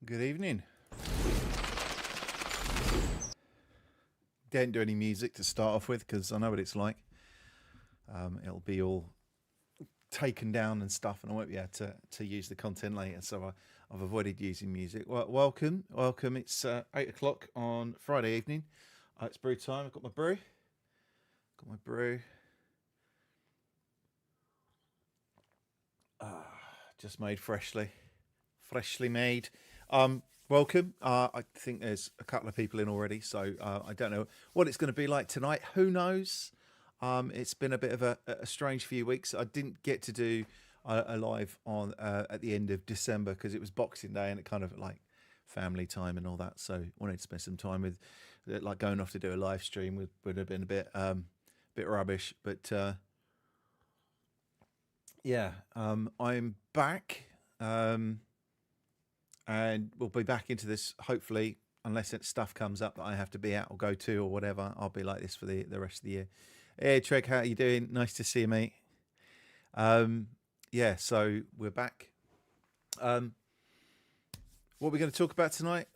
Good evening. Didn't do any music to start off with because I know what it's like. It'll be all taken down and stuff, and I won't be able to use the content later. So I've avoided using music. Well, welcome. It's 8 o'clock on Friday evening. It's brew time. I've got my brew. Just made freshly made. Welcome. I think there's a couple of people in already, so I don't know what it's going to be like tonight. Who knows? It's been a bit of a strange few weeks. I didn't get to do a live on at the end of December because it was Boxing Day and it kind of like family time and all that. So wanted to spend some time with, like going off to do a live stream would have been a bit rubbish. But I'm back. And we'll be back into this, hopefully, unless stuff comes up that I have to be at or go to or whatever. I'll be like this for the rest of the year. Hey, Treg, how are you doing? Nice to see you, mate. So we're back. What are we going to talk about tonight?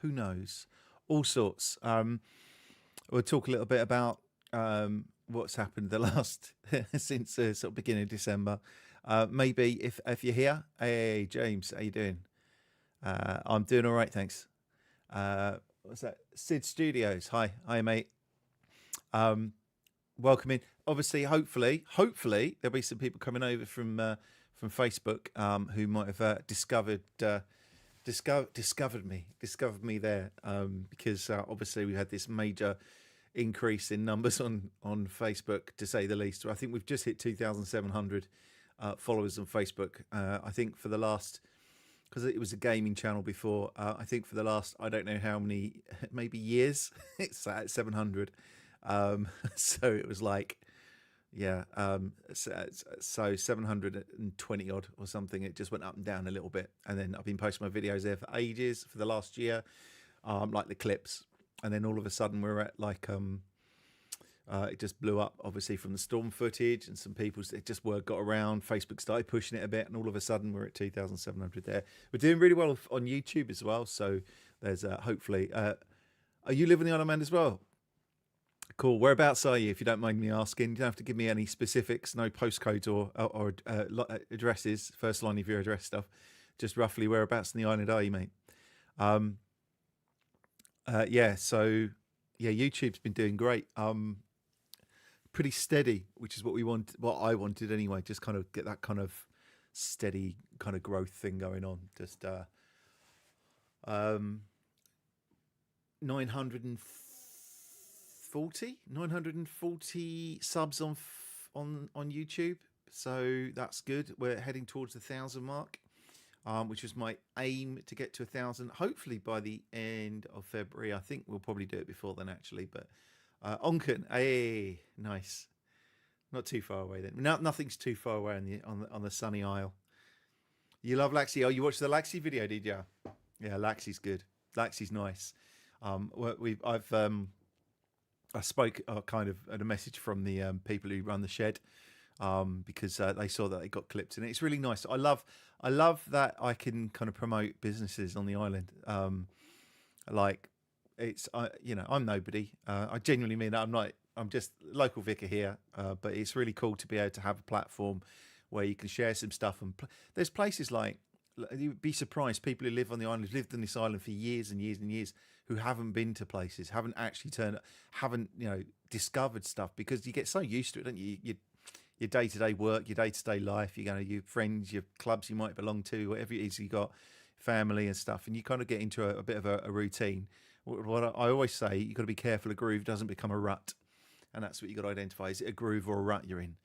Who knows? All sorts. We'll talk a little bit about what's happened the last since sort of beginning of December. Maybe if you're here, hey James, how you doing? I'm doing all right, thanks. What's that? Sid Studios, hi mate. Welcome in. Obviously, hopefully there'll be some people coming over from Facebook who might have discovered me there because obviously we had this major increase in numbers on Facebook, to say the least. I think we've just hit 2,700 followers on Facebook. I think for the last, because it was a gaming channel before, I think for the last, I don't know how many, maybe years, it's at 700. So it was like, so 720 odd or something. It just went up and down a little bit. And then I've been posting my videos there for ages, for the last year, like the clips. And then all of a sudden we're at like, it just blew up, obviously, from the storm footage and some people, it just word got around. Facebook started pushing it a bit, and all of a sudden we're at 2,700 there. We're doing really well on YouTube as well, so there's hopefully. Are you living in the Isle of Man as well? Cool. Whereabouts are you, if you don't mind me asking? You don't have to give me any specifics, no postcodes or addresses, first line of your address stuff. Just roughly whereabouts in the island are you, mate? YouTube's been doing great. Pretty steady, which is what I wanted anyway. Just kind of get that kind of steady kind of growth thing going on. Just 940 subs on YouTube, so that's good. We're heading towards the 1,000 mark, which was my aim, to get to 1,000 hopefully by the end of February. I think we'll probably do it before then, actually, but Onken, hey, nice. Not too far away then. Nothing's too far away on the sunny isle. You love Laxi? Oh, you watched the Laxi video, did you? Yeah, Laxi's good. Laxi's nice. I spoke kind of at a message from the people who run the shed, because they saw that they got clipped, and it's really nice. I love that I can kind of promote businesses on the island. I'm nobody. I genuinely mean that. I'm just local vicar here, but it's really cool to be able to have a platform where you can share some stuff. And there's places like, you'd be surprised, people who live on the island, who've lived on this island for years and years and years, who haven't been to places, haven't actually haven't discovered stuff, because you get so used to it, don't you? Your day-to-day work, your day-to-day life, your friends, your clubs you might belong to, whatever it is, you got family and stuff, and you kind of get into a bit of a routine. What I always say, you've got to be careful a groove doesn't become a rut, and that's what you've got to identify. Is it a groove or a rut you're in?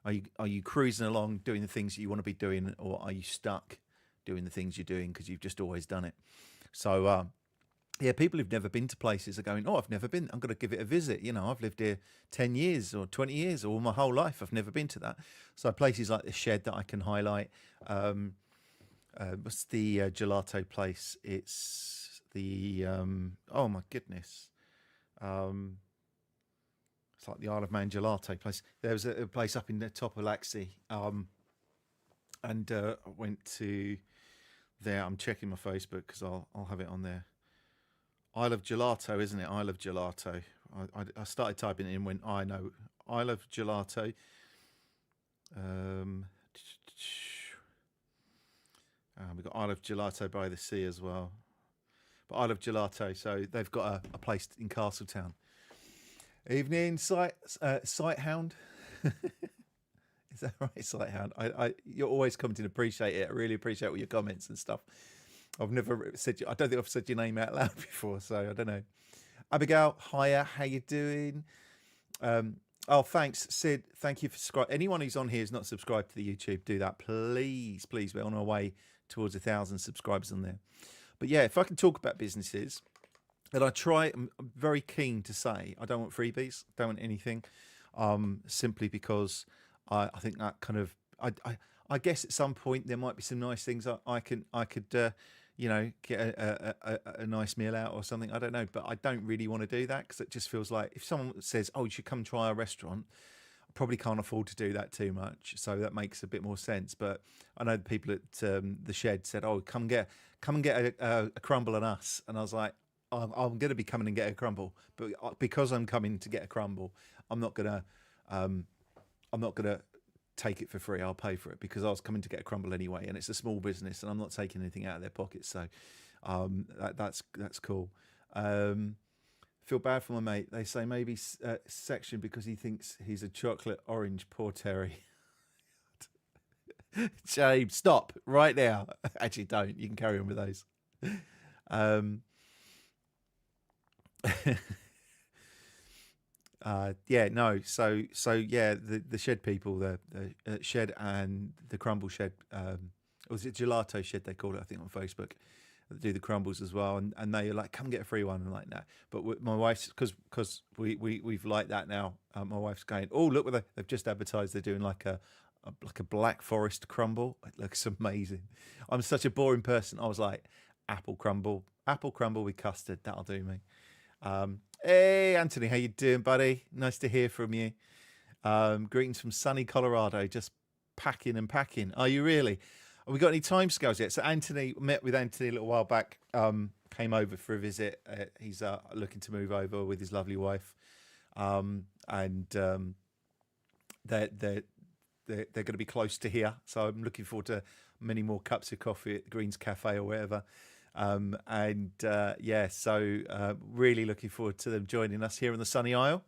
Are you cruising along doing the things that you want to be doing, or are you stuck doing the things you're doing because you've just always done it? So people who've never been to places are going, oh, I've never been, I'm going to give it a visit. I've lived here 10 years or 20 years or my whole life, I've never been to that. So places like the Shed that I can highlight. What's the gelato place? It's the oh my goodness, it's like the Isle of Man gelato place. There was a place up in the top of Laxey, and I went to there. I'm checking my Facebook because I'll have it on there. Isle of Gelato, isn't it? Isle of Gelato. I started typing it in when I know Isle of Gelato. We've got Isle of Gelato by the sea as well. But Isle of Gelato, so they've got a place in Castletown. Evening, Sighthound. Is that right, Sighthound? You're always commenting. Appreciate it. I really appreciate all your comments and stuff. I've never said. I don't think I've said your name out loud before, so I don't know. Abigail, hiya. How you doing? Oh, thanks, Sid. Thank you for subscribing. Anyone who's on here is not subscribed to the YouTube, do that, please, please. We're on our way towards 1,000 subscribers on there. But yeah, if I can talk about businesses, that I'm very keen to say I don't want freebies, don't want anything, simply because I think that kind of I guess at some point there might be some nice things I could get a nice meal out or something. I don't know, but I don't really want to do that because it just feels like if someone says, "Oh, you should come try our restaurant," I probably can't afford to do that too much. So that makes a bit more sense. But I know the people at the Shed said, "Oh, come get a crumble on us," and I was like, I'm going to be coming and get a crumble, but because I'm coming to get a crumble, I'm not gonna take it for free. I'll pay for it because I was coming to get a crumble anyway, and it's a small business, and I'm not taking anything out of their pockets. So that's cool. Feel bad for my mate. They say maybe section because he thinks he's a chocolate orange. Poor Terry. James, stop right now. Actually, don't. You can carry on with those. Yeah, no. So yeah, the Shed people, the Shed and the Crumble Shed, or was it Gelato Shed they call it? I think on Facebook, they do the crumbles as well, and they are like, come get a free one, and like that. But my wife's because we've liked that now. My wife's going, oh look, they've just advertised they're doing like a Black Forest crumble. It looks amazing. I'm such a boring person. I was like, apple crumble with custard. That'll do me. Hey Anthony, how you doing, buddy? Nice to hear from you. Greetings from sunny Colorado. Just packing. Are you really? Have we got any timescales yet? So Anthony, met with Anthony a little while back. Came over for a visit. He's looking to move over with his lovely wife, and they're going to be close to here. So I'm looking forward to many more cups of coffee at the Greens Cafe or wherever. Really looking forward to them joining us here in the sunny Isle.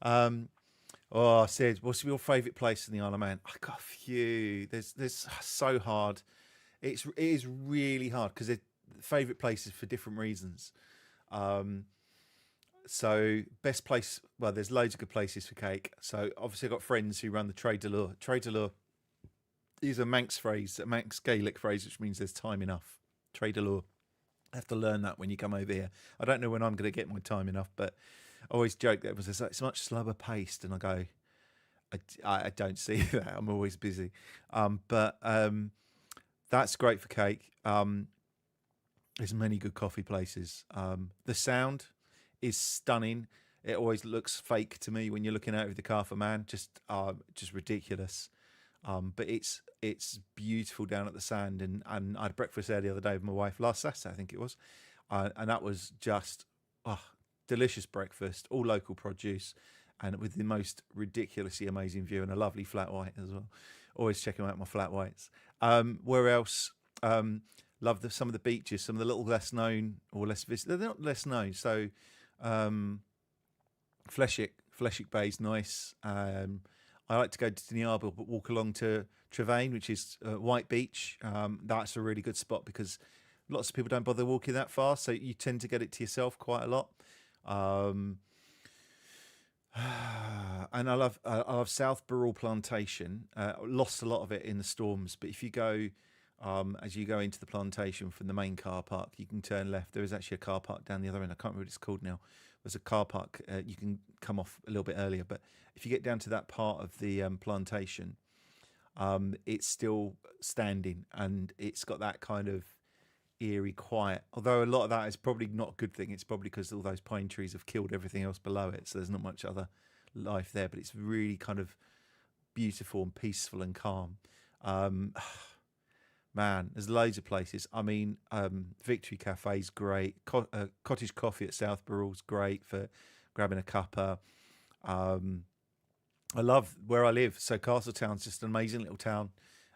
I said, what's your favourite place in the Isle of Man? I got a few. There's so hard. It is really hard because they're favourite places for different reasons. So best place, well, there's loads of good places for cake. So obviously I've got friends who run the Trade de l'Or. Trade de l'Or is a Manx Gaelic phrase, which means there's time enough. Trade de l'Or. I have to learn that when you come over here. I don't know when I'm going to get my time enough, but I always joke that it's much slower paced, and I go, I don't see that. I'm always busy. But that's great for cake. There's many good coffee places. The sound is stunning. It always looks fake to me when you're looking out of the car for man. Just ridiculous. But it's beautiful down at the Sand, and I had breakfast there the other day with my wife last Saturday, I think it was, and that was just delicious breakfast, all local produce, and with the most ridiculously amazing view and a lovely flat white as well. Always checking out my flat whites. Where else? Love some of the beaches, some of the little less known or less visited. They're not less known. So Fleshick Bay is nice. I like to go to Niarbel, but walk along to Trevane, which is White Beach. That's a really good spot because lots of people don't bother walking that far, so you tend to get it to yourself quite a lot. And I love South Burrell Plantation. Lost a lot of it in the storms, but if you go as you go into the plantation from the main car park, you can turn left. There is actually a car park down the other end. I can't remember what it's called now. There's a car park. You can come off a little bit earlier, but if you get down to that part of the plantation, it's still standing, and it's got that kind of eerie quiet. Although a lot of that is probably not a good thing. It's probably because all those pine trees have killed everything else below it, so there's not much other life there. But it's really kind of beautiful and peaceful and calm. Man, there's loads of places. I mean, Victory Cafe's great. Cottage Coffee at South Burrell's great for grabbing a cuppa. Um, I love where I live. So Castletown's just an amazing little town,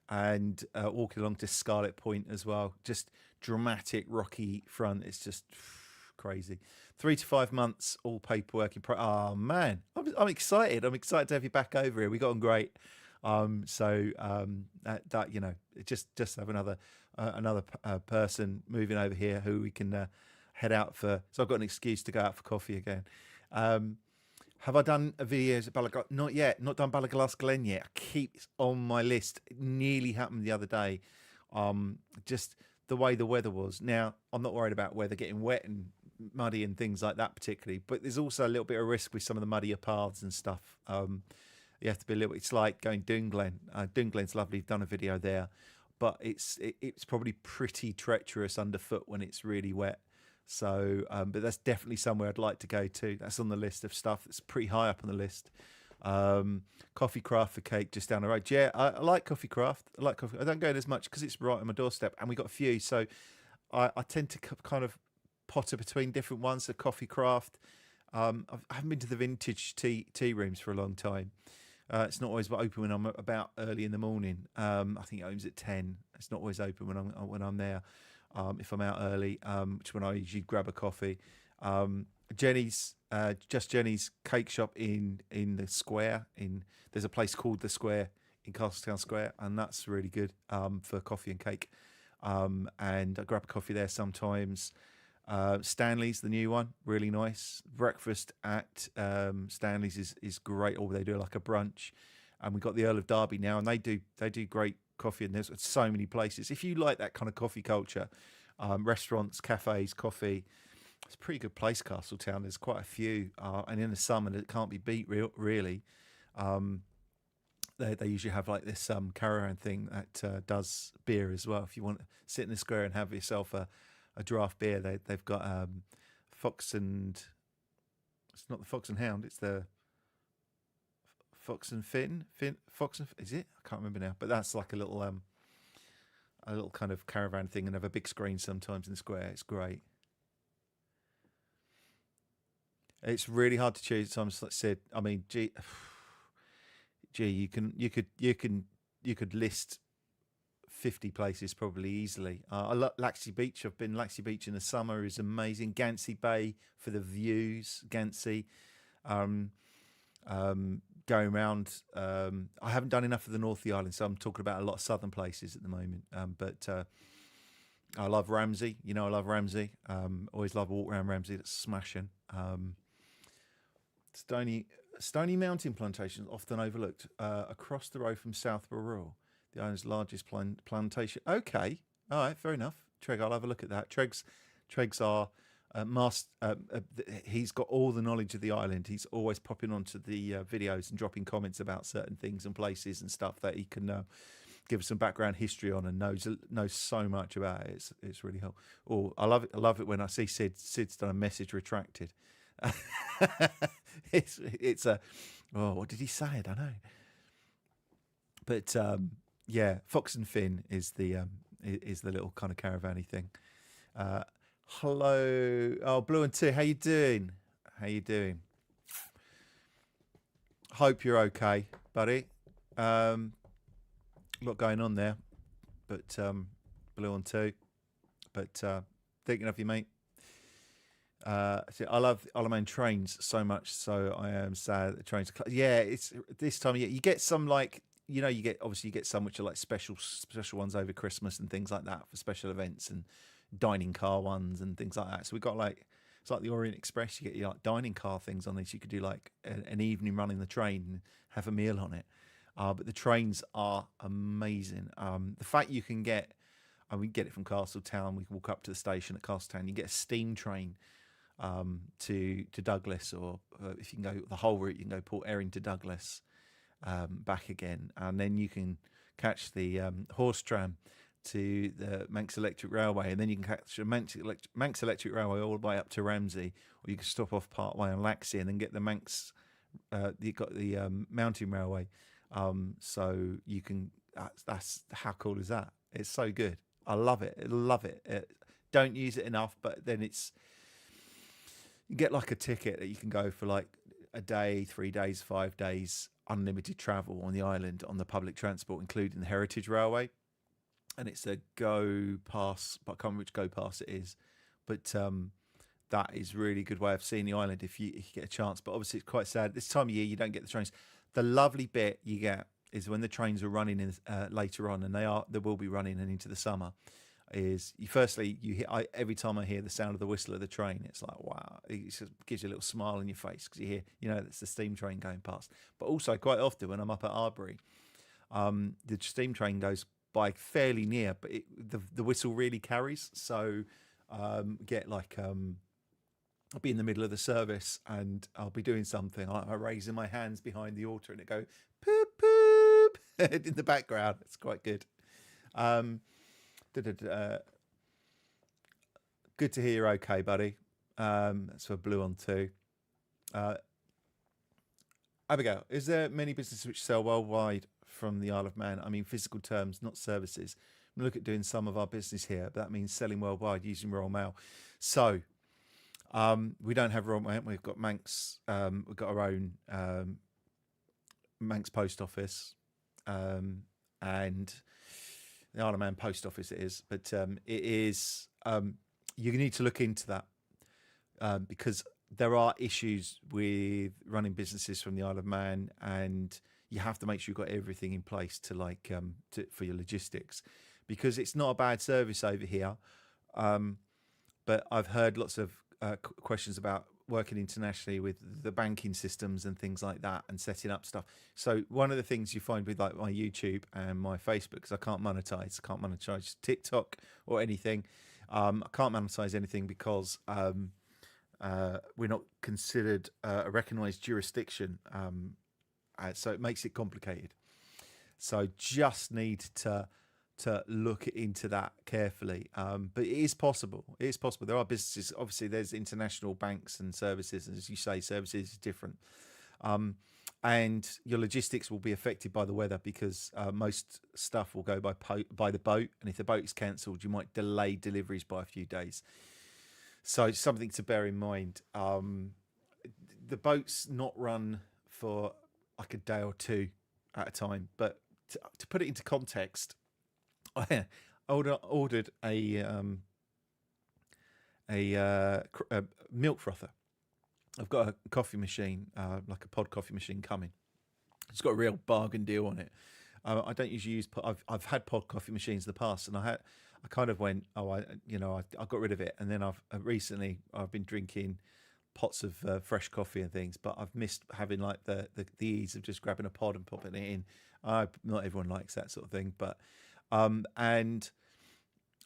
and walking along to Scarlet Point as well. Just dramatic, rocky front. It's just crazy. 3 to 5 months, all paperwork in. Oh man, I'm excited. I'm excited to have you back over here. We got on great. That just have another person moving over here who we can head out for. So I've got an excuse to go out for coffee again. Um, have I done a videos at Ballaglass? Not yet. Not done Ballaglass Glen yet. I keep it's on my list. It nearly happened the other day. Just the way the weather was. Now I'm not worried about weather getting wet and muddy and things like that particularly, but there's also a little bit of risk with some of the muddier paths and stuff. You have to be a little. It's like going Doonglen. Doonglen's lovely. I've done a video there, but it's probably pretty treacherous underfoot when it's really wet. So, but that's definitely somewhere I'd like to go to. That's on the list of stuff. That's pretty high up on the list. Coffee Craft for cake just down the road. Yeah, I like Coffee Craft. I like coffee. I don't go in as much because it's right on my doorstep, and we got a few. So, I tend to kind of potter between different ones. The Coffee Craft. I haven't been to the vintage tea rooms for a long time. It's not always open when I'm about early in the morning. I think it opens at 10. It's not always open when I'm there. If I'm out early, which when I usually grab a coffee. Jenny's, just Jenny's cake shop in the square. There's a place called the Square in Castletown Square, and that's really good for coffee and cake. And I grab a coffee there sometimes. Stanley's, the new one, really nice. Breakfast at Stanley's is great. Or they do like a brunch, and we've got the Earl of Derby now, and they do great coffee. And there's so many places. If you like that kind of coffee culture, restaurants, cafes, coffee, it's a pretty good place. Castletown. There's quite a few, and in the summer it can't be beat. Really, they usually have like this caravan thing that does beer as well. If you want to sit in the square and have yourself a draft beer, they've got Fox and it's not the Fox and Hound, it's the Fox and Fox and is it? I can't remember now, but that's like a little kind of caravan thing, and have a big screen sometimes in the square. It's great. It's really hard to choose. Sometimes, like I said, I mean, gee, you could list 50 places probably easily. I love Laxey Beach. I've been Laxey Beach in the summer, is amazing. Gancy Bay for the views. Gancy, going around. I haven't done enough of the north of the island, so I'm talking about a lot of southern places at the moment. But I love Ramsey. You know, I love Ramsey. Always love a walk around Ramsey. That's smashing. Stony Mountain Plantation, often overlooked, across the road from South Burrell, the island's largest plantation. Okay, all right, fair enough. Treg, I'll have a look at that. Treg's are he's got all the knowledge of the island. He's always popping onto the videos and dropping comments about certain things and places and stuff that he can give us some background history on, and knows so much about it. It's really helpful. Oh, I love it when I see Sid's done a message retracted. it's a what did he say? I don't know. But yeah, Fox and Finn is the little kind of caravan-y thing. Hello, Blue and Two, how you doing? Hope you're okay, buddy. A lot going on there, but Blue and Two. But thinking of you, mate. I love Isle of Man trains so much, so I am sad that the trains. Yeah, it's this time of year. You get some like you get some which are like special ones over Christmas and things like that for special events, and dining car ones and things like that. So we got like it's like the Orient Express. You get your like dining car things on these. You could do like an evening run in the train and have a meal on it. But the trains are amazing. The fact you can get, we get it from Castletown. We can walk up to the station at Castletown. You get a steam train to Douglas, or if you can go the whole route, you can go Port Erin to Douglas, back again, and then you can catch the horse tram to the Manx Electric Railway, and then you can catch the Manx Electric Railway all the way up to Ramsey, or you can stop off part way on Laxey and then get the Manx. You got the Mountain Railway, so you can. That's how cool is that? It's so good. I love it. I love it. Don't use it enough, but then you get like a ticket that you can go for like a day, 3 days, 5 days, unlimited travel on the island on the public transport, including the Heritage Railway. And it's a go pass, but I can't remember which go pass it is. But that is really good way of seeing the island if you get a chance. But obviously, it's quite sad. This time of year, you don't get the trains. The lovely bit you get is when the trains are running later on, and they will be running and into the summer. Is you hear every time I hear the sound of the whistle of the train, it's like wow, it just gives you a little smile on your face because it's the steam train going past. But also quite often when I'm up at Arbury, the steam train goes by fairly near, but the whistle really carries. So get like I'll be in the middle of the service and I'll be doing something. I'm raising my hands behind the altar and it go poop poop in the background. It's quite good. Good to hear you're okay, buddy. That's for Blue on 2. Abigail, is there many businesses which sell worldwide from the Isle of Man? I mean, physical terms, not services. We look at doing some of our business here, but that means selling worldwide using Royal Mail. So we don't have Royal Mail. We've got Manx. We've got our own Manx post office, and the Isle of Man post office it is. But it is. You need to look into that because there are issues with running businesses from the Isle of Man, and you have to make sure you've got everything in place for your logistics, because it's not a bad service over here. But I've heard lots of questions about working internationally with the banking systems and things like that and setting up stuff. So one of the things you find with like my YouTube and my Facebook, because I can't monetize TikTok or anything. I can't monetize anything because we're not considered a recognised jurisdiction. So it makes it complicated. So just need to look into that carefully. But it is possible. It is possible. There are businesses. Obviously, there's international banks and services. And as you say, services is different. And your logistics will be affected by the weather because most stuff will go by the boat. And if the boat is cancelled, you might delay deliveries by a few days. So it's something to bear in mind. The boat's not run for like a day or two at a time. But to put it into context, I ordered a milk frother. I've got a coffee machine, like a pod coffee machine coming. It's got a real bargain deal on it. I don't usually use. I've had pod coffee machines in the past, and I kind of went, I got rid of it, and then recently I've been drinking pots of fresh coffee and things, but I've missed having like the ease of just grabbing a pod and popping it in. Not everyone likes that sort of thing, but. And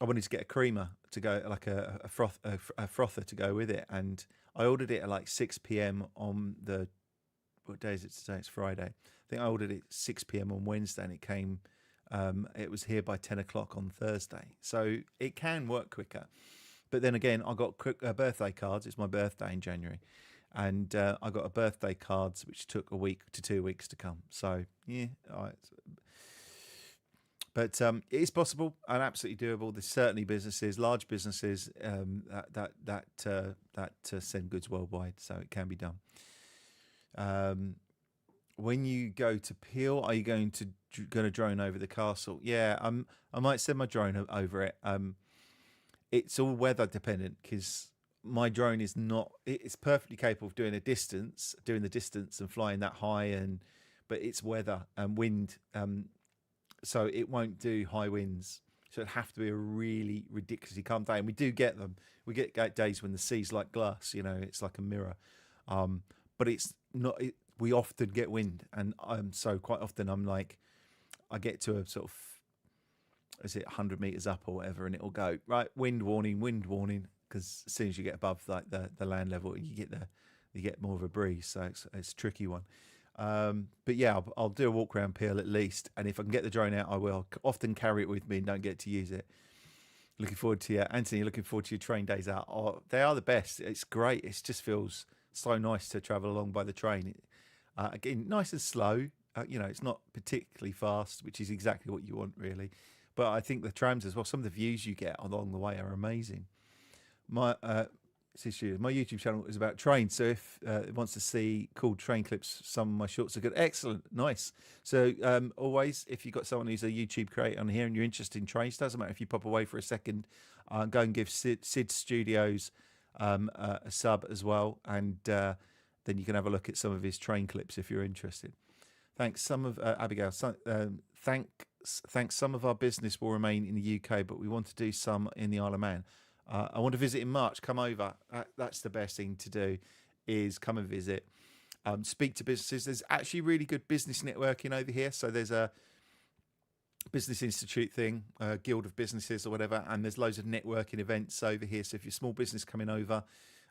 I wanted to get a creamer to go, like a frother to go with it. And I ordered it at like 6 p.m. on what day is it today? It's Friday. I think I ordered it 6 p.m. on Wednesday, and it came, it was here by 10 o'clock on Thursday. So it can work quicker. But then again, I got birthday cards. It's my birthday in January. And I got a birthday cards, which took a week to 2 weeks to come. So, yeah, but it is possible and absolutely doable. There's certainly businesses, large businesses that send goods worldwide, so it can be done. When you go to Peel, are you going to drone over the castle? Yeah, I might send my drone over it. It's all weather dependent because my drone is not. It's perfectly capable of doing the distance and flying that high, but it's weather and wind. So it won't do high winds. So it'd have to be a really ridiculously calm day. And we do get them. We get days when the sea's like glass, it's like a mirror. But it's not, we often get wind. And so quite often I'm like, I get to a sort of, 100 meters up or whatever, and it'll go, right, wind warning. Because as soon as you get above like the land level, you get more of a breeze. So it's a tricky one. But yeah, I'll do a walk around Peel at least, and if I can get the drone out, I will. Often carry it with me and don't get to use it. Looking forward to Anthony. Looking forward to your train days out. Oh, they are the best. It's great. It just feels so nice to travel along by the train. Again, nice and slow. It's not particularly fast, which is exactly what you want, really. But I think the trams as well, some of the views you get along the way are amazing. My my YouTube channel is about trains. So if it wants to see cool train clips, some of my shorts are good. Excellent, nice. So always, if you've got someone who's a YouTube creator on here and you're interested in trains, doesn't matter if you pop away for a second, go and give Sid Studios a sub as well, and then you can have a look at some of his train clips if you're interested. Thanks. Some of Abigail. Thanks. Some of our business will remain in the UK, but we want to do some in the Isle of Man. I want to visit in March. Come over. That's the best thing to do, is come and visit. Speak to businesses. There's actually really good business networking over here. So there's a Business Institute thing, Guild of Businesses or whatever, and there's loads of networking events over here. So if you're a small business coming over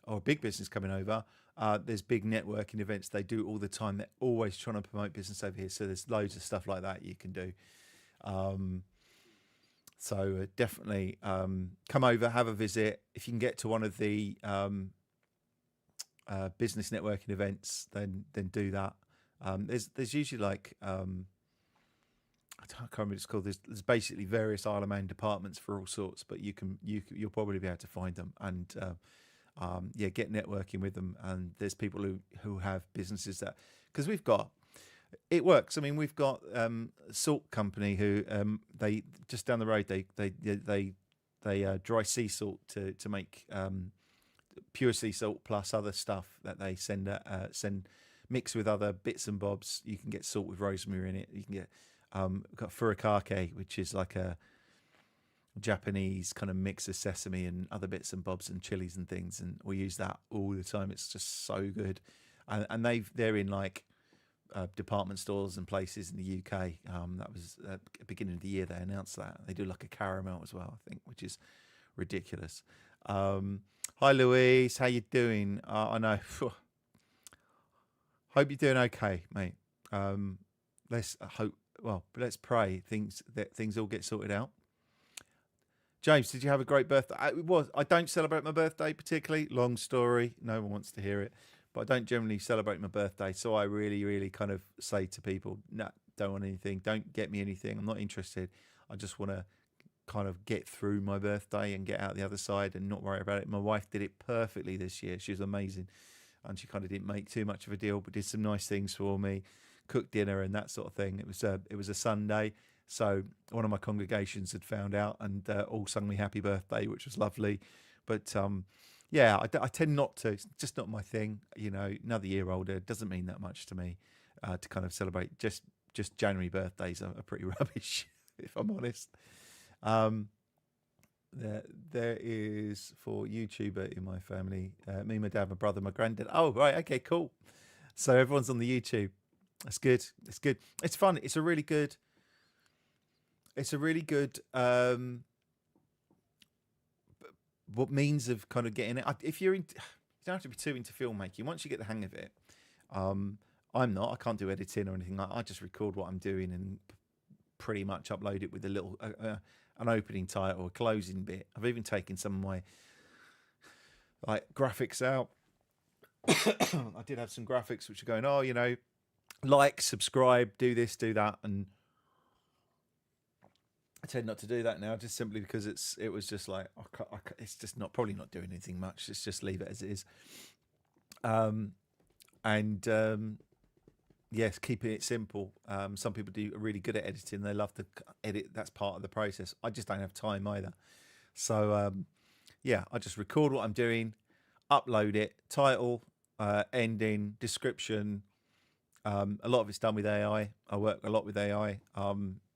or a big business coming over, there's big networking events they do all the time. They're always trying to promote business over here. So there's loads of stuff like that you can do. So definitely come over, have a visit. If you can get to one of the business networking events, then do that. There's usually like I can't remember what it's called. There's basically various Isle of Man departments for all sorts, but you'll probably be able to find them and get networking with them. And there's people who have businesses that, because it works. I mean, we've got a salt company who they just down the road they dry sea salt to make pure sea salt plus other stuff that they send mix with other bits and bobs. You can get salt with rosemary in it. You can get we've got furikake, which is like a Japanese kind of mix of sesame and other bits and bobs and chilies and things, and we use that all the time. It's just so good, and they're in like department stores and places in the UK. That was at the beginning of the year they announced that. They do like a caramel as well, I think, which is ridiculous. Hi Louise, how you doing? I know. Hope you're doing okay, mate. Let's pray things all get sorted out. James, did you have a great birthday? I don't celebrate my birthday particularly. Long story. No one wants to hear it. But I don't generally celebrate my birthday. So I really, really kind of say to people, no, don't want anything. Don't get me anything. I'm not interested. I just want to kind of get through my birthday and get out the other side and not worry about it. My wife did it perfectly this year. She was amazing. And she kind of didn't make too much of a deal, but did some nice things for me, cooked dinner and that sort of thing. It was a Sunday. So one of my congregations had found out and all sung me happy birthday, which was lovely. But I tend not to. It's just not my thing. You know, another year older doesn't mean that much to me to kind of celebrate. Just January birthdays are pretty rubbish, if I'm honest. There is for YouTuber in my family, me, my dad, my brother, my granddad. Oh, right. Okay, cool. So everyone's on the YouTube. That's good. It's good. It's fun. It's a really good what means of kind of getting it. If you don't have to be too into filmmaking. Once you get the hang of it, I'm not. I can't do editing or anything like that. I just record what I'm doing and pretty much upload it with a little an opening title, a closing bit. I've even taken some of my like graphics out. I did have some graphics which are going, like, subscribe, do this, do that, and I tend not to do that now, just simply because it was just like it's just probably not doing anything much. Let's just leave it as it is. Yes, keeping it simple. Some people are really good at editing. They love to edit. That's part of the process. I just don't have time either. So I just record what I'm doing, upload it, title, ending, description. A lot of it's done with AI. I work a lot with AI.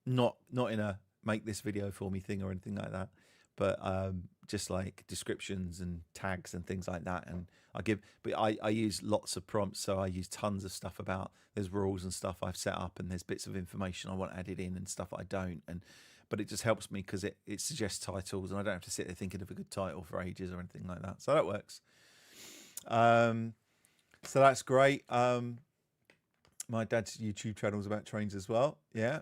Not in a make this video for me thing or anything like that, but just like descriptions and tags and things like that. And I use lots of prompts, so I use tons of stuff there's rules and stuff I've set up, and there's bits of information I want added in and stuff I don't. But it just helps me because it suggests titles, and I don't have to sit there thinking of a good title for ages or anything like that. So that works. So that's great. My dad's YouTube channel is about trains as well. Yeah.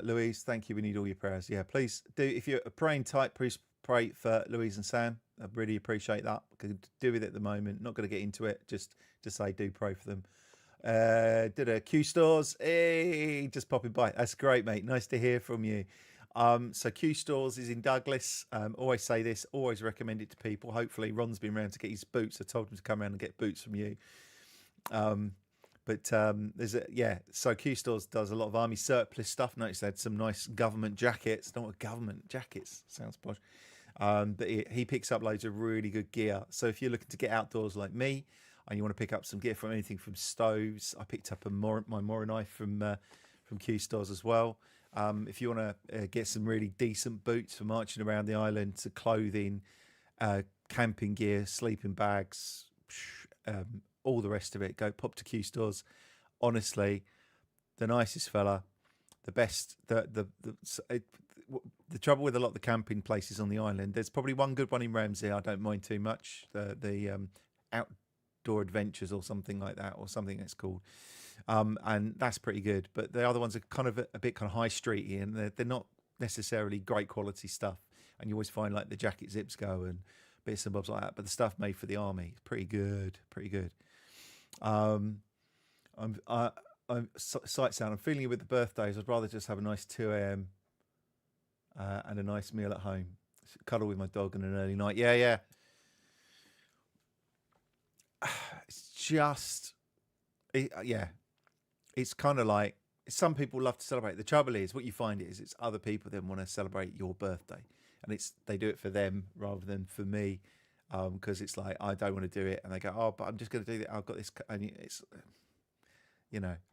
Louise, thank you. We need all your prayers. Yeah, please do. If you're a praying type, please pray for Louise and Sam. I really appreciate that. I could do with it at the moment. Not going to get into it. Just to say, do pray for them. Did a Q Stores. Hey, just popping by. That's great, mate. Nice to hear from you. So Q Stores is in Douglas. Always say this, always recommend it to people. Hopefully Ron's been around to get his boots. I told him to come around and get boots from you. There's so Q Stores does a lot of army surplus stuff. Notice they had some nice government jackets. Not government jackets, sounds posh. But he picks up loads of really good gear. So if you're looking to get outdoors like me and you want to pick up some gear from anything from stoves, I picked up my Mora knife from Q Stores as well. If you want to get some really decent boots for marching around the island, to clothing, camping gear, sleeping bags, all the rest of it, go pop to Q Stores. Honestly, the nicest fella, the best. The trouble with a lot of the camping places on the island, there's probably one good one in Ramsey I don't mind too much. The Outdoor Adventures or something like that, or something it's called. And that's pretty good. But the other ones are kind of a bit kind of high streety, and they're not necessarily great quality stuff. And you always find like the jacket zips go and bits and bobs like that. But the stuff made for the army is pretty good, pretty good. I'm sight sound. I'm feeling it with the birthdays. I'd rather just have a nice 2 a.m. And a nice meal at home. Cuddle with my dog and an early night. Yeah. It's just, it's kind of like, some people love to celebrate. The trouble is, what you find is, it's other people then want to celebrate your birthday, and they do it for them rather than for me, because it's like, I don't want to do it, and they go, oh, but I'm just going to do that. I've got this, and it's,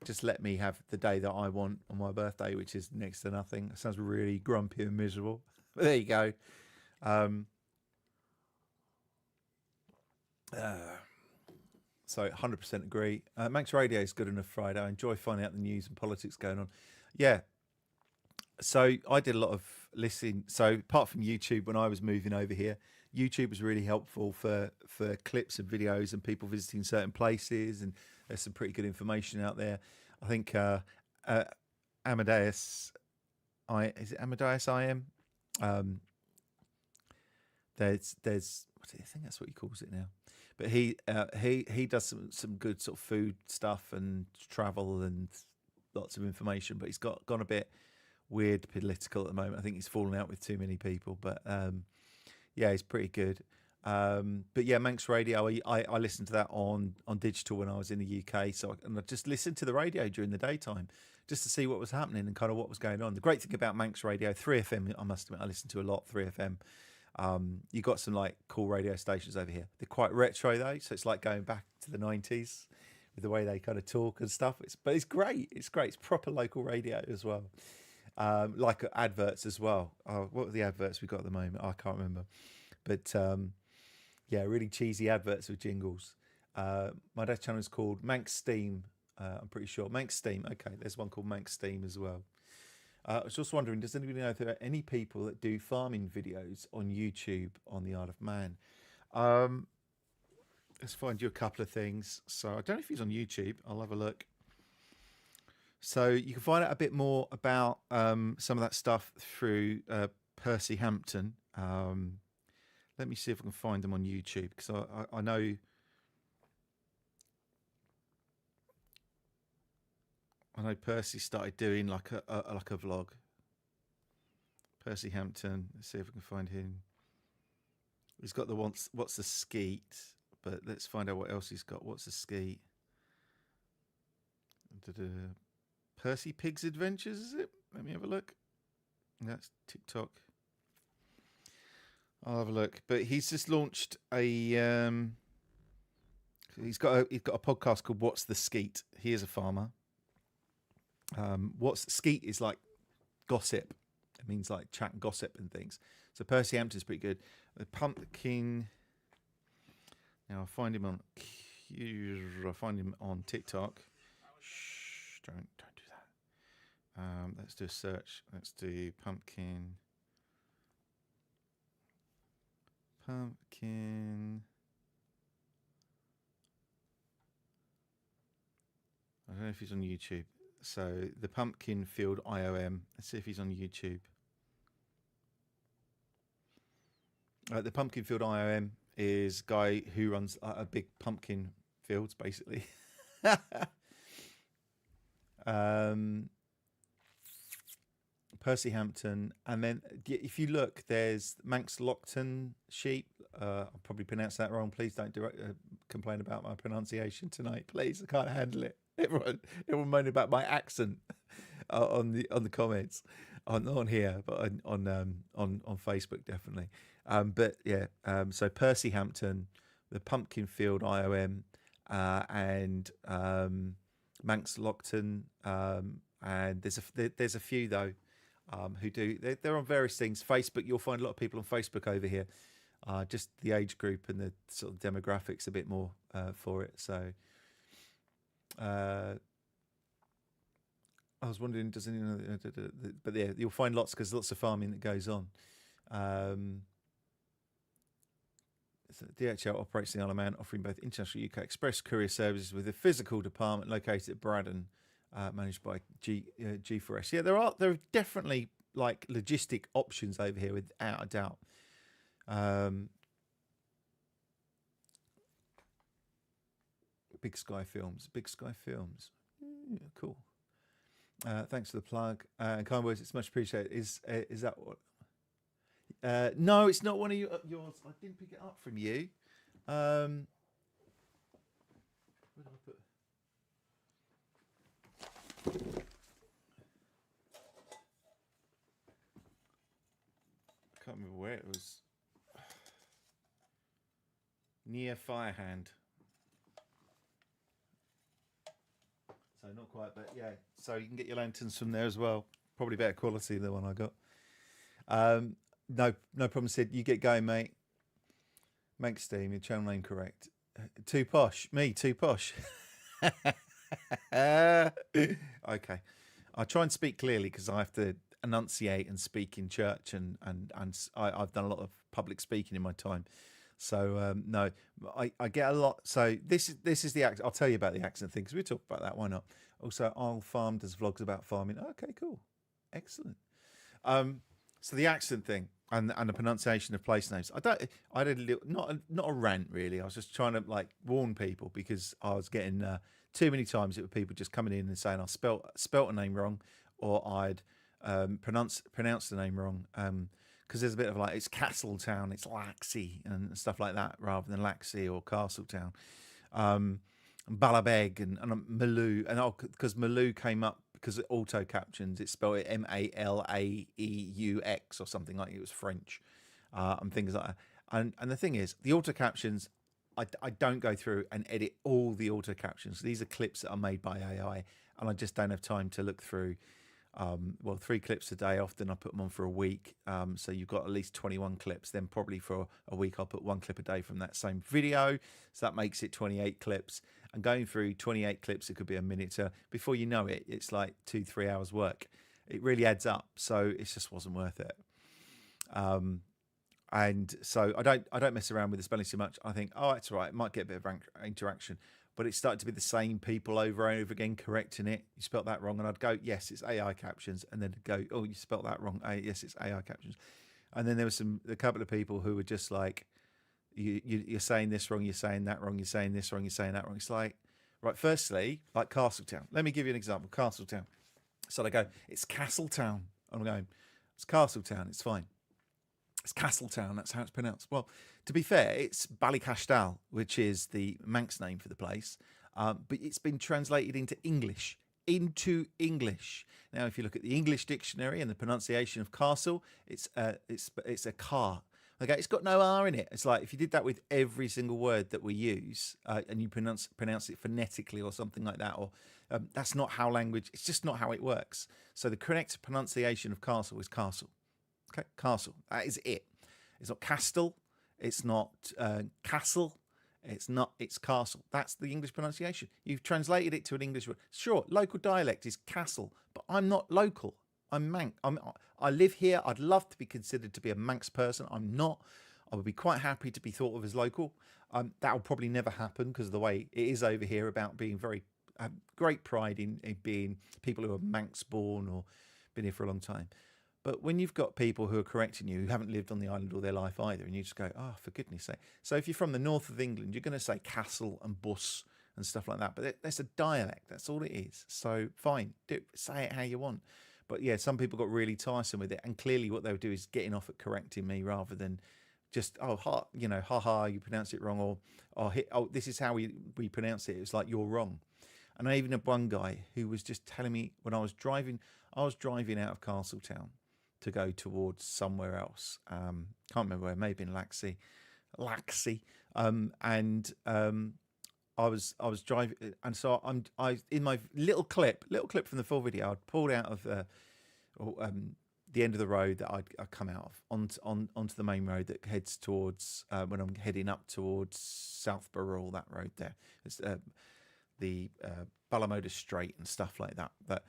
just let me have the day that I want on my birthday, which is next to nothing. It sounds really grumpy and miserable, but there you go. So 100% agree. Manx Radio is good enough Friday. I enjoy finding out the news and politics going on. Yeah. So I did a lot of listening. So apart from YouTube, when I was moving over here, YouTube was really helpful for clips and videos and people visiting certain places, and there's some pretty good information out there. I think Amadeus, is it Amadeus IM? There's I think that's what he calls it now. But he does some good sort of food stuff and travel and lots of information. But he's gone a bit weird political at the moment. I think he's fallen out with too many people. But he's pretty good. But yeah, Manx Radio, I listened to that on digital when I was in the UK. And I just listened to the radio during the daytime just to see what was happening and kind of what was going on. The great thing about Manx Radio, 3FM, I must admit, I listen to a lot, 3FM. You got some like cool radio stations over here. They're quite retro though, so it's like going back to the 90s with the way they kind of talk and stuff. But it's great. It's great. It's proper local radio as well. Like adverts as well. What are the adverts we got at the moment? I can't remember. But really cheesy adverts with jingles. My dad's channel is called Manx Steam. I'm pretty sure. Manx Steam. Okay, there's one called Manx Steam as well. I was just wondering, does anybody know if there are any people that do farming videos on YouTube on the Isle of Man? Let's find you a couple of things. So I don't know if he's on YouTube. I'll have a look. So you can find out a bit more about some of that stuff through Percy Hampton. Let me see if I can find them on YouTube, because I know... I know Percy started doing like a vlog. Percy Hampton. Let's see if we can find him. He's got the what's the skeet, but let's find out what else he's got. What's the skeet? Percy Pig's Adventures, is it? Let me have a look. That's TikTok. I'll have a look. But he's just launched a he's got a podcast called What's the Skeet? He is a farmer. Skeet is like gossip. It means like chat and gossip and things. So Percy Hampton's pretty good. The Pumpkin. Now I find him on TikTok. Shh, don't do that. Let's do a search. Let's do Pumpkin. I don't know if he's on YouTube. So the Pumpkin Field IOM. Let's see if he's on YouTube. The Pumpkin Field IOM is a guy who runs a big pumpkin fields, basically. Percy Hampton, and then if you look, there's Manx Lockton sheep. I'll probably pronounce that wrong. Please don't complain about my pronunciation tonight, please. I can't handle it. Everyone moaning about my accent on the comments, on here, but on Facebook definitely. But yeah, so Percy Hampton, the Pumpkinfield IOM, and Manx Lockton, and there's a few though. Who do they're on various things. Facebook, you'll find a lot of people on Facebook over here. Just the age group and the sort of demographics a bit more for it. So I was wondering, does anyone know? But yeah, you'll find lots because lots of farming that goes on. So DHL operates in the Isle of Man, offering both international UK express courier services with a physical department located at Braddon. Managed by G4S. Yeah, there are definitely like logistic options over here without a doubt. Big Sky Films. Yeah, cool. Thanks for the plug. Kind words, it's much appreciated. Is that what? No, it's not one of yours. I didn't pick it up from you. Where did I put? I can't remember where it was. Near Firehand. So not quite, but yeah. So you can get your lanterns from there as well. Probably better quality than the one I got. No problem, Sid. You get going, mate. Manx Steam, your channel name correct. Too posh. Me, too posh. Okay. I try and speak clearly because I have to enunciate and speak in church, and I've done a lot of public speaking in my time. So no, I get a lot. So this is the accent. I'll tell you about the accent thing because we talk about that. Why not? Also, I'll Farm does vlogs about farming. Okay, cool, excellent. So the accent thing and the pronunciation of place names. I did a little, not a rant really. I was just trying to like warn people because I was getting too many times it were people just coming in and saying I spelt a name wrong, or I'd pronounced the name wrong. Because there's a bit of like it's Castletown, it's Laxey and stuff like that rather than Laxey or Castletown. Ballabeg and Maloo, and because Maloo came up because it auto captions, it spelled it Malaeeux or something like it was French, and things like that. And the thing is, the auto captions, I don't go through and edit all the auto captions. These are clips that are made by AI, and I just don't have time to look through. 3 clips a day. Often I put them on for a week. So you've got at least 21 clips. Then probably for a week, I'll put 1 clip a day from that same video. So that makes it 28 clips. And going through 28 clips, it could be a minute. So before you know it, it's like 2-3 hours work. It really adds up. So it just wasn't worth it. And so I don't mess around with the spelling too much. I think, oh, it's all right. It might get a bit of interaction. But it started to be the same people over and over again correcting it. You spelt that wrong. And I'd go, yes, it's AI captions. And then go, oh, you spelt that wrong. Yes, it's AI captions. And then there was a couple of people who were just like, you're saying this wrong, you're saying that wrong, you're saying this wrong, you're saying that wrong. It's like, right, firstly, like Castletown. Let me give you an example. Castletown. So they go, it's Castletown. I'm going, it's Castletown. It's fine. It's Castletown. That's how it's pronounced. Well, to be fair, it's Ballycashdal, which is the Manx name for the place, but it's been translated into English. Now, if you look at the English dictionary and the pronunciation of castle, it's a car. Okay, it's got no R in it. It's like if you did that with every single word that we use, and you pronounce it phonetically or something like that, or that's not how language. It's just not how it works. So the correct pronunciation of castle is castle. Okay, castle. That is it. It's not castle. It's not castle. It's castle. That's the English pronunciation. You've translated it to an English word. Sure, local dialect is castle, but I'm not local. I'm Manx. I live here. I'd love to be considered to be a Manx person. I'm not. I would be quite happy to be thought of as local. That will probably never happen because of the way it is over here about being very great pride in being people who are Manx born or been here for a long time. But when you've got people who are correcting you who haven't lived on the island all their life either, and you just go, oh, for goodness sake. So if you're from the north of England, you're going to say castle and bus and stuff like that. But that's a dialect. That's all it is. So fine, say it how you want. But yeah, some people got really tiresome with it, and clearly what they would do is getting off at correcting me rather than just haha, you pronounce it wrong, or this is how we pronounce it. It's like you're wrong. And I even had one guy who was just telling me when I was driving out of Castletown to go towards somewhere else. Can't remember where, maybe in Laxey. And I was driving, and so I in my little clip from the full video, I'd pulled out of the end of the road that I'd come out of onto the main road that heads towards when I'm heading up towards Southborough, all that road there. It's the Ballamoda Strait and stuff like that. But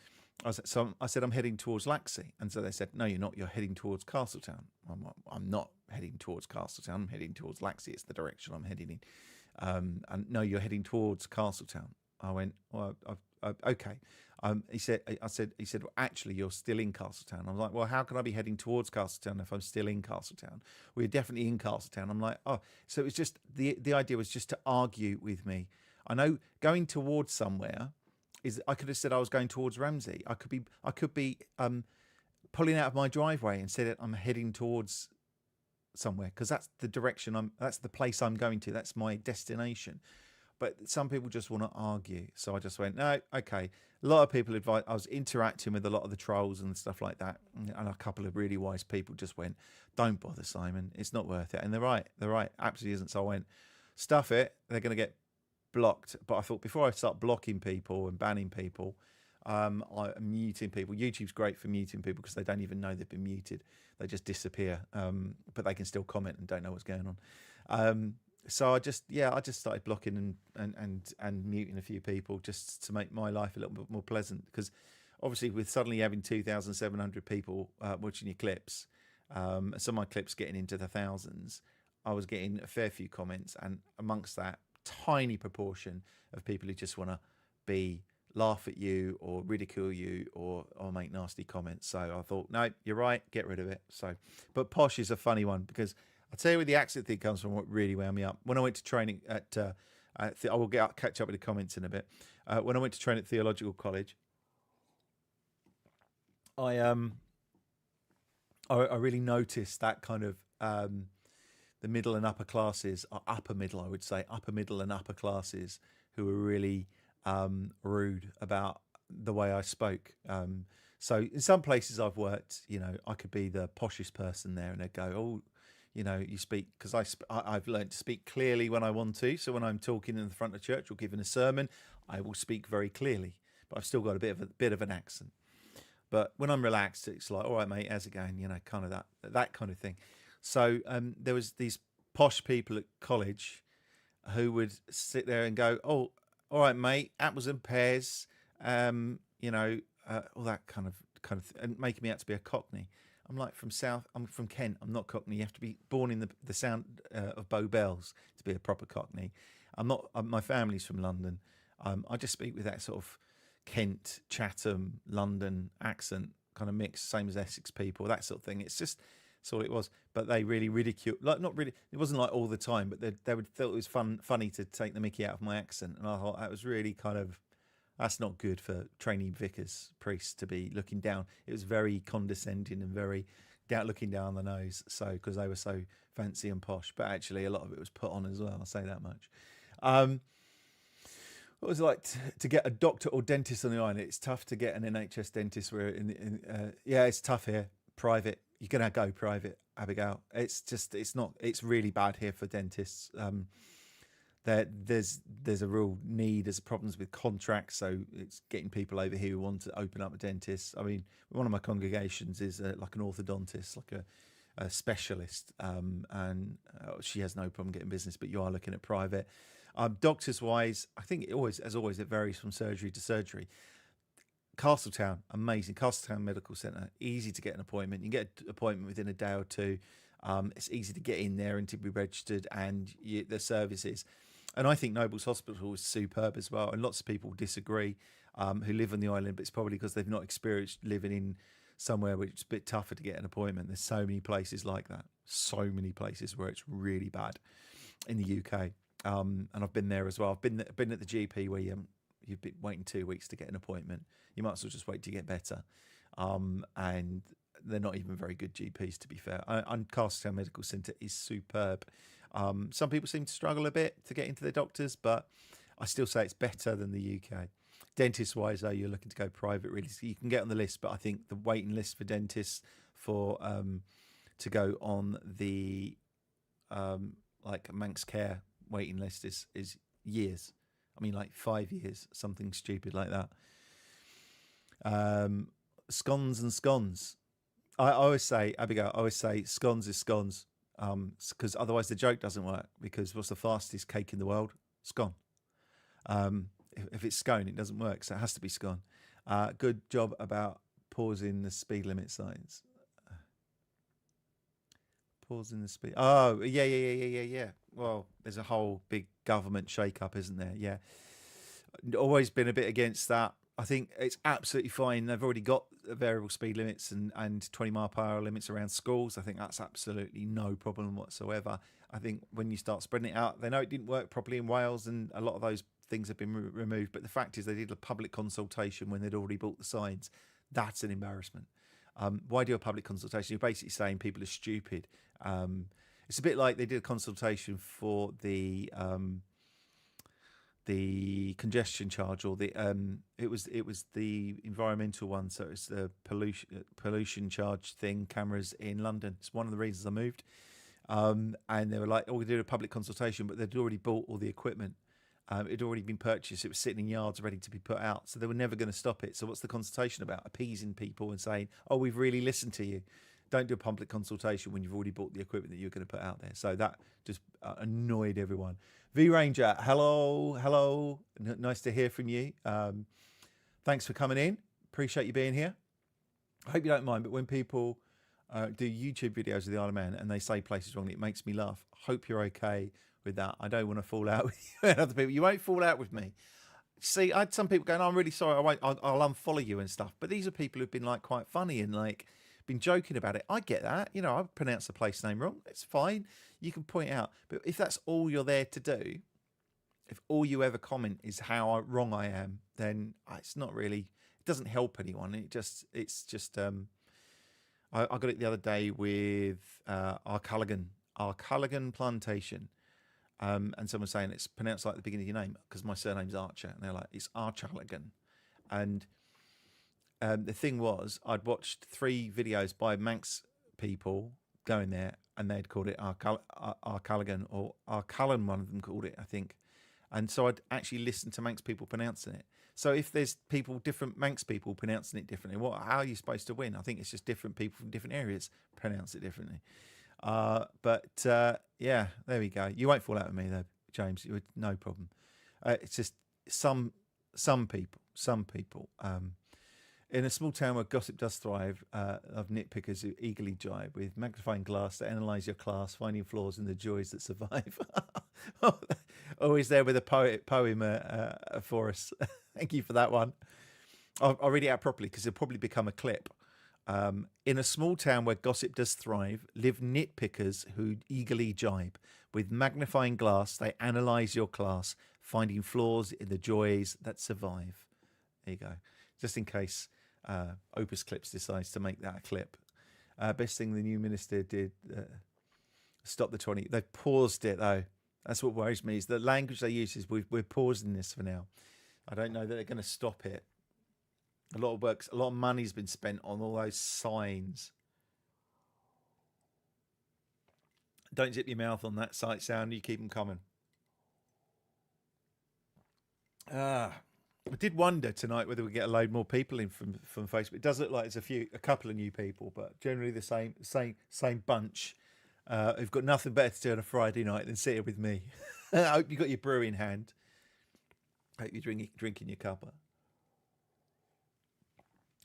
I said I'm heading towards Laxey, and so they said, no, you're not. You're heading towards Castletown. I'm not heading towards Castletown. I'm heading towards Laxey. It's the direction I'm heading in. And no, you're heading towards Castletown. I went, well, okay. He said, well, actually, you're still in Castletown. I was like, well, how can I be heading towards Castletown if I'm still in Castletown? Well, you're definitely in Castletown. I'm like, oh, so it was just the idea was just to argue with me. I know going towards somewhere is. I could have said I was going towards Ramsey. I could be pulling out of my driveway and said I'm heading towards somewhere because that's the direction that's the place I'm going to. That's my destination. But some people just want to argue. So I just went, no, okay. A lot of people advise. I was interacting with a lot of the trolls and stuff like that. And a couple of really wise people just went, don't bother, Simon. It's not worth it. And they're right. Absolutely isn't. So I went, stuff it. They're going to get blocked. But I thought before I start blocking people and banning people, I'm muting people. YouTube's great for muting people because they don't even know they've been muted. They just disappear. But they can still comment and don't know what's going on. So I just started blocking and muting a few people just to make my life a little bit more pleasant. Because obviously with suddenly having 2,700 people watching your clips, some of my clips getting into the thousands, I was getting a fair few comments, and amongst that, tiny proportion of people who just want to laugh at you or ridicule you or make nasty comments. So I thought, no, you're right, get rid of it. So, but posh is a funny one because I'll tell you where the accent thing comes from. What really wound me up when I went to training at I will catch up with the comments in a bit. When I went to train at theological college, I really noticed that kind of the middle and upper classes, or upper middle, I would say, upper middle and upper classes, who were really rude about the way I spoke. So in some places I've worked, I could be the poshest person there, and they'd go, "Oh, you speak," because I've learned to speak clearly when I want to. So when I'm talking in the front of church or giving a sermon, I will speak very clearly, but I've still got a bit of an accent. But when I'm relaxed, it's like, all right, mate, how's it going? Kind of that kind of thing. So there was these posh people at college who would sit there and go, "Oh, all right, mate, apples and pears," all that kind of, and making me out to be a Cockney. I'm like I'm from Kent. I'm not Cockney. You have to be born in the sound of Bow Bells to be a proper Cockney. I'm not. My family's from London. I just speak with that sort of Kent, Chatham, London accent kind of mix, same as Essex people, that sort of thing. That's all it was. But they really ridiculed, like not really. It wasn't like all the time, but they would thought it was funny to take the mickey out of my accent, and I thought that was really kind of. That's not good for trainee vicars, priests to be looking down. It was very condescending and very looking down the nose. So because they were so fancy and posh, but actually a lot of it was put on as well. I'll say that much. What was it like to get a doctor or dentist on the island? It's tough to get an NHS dentist. It's tough here. Private, you're gonna go private, Abigail. It's really bad here for dentists. There's a real need. There's problems with contracts, so it's getting people over here who want to open up a dentist. I mean, one of my congregations is like an orthodontist, like a specialist, and she has no problem getting business. But you are looking at private. Doctors wise, I think as always, it varies from surgery to surgery. Castletown, amazing. Castletown Medical Centre, easy to get an appointment. You can get an appointment within a day or two. It's easy to get in there and to be registered, and the services. And I think Noble's Hospital is superb as well. And lots of people disagree who live on the island, but it's probably because they've not experienced living in somewhere where it's a bit tougher to get an appointment. There's so many places like that. So many places where it's really bad in the UK. And I've been there as well. I've been at the GP where you've been waiting 2 weeks to get an appointment. You might as well just wait to get better. and they're not even very good GPs, to be fair. And Castletown Medical Centre is superb. Some people seem to struggle a bit to get into their doctors, but I still say it's better than the UK. Dentist-wise, though, you're looking to go private, really. So you can get on the list, but I think the waiting list for dentists for to go on the like Manx Care waiting list is years. I mean, like 5 years, something stupid like that. Scones and scones. I always say, Abigail, I always say scones is scones, because otherwise the joke doesn't work. Because what's the fastest cake in the world? Scone. If it's scone, it doesn't work, so it has to be scone. Good job about pausing the speed limit signs. Pausing the speed. Oh, yeah. Well, there's a whole big government shake-up, isn't there? Yeah. Always been a bit against that. I think it's absolutely fine. They've already got variable speed limits and 20 mile per hour limits around schools. I think that's absolutely no problem whatsoever. I think when you start spreading it out, they know it didn't work properly in Wales and a lot of those things have been removed. But the fact is they did a public consultation when they'd already bought the signs. That's an embarrassment. Why do a public consultation? You're basically saying people are stupid. It's a bit like they did a consultation for the congestion charge, or the it was the environmental one, so it's the pollution charge thing, cameras in London. It's one of the reasons I moved, and they were like, oh, we did a public consultation, but they'd already bought all the equipment. It'd already been purchased. It was sitting in yards ready to be put out, so they were never going to stop it. So what's the consultation about? Appeasing people and saying, oh, we've really listened to you. Don't do a public consultation when you've already bought the equipment that you're going to put out there. So that just annoyed everyone. V Ranger, hello. Nice to hear from you. Thanks for coming in. Appreciate you being here. I hope you don't mind, but when people do YouTube videos of the Isle of Man and they say places wrong, it makes me laugh. Hope you're okay with that. I don't want to fall out with you and other people. You won't fall out with me. See, I had some people going, oh, I'm really sorry, I'll unfollow you and stuff. But these are people who've been like quite funny and like been joking about it. I get that. You know, I pronounce the place name wrong. It's fine. You can point out. But if that's all you're there to do, if all you ever comment is how wrong I am, then it's not really, it doesn't help anyone. It's just I got it the other day with our Culligan plantation. And someone saying it's pronounced like the beginning of your name because my surname's Archer. And they're like, it's Archulligan. And the thing was, I'd watched 3 videos by Manx people going there, and they'd called it Arculligan, or Arcullen, one of them called it, I think. And so I'd actually listened to Manx people pronouncing it. So if there's different Manx people pronouncing it differently, how are you supposed to win? I think it's just different people from different areas pronounce it differently. Yeah, there we go. You won't fall out with me though, James. You would, no problem. It's just some people. In a small town where gossip does thrive, of nitpickers who eagerly jibe with magnifying glass to analyse your class, finding flaws in the joys that survive. Always there with a poem for us. Thank you for that one. I'll read it out properly because it'll probably become a clip. In a small town where gossip does thrive, live nitpickers who eagerly jibe. With magnifying glass, they analyse your class, finding flaws in the joys that survive. There you go. Just in case Opus Clips decides to make that a clip. Best thing the new minister did, stop the 20. They've paused it, though. That's what worries me, is the language they use is we're pausing this for now. I don't know that they're going to stop it. A lot of money's been spent on all those signs. Don't zip your mouth on that sight sound. You keep them coming. I did wonder tonight whether we get a load more people in from Facebook. It does look like there's a couple of new people, but generally the same bunch. Who've got nothing better to do on a Friday night than sit here with me. I hope you got your brew in hand. I hope you're drinking your cuppa.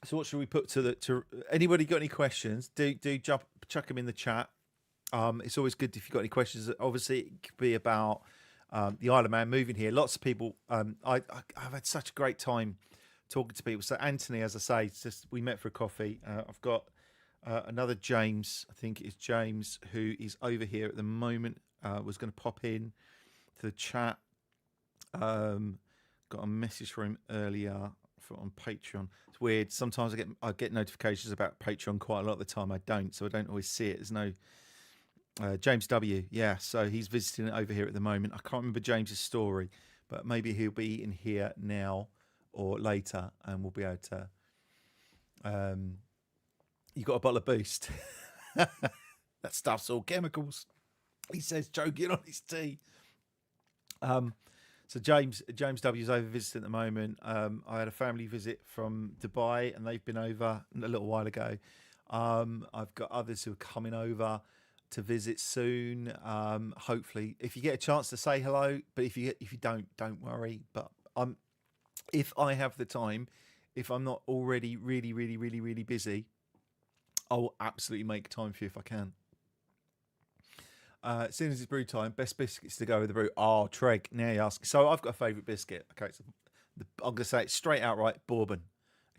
So what should we put to anybody got any questions? Do chuck them in the chat. It's always good if you've got any questions. Obviously, it could be about the Isle of Man moving here. Lots of people. I've had such a great time talking to people. So Anthony, as I say, it's just we met for a coffee. I've got another James. I think it's James who is over here at the moment. Was going to pop in to the chat. Got a message from him earlier on Patreon. It's weird. Sometimes I get notifications about Patreon quite a lot of the time. I don't, so I don't always see it. There's no James W. Yeah, so he's visiting it over here at the moment. I can't remember James's story, but maybe he'll be in here now or later, and we'll be able to. You got a bottle of Boost. That stuff's all chemicals. He says, joking on his tea. So James W is over visiting at the moment. I had a family visit from Dubai, and they've been over a little while ago. I've got others who are coming over to visit soon. Hopefully, if you get a chance to say hello, but if you don't worry. But if I have the time, if I'm not already really busy, I will absolutely make time for you if I can. As soon as it's brew time, best biscuits to go with the brew. Oh, Treg, now you ask. So I've got a favourite biscuit. Okay, so I'm going to say it straight outright, bourbon.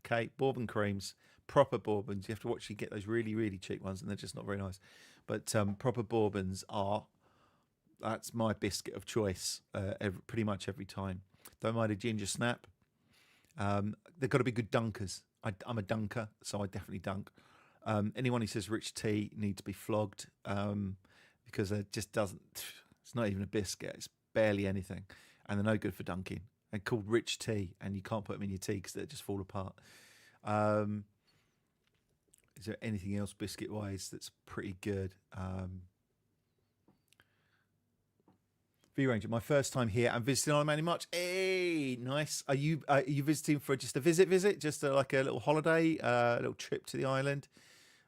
Okay, bourbon creams, proper bourbons. You have to actually get those really cheap ones, and they're just not very nice. But proper bourbons that's my biscuit of choice pretty much every time. Don't mind a ginger snap. They've got to be good dunkers. I'm a dunker, so I definitely dunk. Anyone who says rich tea needs to be flogged. Because it just doesn't, it's not even a biscuit, it's barely anything, and they're no good for dunking. They're called rich tea, and you can't put them in your tea because they just fall apart. Is there anything else biscuit wise that's pretty good? V Ranger, my first time here. I'm visiting on Manny March. Hey, nice. Are you visiting for just a visit, just like a little holiday, a little trip to the island?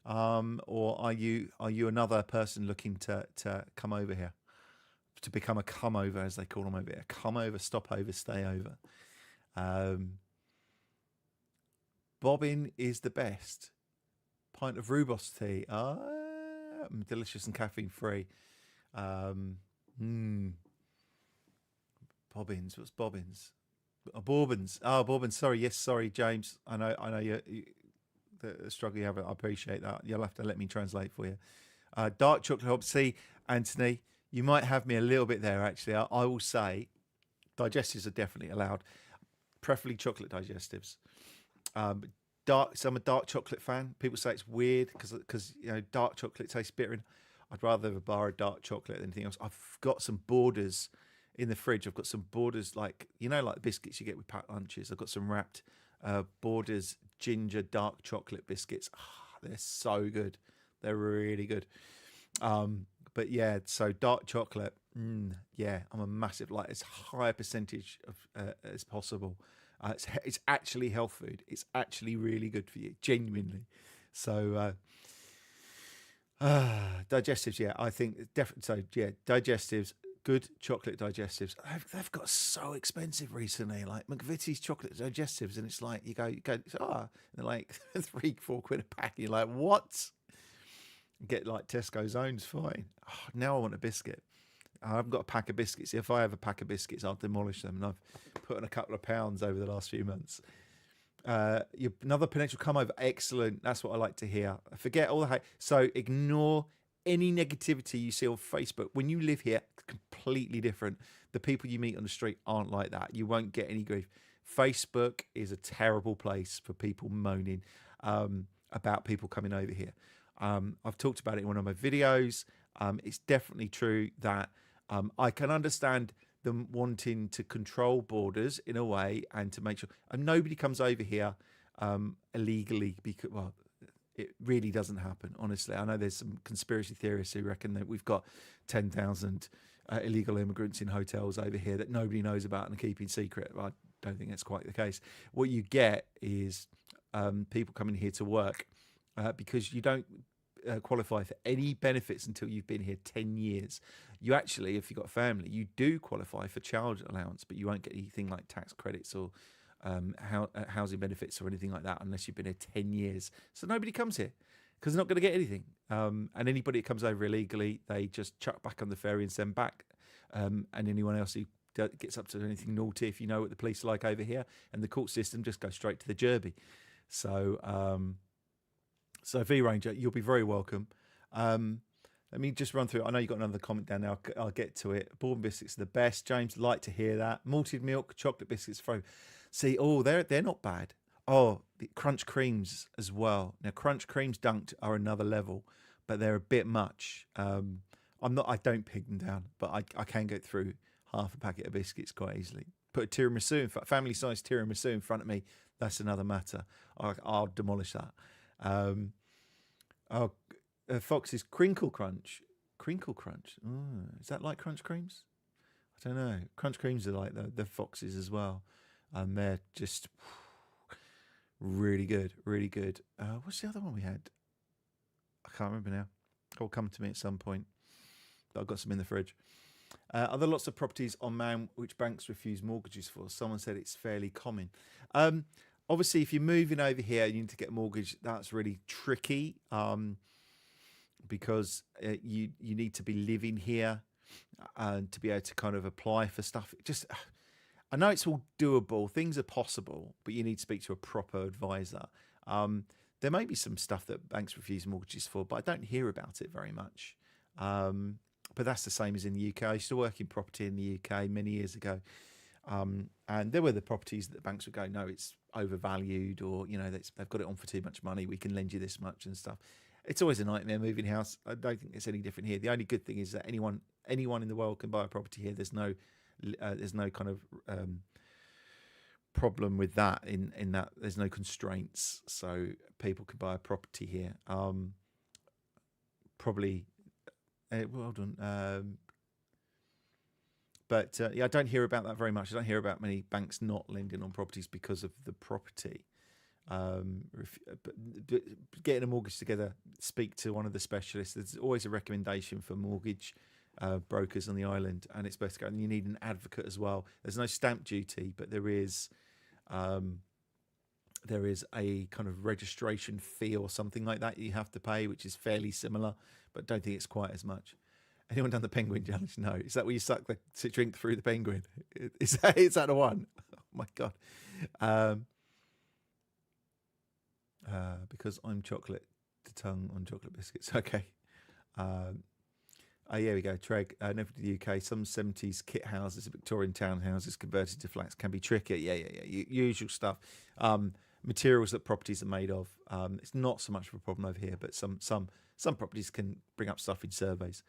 Or are you another person looking to come over here, to become a come over, as they call them over here? Come over, stop over, stay over. Bobbin is the best. Pint of rooibos tea. Delicious and caffeine free. Bobbins. What's bobbins? Bourbons. Bourbons. Sorry. Yes. Sorry, James. I know you. The struggle you have, I appreciate that. You'll have to let me translate for you. Dark chocolate hop. See, Anthony, you might have me a little bit there, actually. I will say digestives are definitely allowed, preferably chocolate digestives. So I'm a dark chocolate fan. People say it's weird because dark chocolate tastes bitter. I'd rather have a bar of dark chocolate than anything else. I've got some Borders in the fridge. I've got some Borders, like the biscuits you get with packed lunches. I've got some wrapped Borders ginger dark chocolate biscuits. They're so good. They're really good. But yeah, so dark chocolate. Yeah, I'm a massive, as high a percentage of as possible. It's actually health food. It's actually really good for you, genuinely. So digestives, yeah, I think definitely. So yeah, digestives. Good chocolate digestives. They've got so expensive recently, like McVitie's chocolate digestives, and it's like you go, and they're like £3-4 a pack. And you're like, what? Get like Tesco Zones, fine. Now I want a biscuit. I haven't got a pack of biscuits. If I have a pack of biscuits, I'll demolish them, and I've put on a couple of pounds over the last few months. Another potential come over. Excellent. That's what I like to hear. Forget all the hate. So ignore any negativity you see on Facebook. When you live here, it's completely different. The people you meet on the street aren't like that. You won't get any grief. Facebook is a terrible place for people moaning about people coming over here. I've talked about it in one of my videos. It's definitely true that I can understand them wanting to control borders in a way and to make sure nobody comes over here illegally because, it really doesn't happen, honestly. I know there's some conspiracy theorists who reckon that we've got 10,000 illegal immigrants in hotels over here that nobody knows about and are keeping secret. I don't think that's quite the case. What you get is people coming here to work because you don't qualify for any benefits until you've been here 10 years. You actually, if you've got a family, you do qualify for child allowance, but you won't get anything like tax credits or housing benefits or anything like that unless you've been here 10 years. So nobody comes here because they're not going to get anything. And anybody that comes over illegally, they just chuck back on the ferry and send back. And anyone else who gets up to anything naughty, if you know what the police are like over here, and the court system, just go straight to the Derby. So V Ranger, you'll be very welcome. Let me just run through it. I know you've got another comment down there. I'll get to it. Bourbon biscuits are the best. James, like to hear that. Malted milk, chocolate biscuits, frozen. See, they're not bad. Oh, the crunch creams as well. Now, crunch creams dunked are another level, but they're a bit much. I don't pig them down, but I can get through half a packet of biscuits quite easily. Put a tiramisu, family-sized tiramisu in front of me. That's another matter. I'll demolish that. Oh, Fox's crinkle crunch. Crinkle crunch. Oh, is that like crunch creams? I don't know. Crunch creams are like the Foxes as well, and they're just really good, really good. What's the other one we had? I can't remember now. It'll come to me at some point. But I've got some in the fridge. Are there lots of properties on Man which banks refuse mortgages for? Someone said it's fairly common. Obviously, if you're moving over here and you need to get a mortgage, that's really tricky because you need to be living here to be able to kind of apply for stuff. I know it's all doable. Things are possible, but you need to speak to a proper advisor. There may be some stuff that banks refuse mortgages for, but I don't hear about it very much. But that's the same as in the UK. I used to work in property in the UK many years ago. And there were the properties that the banks would go, no, it's overvalued, or, they've got it on for too much money. We can lend you this much and stuff. It's always a nightmare moving house. I don't think it's any different here. The only good thing is that anyone in the world can buy a property here. There's no kind of problem with that in that there's no constraints. So people can buy a property here. Probably, well done. But I don't hear about that very much. I don't hear about many banks not lending on properties because of the property. But getting a mortgage together, speak to one of the specialists. There's always a recommendation for mortgage brokers on the island, and it's best to go. And you need an advocate as well. There's no stamp duty, but there is a kind of registration fee or something like that you have to pay, which is fairly similar, but don't think it's quite as much. Anyone done the penguin challenge? No. Is that where you suck the drink through the penguin? Is that the one? Oh my God. Because I'm chocolate, the tongue on chocolate biscuits. Okay. Here we go. Treg, never to the UK. Some 70s kit houses, Victorian townhouses converted to flats can be tricky. Yeah. Usual stuff. Materials that properties are made of. It's not so much of a problem over here, but some properties can bring up stuff in surveys.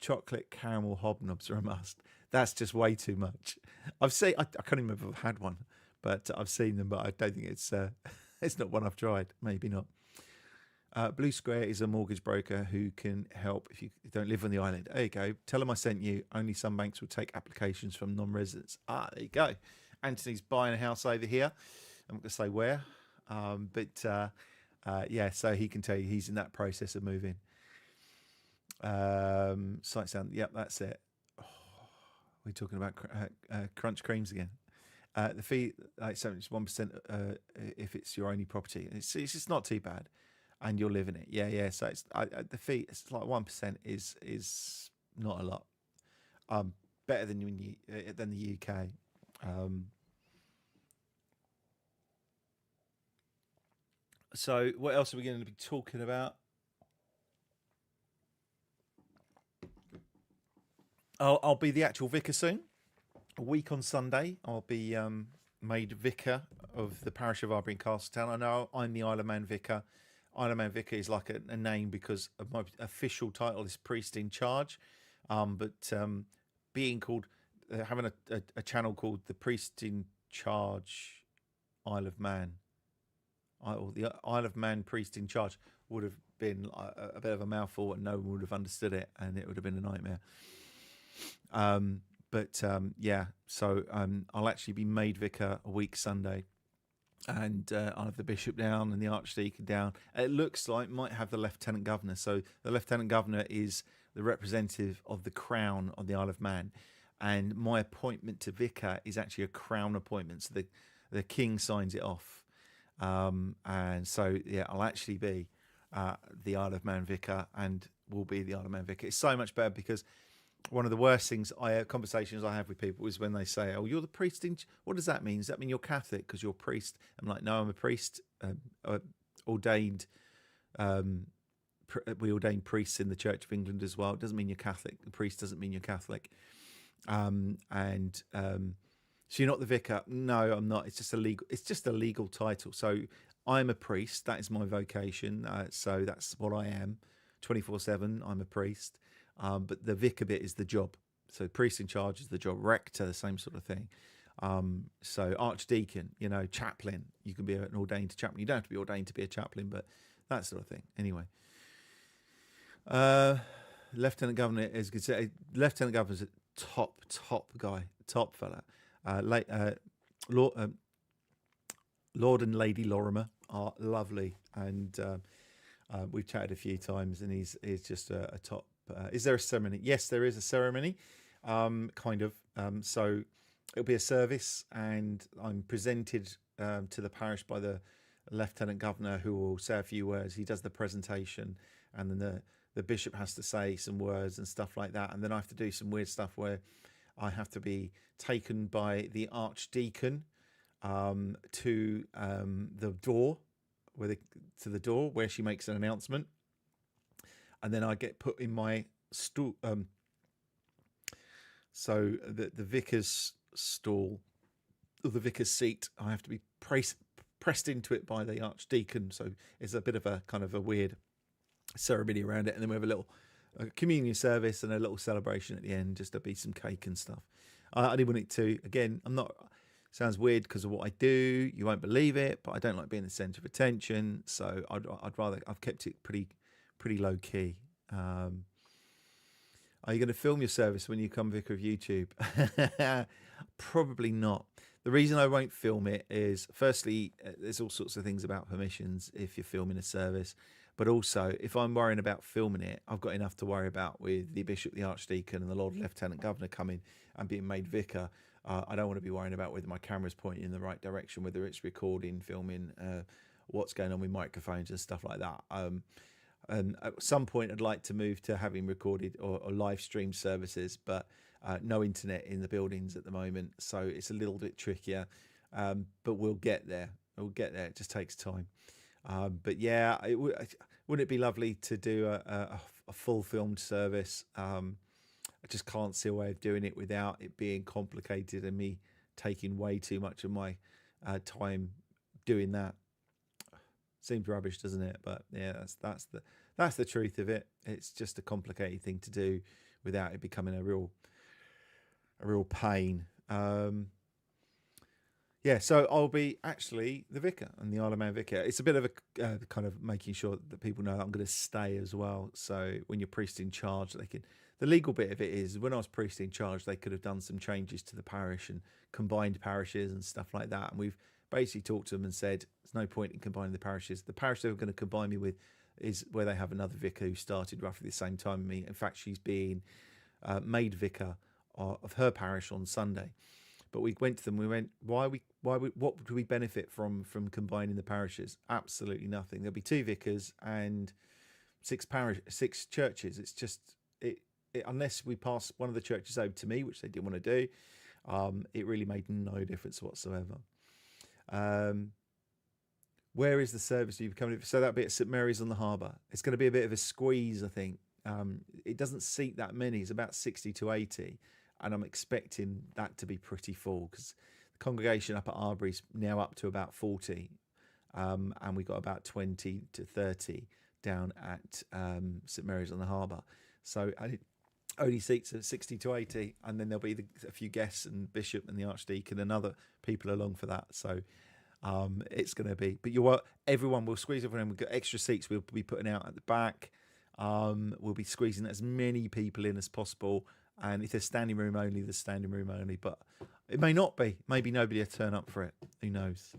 Chocolate caramel hobnobs are a must. That's just way too much. I can't even remember if I've had one, but I've seen them, but I don't think it's not one I've tried. Maybe not. Blue Square is a mortgage broker who can help if you don't live on the island. There you go. Tell them I sent you. Only some banks will take applications from non-residents. There you go. Anthony's buying a house over here. I'm not going to say where, but so he can tell you he's in that process of moving. Sight sound. Yep, that's it. We're talking about crunch creams again. The fee, like 1%, if it's your only property. It's just not too bad, and you'll live in it. Yeah. So it's the fee. It's like 1% is not a lot. Better than the UK. So what else are we going to be talking about? I'll be the actual vicar soon. A week on Sunday, I'll be made vicar of the parish of Arbury and Castletown. I know I'm the Isle of Man vicar. Isle of Man vicar is like a name because of my official title is priest in charge. But being called, having a channel called the Priest in Charge Isle of Man, or the Isle of Man Priest in Charge would have been a bit of a mouthful, and no one would have understood it, and it would have been a nightmare. So I'll actually be made vicar a week Sunday, and I'll have the bishop down and the archdeacon down. It looks like might have the lieutenant governor. So the lieutenant governor is the representative of the crown on the Isle of Man, and my appointment to vicar is actually a crown appointment. So the king signs it off, and so I'll actually be the Isle of Man vicar, and will be the Isle of Man vicar. It's so much better because one of the worst things conversations I have with people is when they say, "Oh, you're the priest in." What does that mean? Does that mean you're Catholic because you're a priest? I'm like, no, I'm a priest, ordained we ordain priests in the Church of England as well. It doesn't mean you're Catholic. The priest doesn't mean you're Catholic. So you're not the vicar? No, I'm not. It's just a legal. It's just a legal title. So I'm a priest. That is my vocation. So that's what I am. 24/7. I'm a priest. But the vicar bit is the job. So priest in charge is the job. Rector, the same sort of thing. So archdeacon, chaplain. You can be an ordained chaplain. You don't have to be ordained to be a chaplain, but that sort of thing. Anyway. Lieutenant Governor is good. Lieutenant Governor's a top guy, top fella. Lord and Lady Lorimer are lovely, and we've chatted a few times, and he's just a top. Is there a ceremony? Yes, there is a ceremony, kind of. So it'll be a service, and I'm presented to the parish by the Lieutenant Governor, who will say a few words. He does the presentation, and then the bishop has to say some words and stuff like that, and then I have to do some weird stuff where I have to be taken by the archdeacon to the door, where she makes an announcement, and then I get put in my stool. So the vicar's stall, or the vicar's seat, I have to be pressed into it by the archdeacon. So it's a bit of a kind of a weird ceremony around it, and then we have a little communion service and a little celebration at the end, just to be some cake and stuff. I didn't want it to. Again, I'm not. Sounds weird because of what I do. You won't believe it, but I don't like being the centre of attention. So I'd rather. I've kept it pretty low key. Are you going to film your service when you become vicar of YouTube? Probably not. The reason I won't film it is, firstly, there's all sorts of things about permissions if you're filming a service. But also, if I'm worrying about filming it, I've got enough to worry about with the bishop, the archdeacon, and the Lord Lieutenant Governor coming and being made vicar. I don't want to be worrying about whether my camera's pointing in the right direction, whether it's recording, filming, what's going on with microphones and stuff like that. And at some point, I'd like to move to having recorded or live stream services, but no internet in the buildings at the moment, so it's a little bit trickier. But we'll get there. We'll get there. It just takes time. But yeah, wouldn't it be lovely to do a full filmed service? I just can't see a way of doing it without it being complicated and me taking way too much of my time doing that. Seems rubbish, doesn't it? But yeah, that's the truth of it. It's just a complicated thing to do without it becoming a real pain. Yeah, so I'll be actually the vicar and the Isle of Man vicar. It's a bit of a kind of making sure that people know that I'm going to stay as well. So when you're priest in charge, they can. The legal bit of it is, when I was priest in charge, they could have done some changes to the parish and combined parishes and stuff like that. And we've basically talked to them and said there's no point in combining the parishes. The parish they were going to combine me with is where they have another vicar who started roughly the same time as me. In fact, she's being made vicar of her parish on Sunday. But we went to them. We went, what do we benefit from combining the parishes? Absolutely nothing. There'll be 2 vicars and 6 churches. It's just unless we pass one of the churches over to me, which they didn't want to do. It really made no difference whatsoever. Where is the service you've come to? So that'll be at St Mary's on the Harbour. It's going to be a bit of a squeeze, I think. It doesn't seat that many. It's about 60 to 80. And I'm expecting that to be pretty full because the congregation up at Arbury's now up to about 40. And we've got about 20 to 30 down at St Mary's on the Harbour. So only seats of 60 to 80. And then there'll be a few guests and bishop and the archdeacon and other people along for that. So it's going to be, but everyone will squeeze everyone in. We've got extra seats we'll be putting out at the back. We'll be squeezing as many people in as possible. And if there's standing room only, there's standing room only. But it may not be. Maybe nobody will turn up for it. Who knows?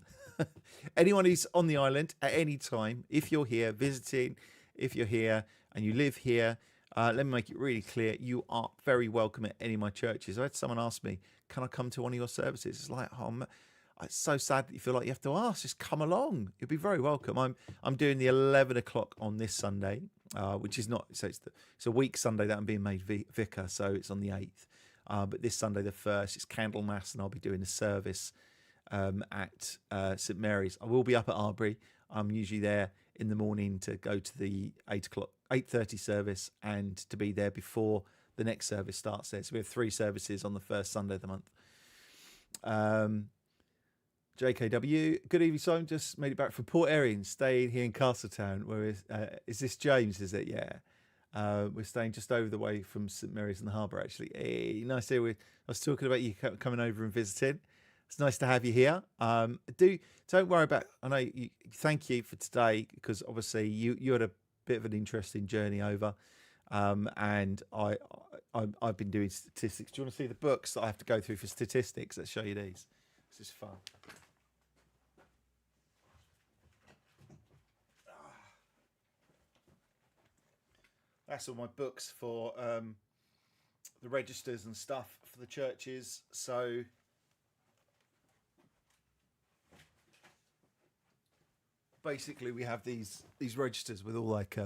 Anyone who's on the island at any time, if you're here visiting, if you're here and you live here, let me make it really clear. You are very welcome at any of my churches. I had someone ask me, can I come to one of your services? It's like, it's so sad that you feel like you have to ask. Just come along. You'll be very welcome. I'm doing the 11 o'clock on this Sunday, which is not, so it's a week Sunday that I'm being made vicar, so it's on the 8th. But this Sunday, the 1st, it's Candlemas, and I'll be doing a service at St Mary's. I will be up at Arbury. I'm usually there in the morning to go to the 8:30 service and to be there before the next service starts there. So we have 3 services on the first Sunday of the month. JKW, good evening, Simon. Just made it back from Port Erin, staying here in Castletown. Where is this James? Is it? Yeah. We're staying just over the way from St Mary's in the Harbour, actually. Hey, nice to hear. I was talking about you coming over and visiting. It's nice to have you here. Don't worry about. I know. Thank you for today, because obviously you had a bit of an interesting journey over, and I've been doing statistics. Do you want to see the books that I have to go through for statistics? Let's show you these. This is fun. That's all my books for the registers and stuff for the churches. So basically we have these registers with all like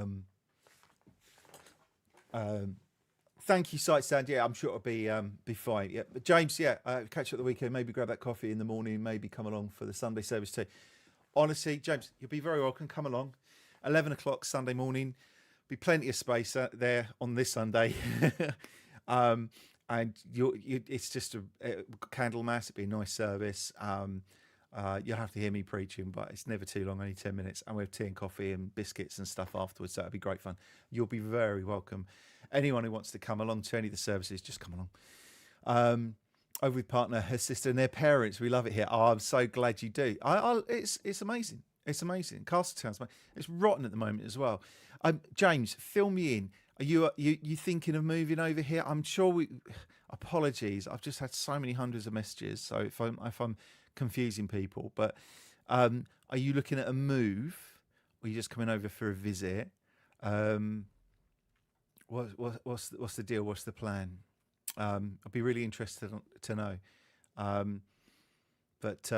thank you, Sight Stand. Yeah, I'm sure it'll be fine. Yeah, but James, yeah, catch you at the weekend. Maybe grab that coffee in the morning. Maybe come along for the Sunday service too. Honestly, James, you'll be very welcome. Come along. 11 o'clock Sunday morning. Be plenty of space there on this Sunday. And it's just a candle mass. It'll be a nice service. You'll have to hear me preaching, but it's never too long, only 10 minutes. And we have tea and coffee and biscuits and stuff afterwards. So it'll be great fun. You'll be very welcome. Anyone who wants to come along to any of the services, just come along. Over with partner, her sister, and their parents. We love it here. Oh, I'm so glad you do. It's amazing. It's amazing. Castletown's it's rotten at the moment as well. James, fill me in. Are you thinking of moving over here? I'm sure apologies. I've just had so many hundreds of messages. So if I'm confusing people, but are you looking at a move, or are you just coming over for a visit? What's the deal? What's the plan? I'd be really interested to know. But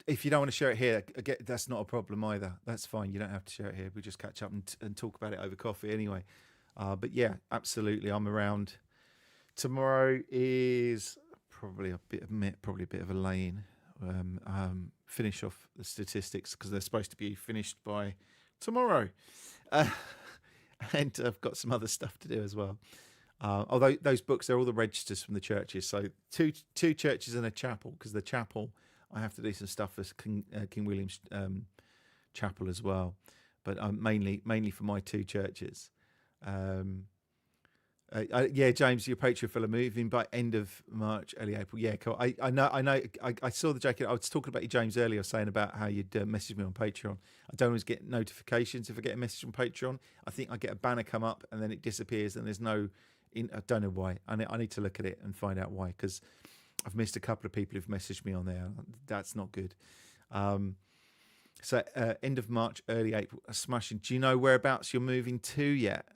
if you don't want to share it here, again, that's not a problem either. That's fine. You don't have to share it here. We just catch up and talk about it over coffee anyway. But yeah, absolutely. I'm around. Tomorrow is probably a bit of a lay-in. Finish off the statistics because they're supposed to be finished by tomorrow. And I've got some other stuff to do as well. Although those books, they're all the registers from the churches. So two churches and a chapel, because the chapel, I have to do some stuff for King William's chapel as well. But mainly for my 2 churches. Yeah, James, your Patreon fellow moving by end of March, early April. Yeah, cool. I know. I saw the jacket. I was talking about you, James, earlier, saying about how you'd message me on Patreon. I don't always get notifications if I get a message on Patreon. I think I get a banner come up and then it disappears and there's no. I don't know why. I need to look at it and find out why, because I've missed a couple of people who've messaged me on there. That's not good. So end of March, early April, smashing. Do you know whereabouts you're moving to yet?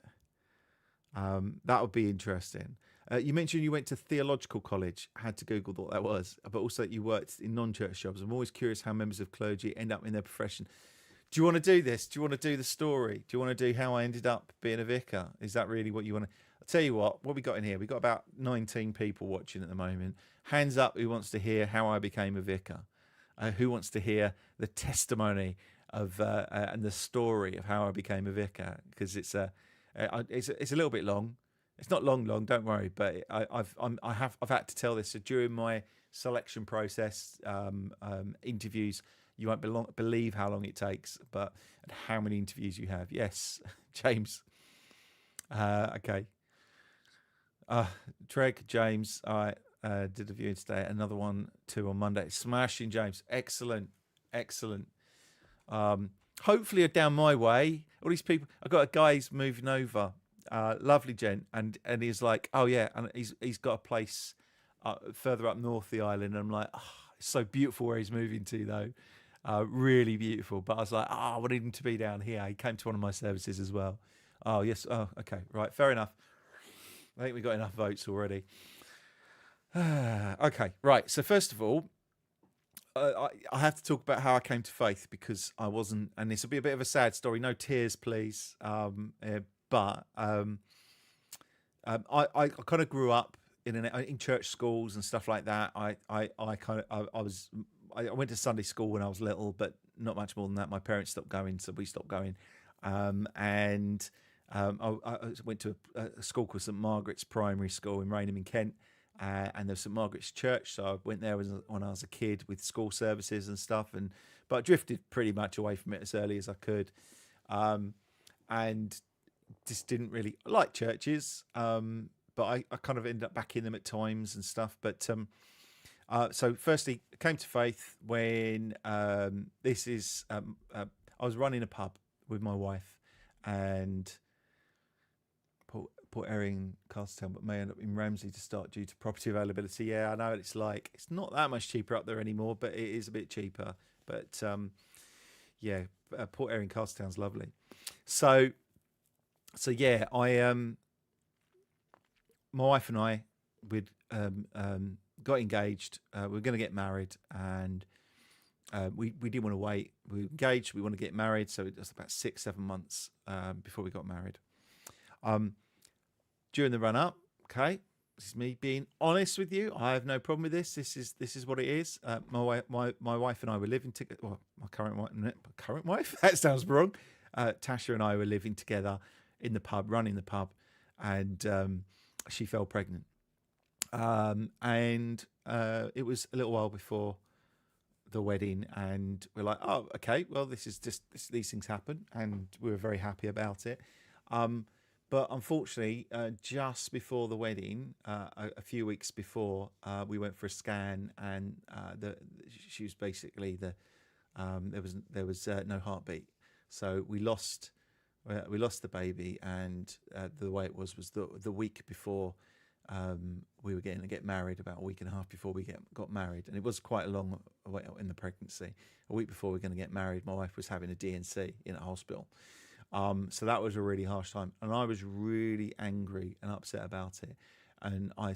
That would be interesting. You mentioned you went to theological college. I had to Google what that was, but also that you worked in non-church jobs. I'm always curious how members of clergy end up in their profession. Do you want to do this? Do you want to do the story? Do you want to do how I ended up being a vicar? Is that really what you want to? I'll tell you what we got in here. We got about 19 people watching at the moment. Hands up who wants to hear how I became a vicar. Who wants to hear the testimony of and the story of how I became a vicar? Because it's a little bit long. It's not long, don't worry. But I've had to tell this. So during my selection process, interviews, you won't believe how long it takes, and how many interviews you have. Yes, James. Okay. Treg, James. I did a viewing today. Another one, 2 on Monday. Smashing, James. Excellent. Hopefully down my way. All these people. I've got a guy who's moving over. Lovely gent, and he's like, oh yeah, and he's got a place further up north the island. And I'm like, oh, it's so beautiful where he's moving to though. Really beautiful. But I was like, I wanted him to be down here. He came to one of my services as well. Oh yes. Oh okay. Right. Fair enough. I think we got enough votes already. Okay. Right. So first of all, I have to talk about how I came to faith, because I wasn't, and this will be a bit of a sad story. No tears, please. But I kind of grew up in church schools and stuff like that. I went to Sunday school when I was little, but not much more than that. My parents stopped going, so we stopped going. And I went to a school called St Margaret's Primary School in Rainham in Kent, and there's St Margaret's Church, so I went there when I was a kid with school services and stuff, but I drifted pretty much away from it as early as I could, and just didn't really like churches, but I kind of ended up back in them at times and stuff. But so firstly, I came to faith when I was running a pub with my wife, and Port Erin, Castletown, but may end up in Ramsey to start due to property availability. Yeah, I know what it's like. It's not that much cheaper up there anymore, but it is a bit cheaper. But yeah, Port Erin, Castletown's lovely. So yeah, my wife and I, we'd got engaged. We were going to get married, and we didn't want to wait. We were engaged. We want to get married, so it was about 6-7 months before we got married. During the run up, okay, this is me being honest with you. I have no problem with this. This is what it is. My wife and I were living together. Well, my current wife. That sounds wrong. Tasha and I were living together in the pub, running the pub, and she fell pregnant. And it was a little while before the wedding, and we're like, oh, okay, well, these things happen, and we were very happy about it. But unfortunately, just before the wedding, a few weeks before, we went for a scan, and she was basically there was no heartbeat, so we lost the baby, and the way it was the week before we were going to get married, about a week and a half before we got married, and it was quite a long way in the pregnancy. A week before we were going to get married, my wife was having a DNC in a hospital. So that was a really harsh time, and I was really angry and upset about it. And I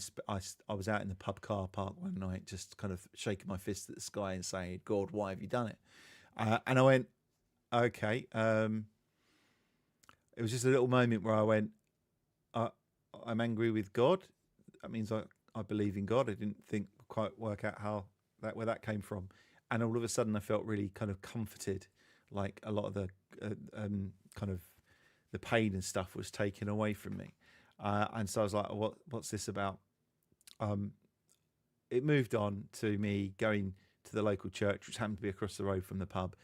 was out in the pub car park one night, just kind of shaking my fist at the sky and saying, "God, why have you done it?" And I went, "Okay." It was just a little moment where I went, "I'm angry with God. That means I believe in God." I didn't quite work out where that came from, and all of a sudden I felt really kind of comforted, like a lot of the kind of the pain and stuff was taken away from me, and so I was like, what's this about? It moved on to me going to the local church, which happened to be across the road from the pub,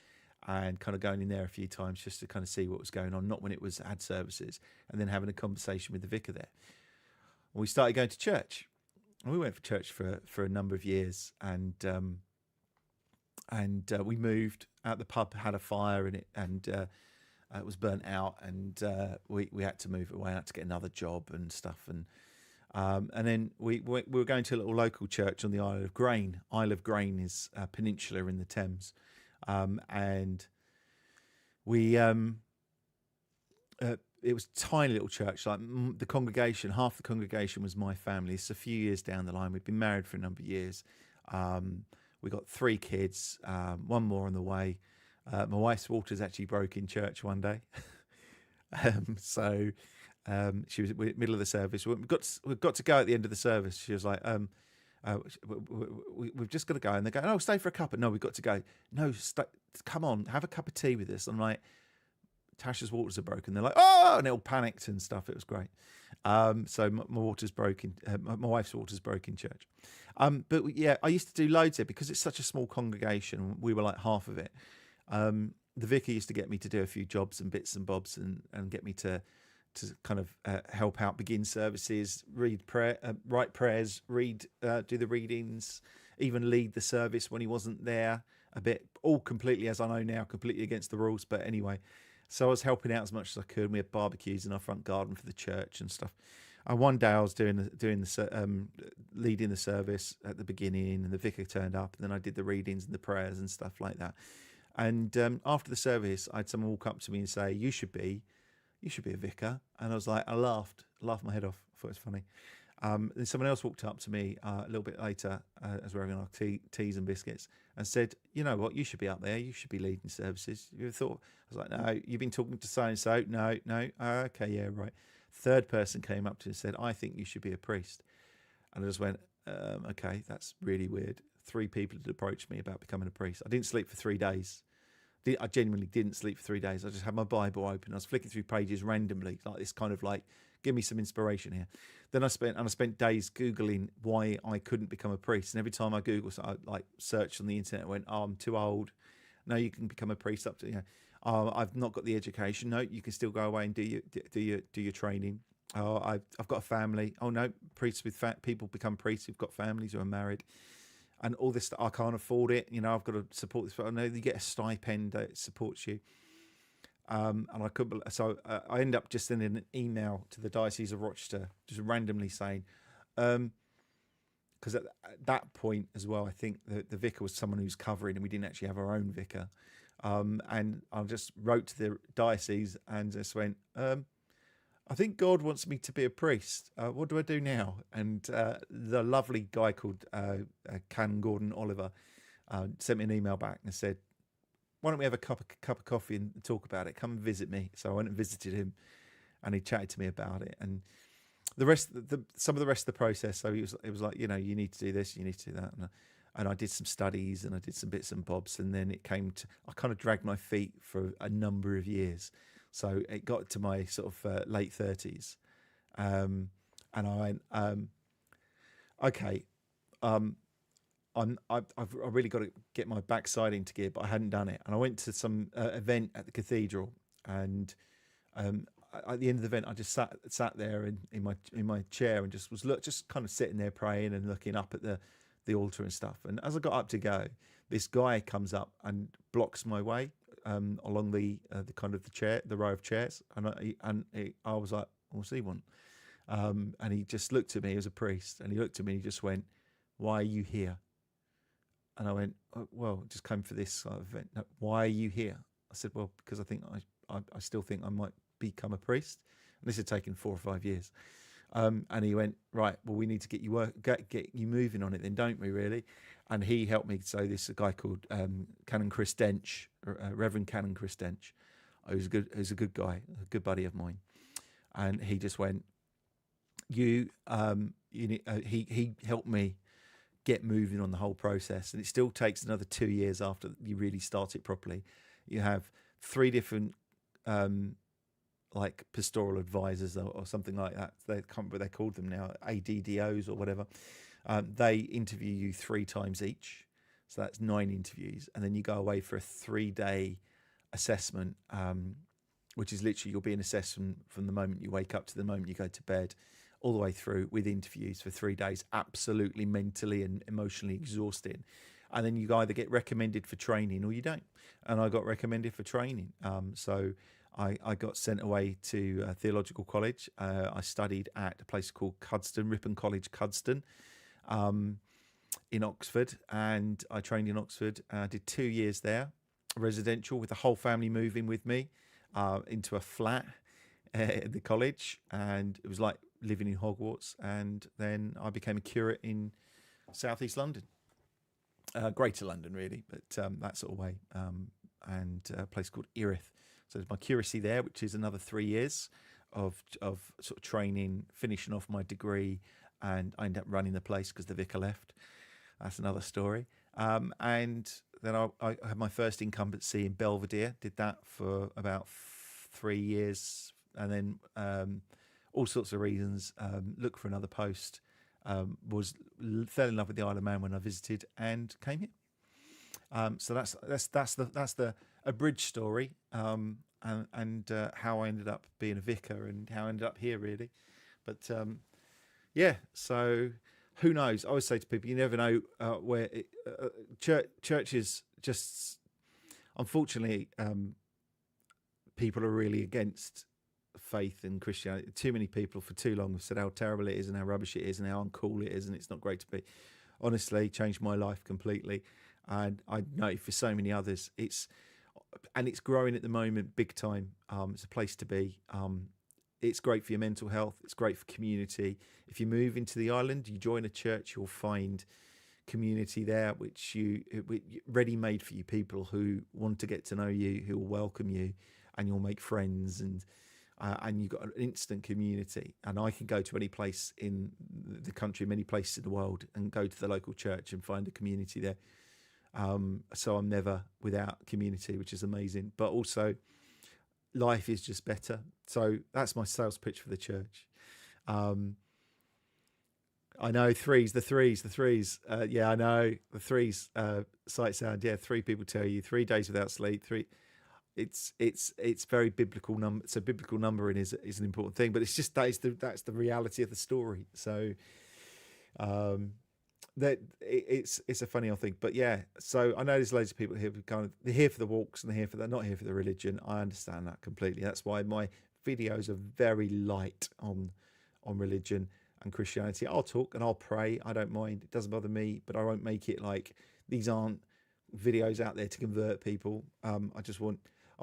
and kind of going in there a few times just to kind of see what was going on, not when it had services, and then having a conversation with the vicar there. And we started going to church, and we went for church for a number of years, and we moved out. The pub had a fire in it, and it was burnt out, and we had to move away. I had to get another job and stuff, and then we were going to a little local church on the Isle of Grain. Isle of Grain is a peninsula in the Thames, and we it was a tiny little church. Like the congregation, half the congregation was my family. It's a few years down the line. We'd been married for a number of years. We got 3 kids, one more on the way. My wife's waters actually broke in church one day. So she was in the middle of the service. We've got to go at the end of the service. She was like, we've just got to go. And they go, "Oh, stay for a cup." No, we've got to go. No, come on, have a cup of tea with us. I'm like, Tasha's waters are broken. They're like, "Oh," and they all panicked and stuff. It was great. So my water's broken. My wife's water's broke in church. But yeah, I used to do loads here because it's such a small congregation. We were like half of it. The vicar used to get me to do a few jobs and bits and bobs, and get me to kind of help out, begin services, write prayers, do the readings, even lead the service when he wasn't there a bit. All completely, as I know now, completely against the rules. But anyway, so I was helping out as much as I could. We had barbecues in our front garden for the church and stuff. And one day I was leading the service at the beginning, and the vicar turned up, and then I did the readings and the prayers and stuff like that. And after the service, I had someone walk up to me and say, you should be a vicar. And I was like, I laughed my head off. I thought it was funny. Then someone else walked up to me a little bit later, as we were having our teas and biscuits, and said, "You know what? You should be up there. You should be leading services." You ever thought? I was like, "No, you've been talking to so and so." No. Okay, yeah, right. Third person came up to me and said, "I think you should be a priest." And I just went, okay, that's really weird. 3 people had approached me about becoming a priest. I didn't sleep for 3 days I genuinely didn't sleep for 3 days. I just had my Bible open. I was flicking through pages randomly, like this kind of like, give me some inspiration here. Then I spent days Googling why I couldn't become a priest. And every time I Google, so I like searched on the internet, I went, oh, I'm too old. No, you can become a priest up to, I've not got the education. No, you can still go away and do your training. Oh, I've got a family. Oh no, priests with people become priests who've got families who are married, and all this. I can't afford it. I've got to support this. But I know you get a stipend that supports you. And I couldn't. So I end up just sending an email to the Diocese of Rochester, just randomly saying, because at that point as well, I think the vicar was someone who's covering, and we didn't actually have our own vicar. And I just wrote to the diocese and just went, I think God wants me to be a priest. What do I do now? And the lovely guy called Canon Gordon Oliver sent me an email back and said, why don't we have a cup of coffee and talk about it? Come and visit me. So I went and visited him, and he chatted to me about it. And some of the rest of the process. So it was like, you need to do this, you need to do that. And I did some studies and I did some bits and bobs. And then it came to, I kind of dragged my feet for a number of years. So it got to my sort of late 30s. And I went, okay, I've really got to get my backside into gear, but I hadn't done it. And I went to some event at the cathedral, and at the end of the event, I just sat there in my chair and just kind of sitting there praying and looking up at the altar and stuff. And as I got up to go, this guy comes up and blocks my way along the kind of the row of chairs, and I was like, what's he want? And he just looked at me. He was a priest, and he looked at me and he just went, why are you here? And I went, oh, well, just came for this event. No, why are you here? I said, well, because I think I still think I might become a priest. And this had taken 4 or 5 years. And he went, right, well, we need to get you moving on it then, don't we, really? And he helped me. So this a guy called Canon Chris Dench, Reverend Canon Chris Dench, who's a good guy, a good buddy of mine. And he just went, he helped me get moving on the whole process. And it still takes another 2 years after you really start it properly. You have 3 different like pastoral advisors or something like that. They can't remember what they called them now, ADDOs or whatever. They interview you 3 times each. So that's 9 interviews. And then you go away for a 3-day assessment, which is literally you'll be in assessment from the moment you wake up to the moment you go to bed, all the way through with interviews for 3 days, absolutely mentally and emotionally exhausting. And then you either get recommended for training or you don't. And I got recommended for training. So I got sent away to theological college. I studied at a place called Cuddesdon, Ripon College, Cuddesdon, in Oxford. And I trained in Oxford. I did 2 years there, residential, with the whole family moving with me into a flat at the college. And it was like living in Hogwarts. And then I became a curate in southeast London, Greater London really, but that sort of way, and a place called Erith. So there's my curacy there, which is another 3 years of sort of training, finishing off my degree, and I ended up running the place because the vicar left. That's another story. And then I had my first incumbency in Belvedere, did that for about 3 years, and then all sorts of reasons, looked for another post, fell in love with the Isle of Man when I visited and came here. So that's the abridged story, and how I ended up being a vicar and how I ended up here really. But yeah, so who knows? I always say to people, you never know where churches just, unfortunately, people are really against faith and Christianity. Too many people for too long have said how terrible it is and how rubbish it is and how uncool it is and it's not great to be. Honestly, changed my life completely, and I know for so many others it's growing at the moment big time. It's a place to be. It's great for your mental health. It's great for community. If you move into the island, you join a church, you'll find community there which ready made for you, people who want to get to know you, who will welcome you, and you'll make friends, and you've got an instant community. And I can go to any place in the country, many places in the world, and go to the local church and find a community there. So I'm never without community, which is amazing. But also, life is just better. So that's my sales pitch for the church. I know the threes. Yeah, I know the threes. Sight sound. Yeah, 3 people tell you 3 days without sleep. It's very biblical number. So biblical numbering is an important thing, but it's just that's the reality of the story. So it's a funny old thing, but yeah. So I know there's loads of people here who they're here for the walks and they're not here for the religion. I understand that completely. That's why my videos are very light on religion and Christianity. I'll talk and I'll pray. I don't mind. It doesn't bother me, but I won't make it like these aren't videos out there to convert people. I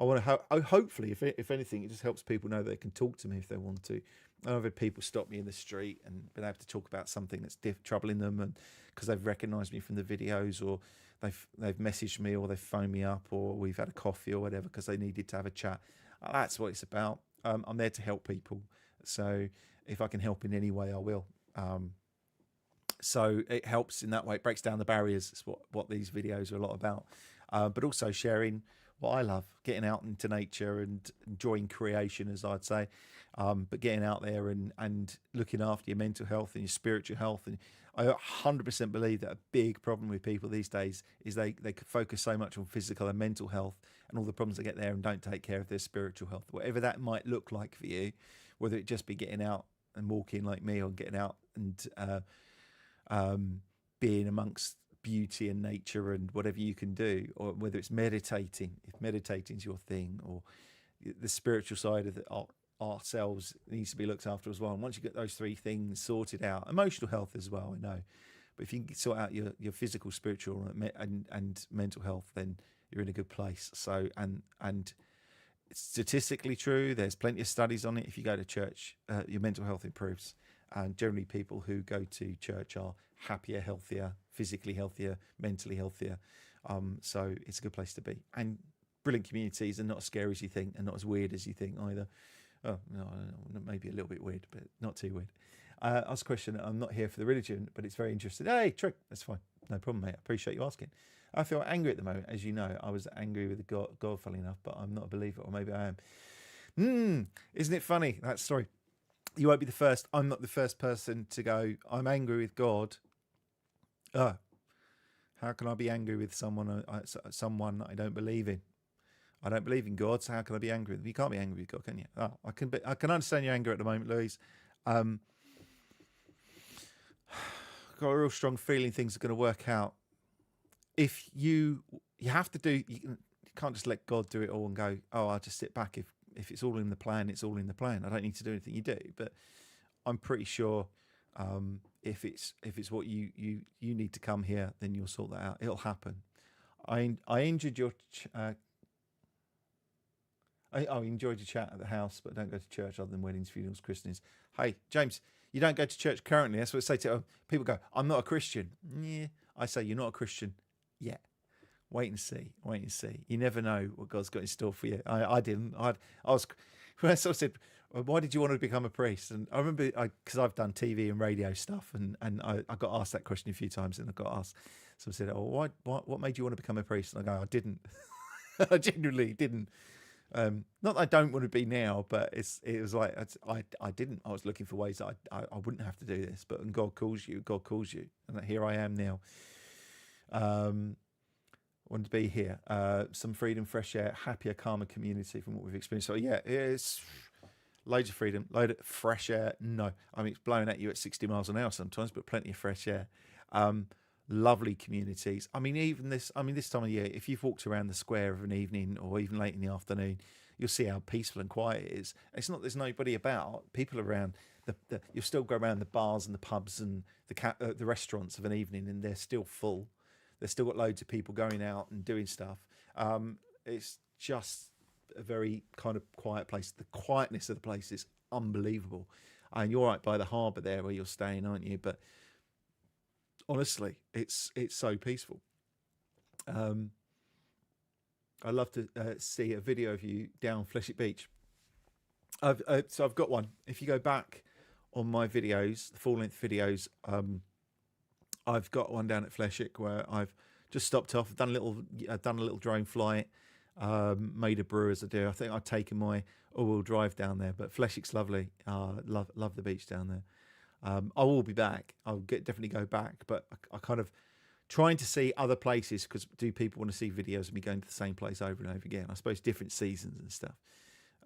want to hopefully, if anything, it just helps people know they can talk to me if they want to. I've had people stop me in the street and been able to talk about something that's troubling them, and because they've recognised me from the videos, or they've messaged me, or they've phoned me up, or we've had a coffee or whatever because they needed to have a chat. That's what it's about. I'm there to help people, so if I can help in any way, I will. So it helps in that way. It breaks down the barriers. It's what these videos are a lot about, but also sharing what I love, getting out into nature and enjoying creation, as I'd say, but getting out there and looking after your mental health and your spiritual health. And I 100% believe that a big problem with people these days is they focus so much on physical and mental health and all the problems they get there, and don't take care of their spiritual health, whatever that might look like for you, whether it just be getting out and walking like me, or getting out and being amongst beauty and nature and whatever you can do, or whether it's meditating, if meditating is your thing, or the spiritual side of ourselves needs to be looked after as well. And once you get those 3 things sorted out, emotional health as well, I know, but if you can sort out your physical, spiritual and mental health, then you're in a good place. So and it's statistically true, there's plenty of studies on it. If you go to church, your mental health improves, and generally people who go to church are happier, healthier, physically healthier, mentally healthier. So it's a good place to be. And brilliant communities are not as scary as you think, and not as weird as you think either. Oh, no, maybe a little bit weird, but not too weird. Ask a question. I'm not here for the religion, but it's very interesting. Hey, trick. That's fine. No problem, mate. I appreciate you asking. I feel angry at the moment. As you know, I was angry with God, funny enough, but I'm not a believer, or maybe I am. Isn't it funny, that story? You won't be the first. I'm not the first person to go, I'm angry with God. How can I be angry with someone I don't believe in? I don't believe in God, so how can I be angry with him? You can't be angry with God, can you? I can understand your anger at the moment, Louise. Got a real strong feeling things are going to work out. If you have to do, you can't just let God do it all and go, I'll just sit back. If it's all in the plan, it's all in the plan. I don't need to do anything you do. But I'm pretty sure if it's what you need to come here, then you'll sort that out. It'll happen. I enjoyed your I enjoyed your chat at the house, but don't go to church other than weddings, funerals, christenings. Hey, James, you don't go to church currently. That's what I say to people. Go, I'm not a Christian. Yeah, I say you're not a Christian yet. Wait and see. You never know what God's got in store for you. I didn't. I was when I sort of said, why did you want to become a priest? And I remember because I've done TV and radio stuff, and I got asked that question a few times, and I got asked. So I said, what made you want to become a priest? And I go, I didn't. I genuinely didn't. Not that I don't want to be now, but it was like I didn't. I was looking for ways that I wouldn't have to do this. But when God calls you, and here I am now. Wanted to be here. Some freedom, fresh air, happier, calmer community from what we've experienced. So yeah, it's loads of freedom, load of fresh air. No, I mean it's blowing at you at 60 miles an hour sometimes, but plenty of fresh air. Lovely communities. I mean, this time of year, if you've walked around the square of an evening or even late in the afternoon, you'll see how peaceful and quiet it is. It's not there's nobody about. People around. You'll still go around the bars and the pubs and the restaurants of an evening, and they're still full. They've still got loads of people going out and doing stuff. It's just a very kind of quiet place. The quietness of the place is unbelievable. And you're right by the harbour there where you're staying, aren't you? But honestly, it's so peaceful. I'd love to see a video of you down Fleshwick Beach. So I've got one. If you go back on my videos, the full-length videos, I've got one down at Fleshwick where I've just stopped off, done a little drone flight, made a brew as I do. I think I've taken my all-wheel drive down there, but Fleshwick's lovely. Love the beach down there. I will be back. Definitely go back, but I kind of trying to see other places, because do people want to see videos of me going to the same place over and over again? I suppose different seasons and stuff.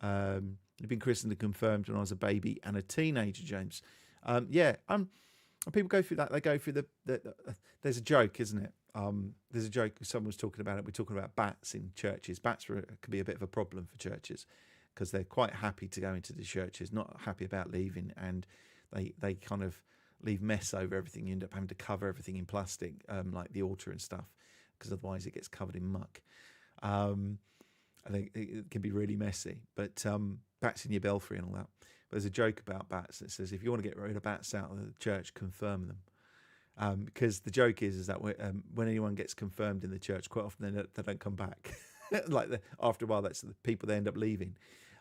I've been christened and confirmed when I was a baby and a teenager, James. People go through that. They go through there's a joke, isn't it? There's a joke. Someone was talking about it. We're talking about bats in churches. Bats can be a bit of a problem for churches because they're quite happy to go into the churches, not happy about leaving, and they kind of leave mess over everything. You end up having to cover everything in plastic, like the altar and stuff, because otherwise it gets covered in muck. I think it can be really messy. But bats in your belfry and all that. But there's a joke about bats that says if you want to get rid of bats out of the church, confirm them. Because the joke is that when anyone gets confirmed in the church, quite often they don't come back. After a while, that's the people they end up leaving.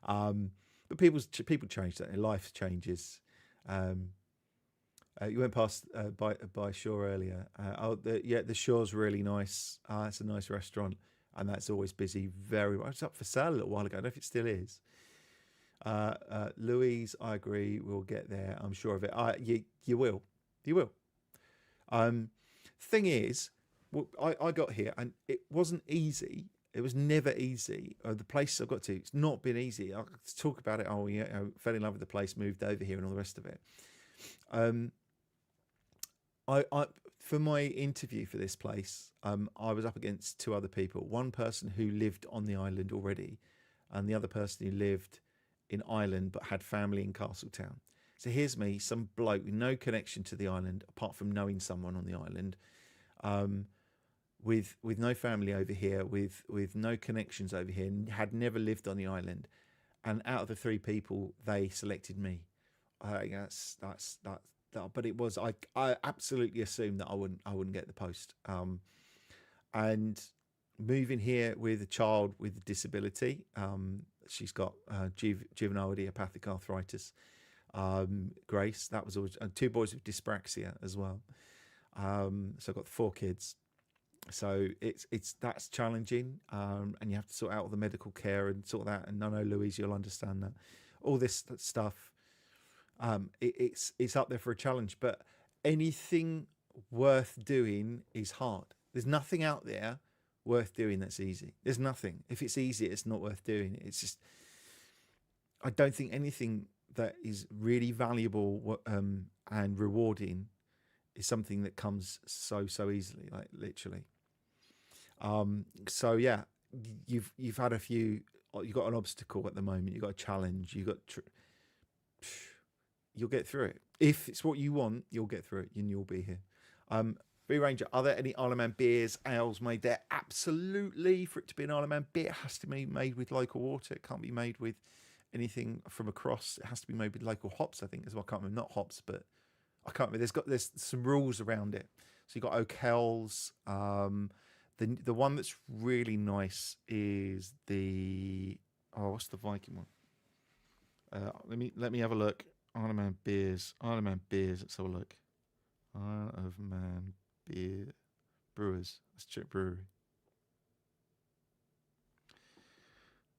But people change, that life changes. You went past by Shore earlier. The Shore's really nice. It's a nice restaurant, and that's always busy. Very much. It was up for sale a little while ago. I don't know if it still is. Louise, I agree. We'll get there. I'm sure of it. You will. You will. Thing is, I got here and it wasn't easy. It was never easy. The place I got to, it's not been easy. I talk about it. Oh, yeah, I fell in love with the place, moved over here, and all the rest of it. For my interview for this place, I was up against two other people. One person who lived on the island already, and the other person who lived in Ireland but had family in Castletown. So here's me, some bloke with no connection to the island, apart from knowing someone on the island, with no family over here, with no connections over here, and had never lived on the island. And out of the three people, they selected me. But it was I absolutely assumed that I wouldn't get the post. And moving here with a child with a disability, she's got juvenile idiopathic arthritis. Grace, that was always, and two boys with dyspraxia as well. So I've got 4 kids. So that's challenging, and you have to sort out all the medical care and sort that. And I know, Louise, you'll understand that. All this stuff, it's up there for a challenge. But anything worth doing is hard. There's nothing out there worth doing that's easy. There's nothing. If it's easy, it's not worth doing. It's just, I don't think anything that is really valuable and rewarding is something that comes so easily, like literally. So yeah, you've had a few. You've got an obstacle at the moment. You've got a challenge. You'll get through it. If it's what you want, you'll get through it, and you'll be here. Free Ranger, are there any Isle of Man beers, ales made there? Absolutely. For it to be an Isle of Man beer, it has to be made with local water. It can't be made with anything from across. It has to be made with local hops, I think, as well. I can't remember, not hops, but I can't remember. There's some rules around it. So you've got O'Kell's. The one that's really nice is what's the Viking one? Let me have a look. Isle of Man beers. Let's have a look. Isle of Man beer brewers. Let's check brewery.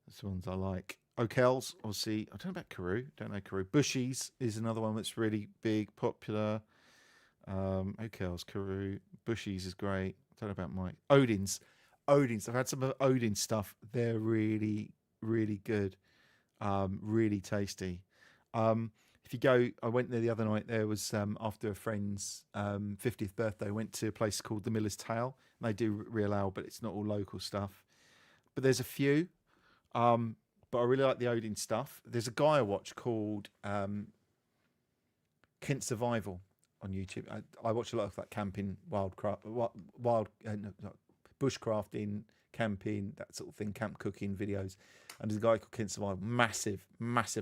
That's the ones I like. O'Kell's, obviously. I don't know about Carew. Don't know Carew. Bushy's is another one that's really big, popular. O'Kell's, Carew. Bushy's is great. I don't know about Mike. Odin's. I've had some of Odin's stuff. They're really, really good. Really tasty. If you go, I went there the other night. There was after a friend's 50th birthday. Went to a place called the Miller's Tale. And they do real ale, but it's not all local stuff. But there's a few. But I really like the Odin stuff. There's a guy I watch called Kent Survival on YouTube. I watch a lot of that camping, bushcrafting, camping, that sort of thing, camp cooking videos. And there's a guy called Kent Survival, massive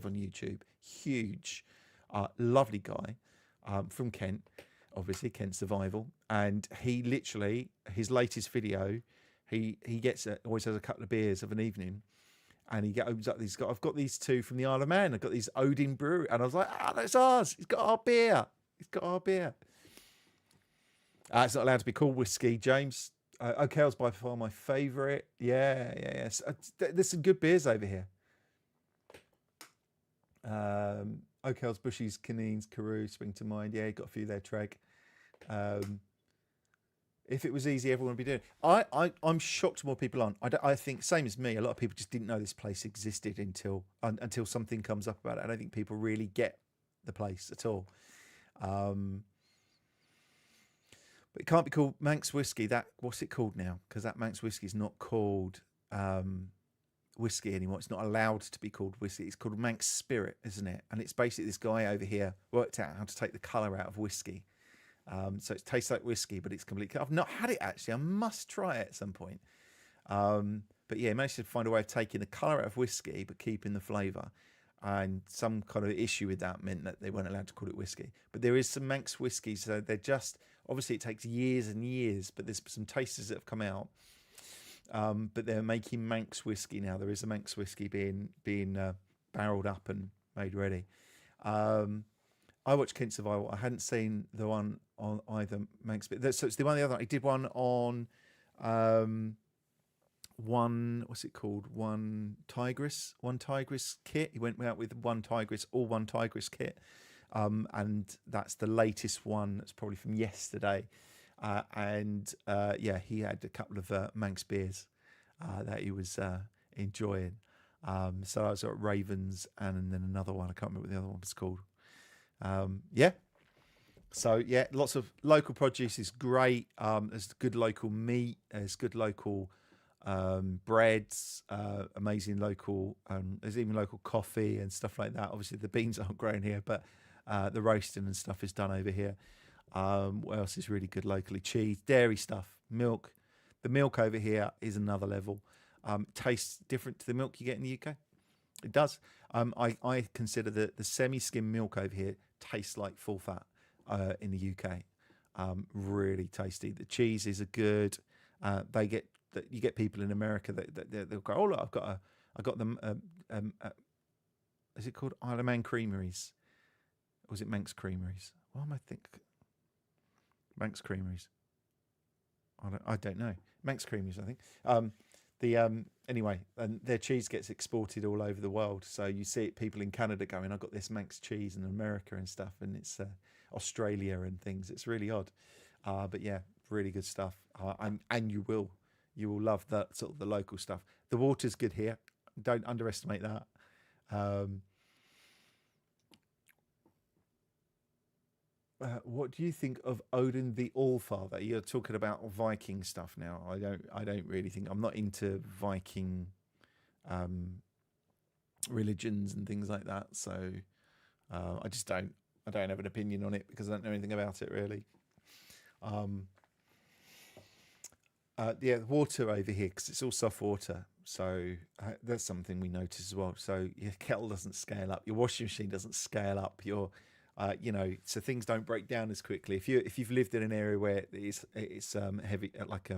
on YouTube, huge, lovely guy from Kent, obviously Kent Survival. And he literally, his latest video, he always has a couple of beers of an evening. And he opens up these. I've got these two from the Isle of Man. I've got these Odin Brewery, and I was like, that's ours. He's got our beer. It's not allowed to be called whiskey, James. Oak Ale's by far my favourite. Yeah, yeah, yeah. There's some good beers over here. Oak Ale's, Bushies, Canines, Carew spring to mind. Yeah, got a few there, Treg. If it was easy, everyone would be doing it. I'm shocked more people aren't. I think, same as me, a lot of people just didn't know this place existed until something comes up about it. I don't think people really get the place at all. But it can't be called Manx Whiskey. What's it called now? Because that Manx Whiskey is not called whiskey anymore. It's not allowed to be called whiskey. It's called Manx Spirit, isn't it? And it's basically this guy over here worked out how to take the colour out of whiskey. So it tastes like whiskey, but it's completely... I've not had it, actually. I must try it at some point. But yeah, managed to find a way of taking the colour out of whiskey, but keeping the flavour. And some kind of issue with that meant that they weren't allowed to call it whiskey. But there is some Manx whiskey, so they're just... Obviously, it takes years and years, but there's some tasters that have come out. But they're making Manx whiskey now. There is a Manx whiskey being barreled up and made ready. I watched King Survival. I hadn't seen the one on either Manx. So it's the one the other. He did one on what's it called? One Tigress kit. He went out with one Tigress kit. And that's the latest one. That's probably from yesterday. Yeah, he had a couple of Manx beers that he was enjoying. So I was at Ravens and then another one. I can't remember what the other one was called. Yeah. So yeah, lots of local produce is great. There's good local meat. There's good local breads. Amazing local. There's even local coffee and stuff like that. Obviously, the beans aren't grown here, but the roasting and stuff is done over here. What else is really good locally? Cheese, dairy stuff, milk. The milk over here is another level. Tastes different to the milk you get in the UK. It does. I consider the semi-skim milk over here tastes like full fat in the UK. Really tasty. The cheeses are good. You get people in America that they'll go, oh look, I got them. Is it called Isle of Man Creameries? Or was it Manx Creameries? What am I think? Manx Creameries. I don't know. Manx Creameries, I think. Anyway, and their cheese gets exported all over the world. So you see people in Canada going, I've got this Manx cheese in America and stuff, and it's Australia and things. It's really odd. But yeah, really good stuff. And you will love that sort of the local stuff. The water's good here. Don't underestimate that. What do you think of Odin the Allfather? You're talking about Viking stuff now. I don't really think I'm not into Viking religions and things like that. So I just don't. I don't have an opinion on it because I don't know anything about it really. Yeah, the water over here because it's all soft water. So that's something we notice as well. So your kettle doesn't scale up, your washing machine doesn't scale up, so things don't break down as quickly. If you've lived in an area where it's heavy, like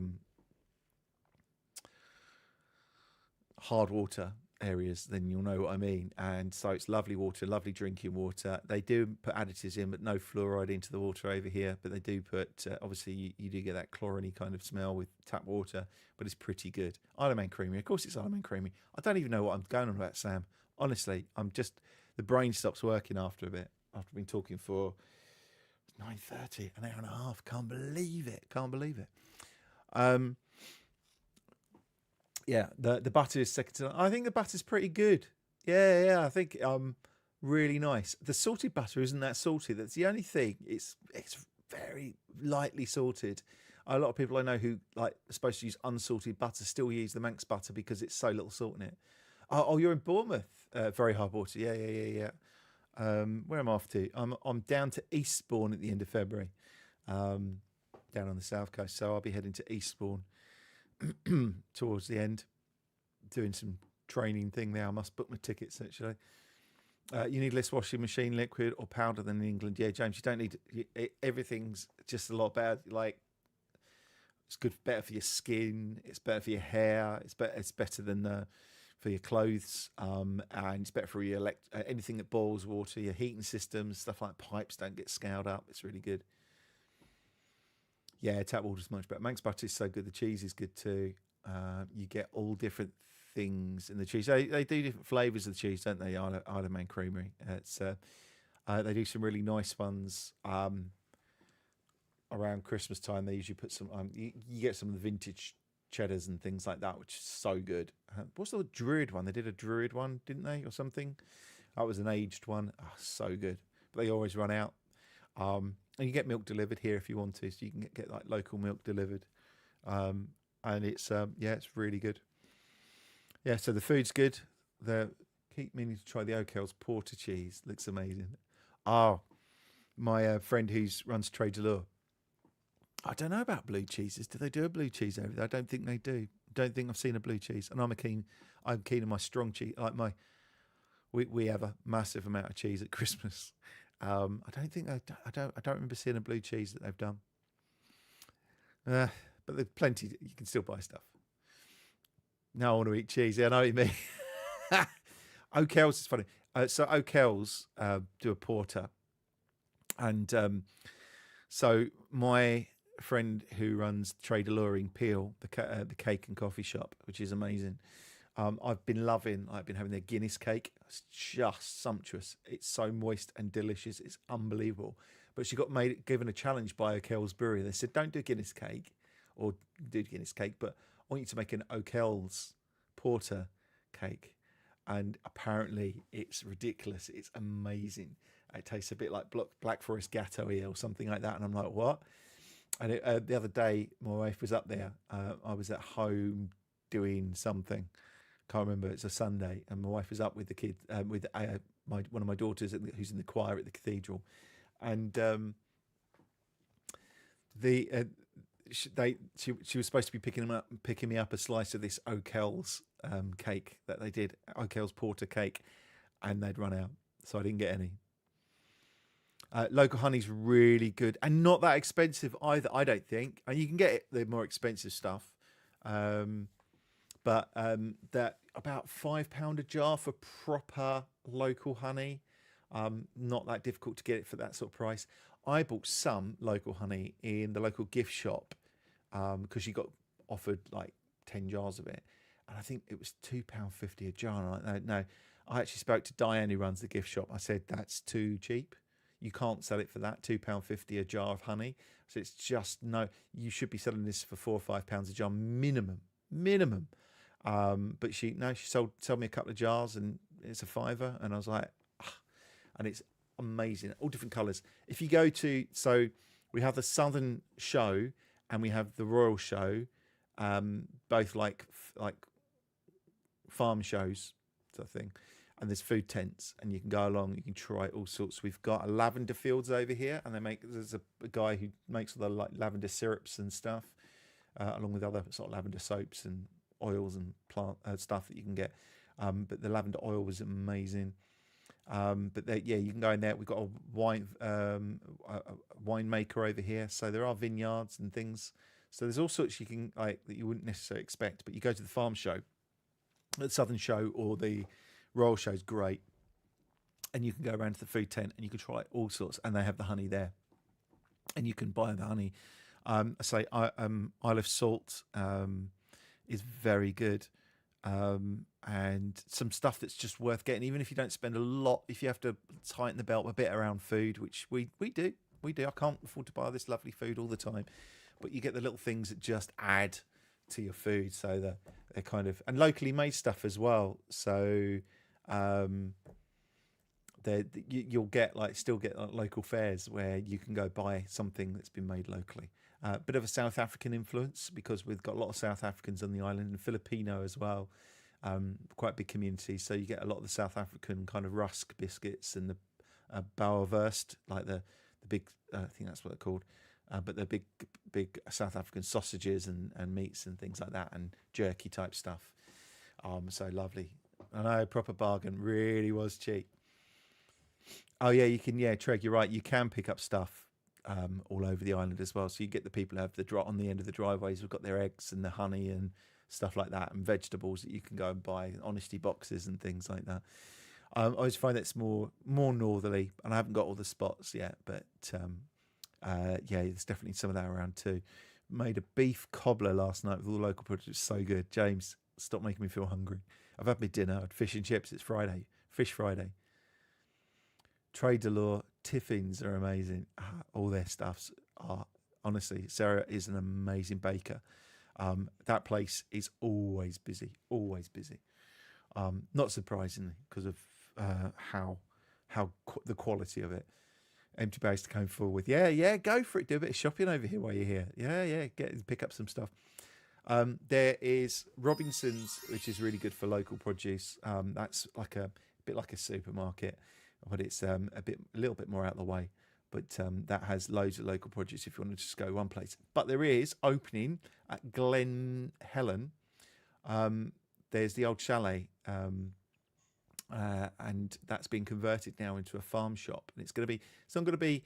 hard water areas, then you'll know what I mean. And so it's lovely water, lovely drinking water. They do put additives in, but no fluoride into the water over here. But they do put, obviously, you do get that chlorine kind of smell with tap water, but it's pretty good. Isle of Man Creamery, of course, it's Isle of Man Creamery. I don't even know what I'm going on about, Sam. Honestly, the brain stops working after a bit. After being talking for 9:30, an hour and a half. Can't believe it. Yeah, the butter is second to none. I think the butter's pretty good. Yeah, I think really nice. The salted butter isn't that salty. That's the only thing. It's very lightly salted. A lot of people I know who are supposed to use unsalted butter still use the Manx butter because it's so little salt in it. Oh, you're in Bournemouth. Very hard water. Yeah. Where am I off to? I'm down to Eastbourne at the end of February, down on the south coast. So I'll be heading to Eastbourne towards the end, doing some training thing there. I must book my tickets actually. You need less washing machine liquid or powder than in England. Yeah, James, you don't need everything's just a lot better. Like it's better for your skin. It's better for your hair. It's better than for your clothes, and it's better for your anything that boils water, your heating systems, stuff like pipes don't get scaled up. It's really good. Yeah, tap water's much better. Manx butter is so good. The cheese is good too. You get all different things in the cheese. They do different flavours of the cheese, don't they? Isle of Man Creamery. They do some really nice ones around Christmas time. They usually put some. You get some of the vintage cheddars and things like that, which is so good. What's the Druid one? They did a Druid one, didn't they, or something? That was an aged one. Oh, so good. But they always run out. And you get milk delivered here if you want to, so you can get like local milk delivered. And it's it's really good. Yeah, so the food's good. They keep meaning to try the O'Kell's porter cheese. Looks amazing. Oh, my friend who runs Trade Allure. I don't know about blue cheeses. Do they do a blue cheese over there? I don't think they do. Don't think I've seen a blue cheese. And I'm keen on my strong cheese. Like we have a massive amount of cheese at Christmas. I don't remember seeing a blue cheese that they've done. But there's plenty. You can still buy stuff. Now I want to eat cheese. Yeah, I know what you mean. O'Kell's is funny. So O'Kell's do a porter, and so my friend who runs Trade Allure in Peel, the cake and coffee shop, which is amazing. I've been having their Guinness cake. It's just sumptuous. It's so moist and delicious. It's unbelievable. But she got given a challenge by O'Kell's Brewery. They said, don't do Guinness cake, or do Guinness cake, but I want you to make an O'Kell's porter cake. And apparently it's ridiculous. It's amazing. It tastes a bit like Black Forest Gatto-y or something like that. And I'm like, what? And the other day, my wife was up there. I was at home doing something. Can't remember. It's a Sunday, and my wife was up with the kid, with one of my daughters who's in the choir at the cathedral, and she was supposed to be picking me up a slice of this O'Kell's cake that they did, O'Kell's porter cake, and they'd run out, so I didn't get any. Local honey's really good and not that expensive either, I don't think. And you can get the more expensive stuff. But they're about £5 a jar for proper local honey. Not that difficult to get it for that sort of price. I bought some local honey in the local gift shop because she got offered like 10 jars of it. And I think it was £2.50 a jar. And I'm like, no. I actually spoke to Diane who runs the gift shop. I said, that's too cheap. You can't sell it for that, £2.50 a jar of honey. So it's just, no, you should be selling this for £4 or £5 a jar minimum. But she sold me a couple of jars and it's a £5, and I was like, and it's amazing, all different colours. If you go to, so we have the Southern Show and we have the Royal Show, both like farm shows sort of thing, and there's food tents and you can go along, you can try all sorts. We've got a lavender fields over here, and there's a guy who makes all the like lavender syrups and stuff, along with other sort of lavender soaps and oils and plant stuff that you can get. But the lavender oil was amazing. But you can go in there. We've got a winemaker over here, so there are vineyards and things. So there's all sorts you can that you wouldn't necessarily expect. But you go to the farm show, the Southern Show or the Royal Show is great, and you can go around to the food tent and you can try all sorts, and they have the honey there, and you can buy the honey. Isle of Salt is very good, and some stuff that's just worth getting, even if you don't spend a lot. If you have to tighten the belt a bit around food, which we do. I can't afford to buy this lovely food all the time, but you get the little things that just add to your food. So they're kind of, and locally made stuff as well. So you'll get local fairs where you can go buy something that's been made locally. Bit of a South African influence because we've got a lot of South Africans on the island, and Filipino as well. Quite a big community, so you get a lot of the South African kind of rusk biscuits and the boerwurst, like the big, I think that's what they're called, but the big South African sausages and meats and things like that, and jerky type stuff. So lovely. I know, proper bargain. Really was cheap. Oh yeah, you can. Yeah, Treg, you're right. You can pick up stuff all over the island as well. So you get the people who have on the end of the driveways who've got their eggs and the honey and stuff like that, and vegetables that you can go and buy, honesty boxes and things like that. I always find that's more northerly, and I haven't got all the spots yet, but Yeah, there's definitely some of that around too. Made a beef cobbler last night with all the local produce. So good. James, stop making me feel hungry. I've had my dinner. I had fish and chips. It's Friday. Fish Friday. Trade Delore, Tiffins are amazing. All their stuffs are, honestly, Sarah is an amazing baker. That place is always busy, always busy. Not surprisingly, because of how the quality of it. Empty base to come forward with. Yeah, go for it. Do a bit of shopping over here while you're here. Yeah, pick up some stuff. There is Robinson's, which is really good for local produce. That's like a bit like a supermarket, but it's a little bit more out of the way. But that has loads of local produce if you want to just go one place. But there is opening at Glen Helen. There's the old chalet, and that's been converted now into a farm shop. And it's not going to be a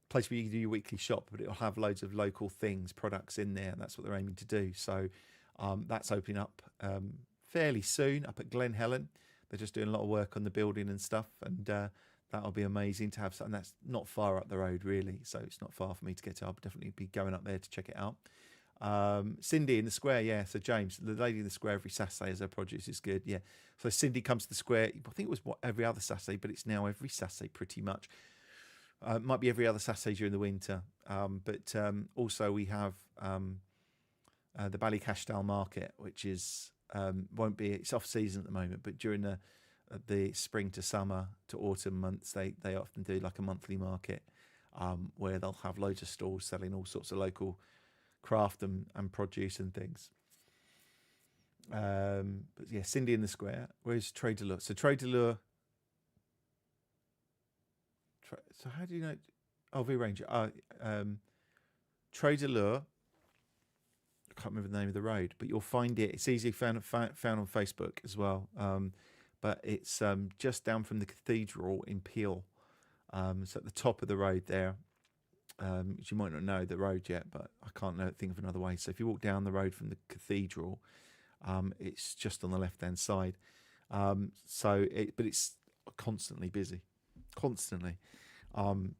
place where you can do your weekly shop, but it'll have loads of local things, products in there. And that's what they're aiming to do. So that's opening up fairly soon up at Glen Helen. They're just doing a lot of work on the building and stuff, and that'll be amazing to have something. That's not far up the road, really, so it's not far for me to get to. I'll definitely be going up there to check it out. Cindy in the square, yeah. So James, the lady in the square every Saturday as her produce is good, yeah. So Cindy comes to the square. I think it was every other Saturday, but it's now every Saturday pretty much. Might be every other Saturday during the winter, but also we have the Ballycashdale Market, which is it's off season at the moment, but during the spring to summer to autumn months, they often do like a monthly market where they'll have loads of stalls selling all sorts of local craft and produce and things. But yeah, Cindy in the square. Where's Trade Delure? So Trade Delure. So how do you know? Oh, V Ranger. Trade Delure. I can't remember the name of the road, but you'll find it. It's easily found on Facebook as well. But it's just down from the cathedral in Peel. So at the top of the road there. You might not know the road yet, but I can't think of another way. So if you walk down the road from the cathedral, it's just on the left-hand side. But it's constantly busy, constantly.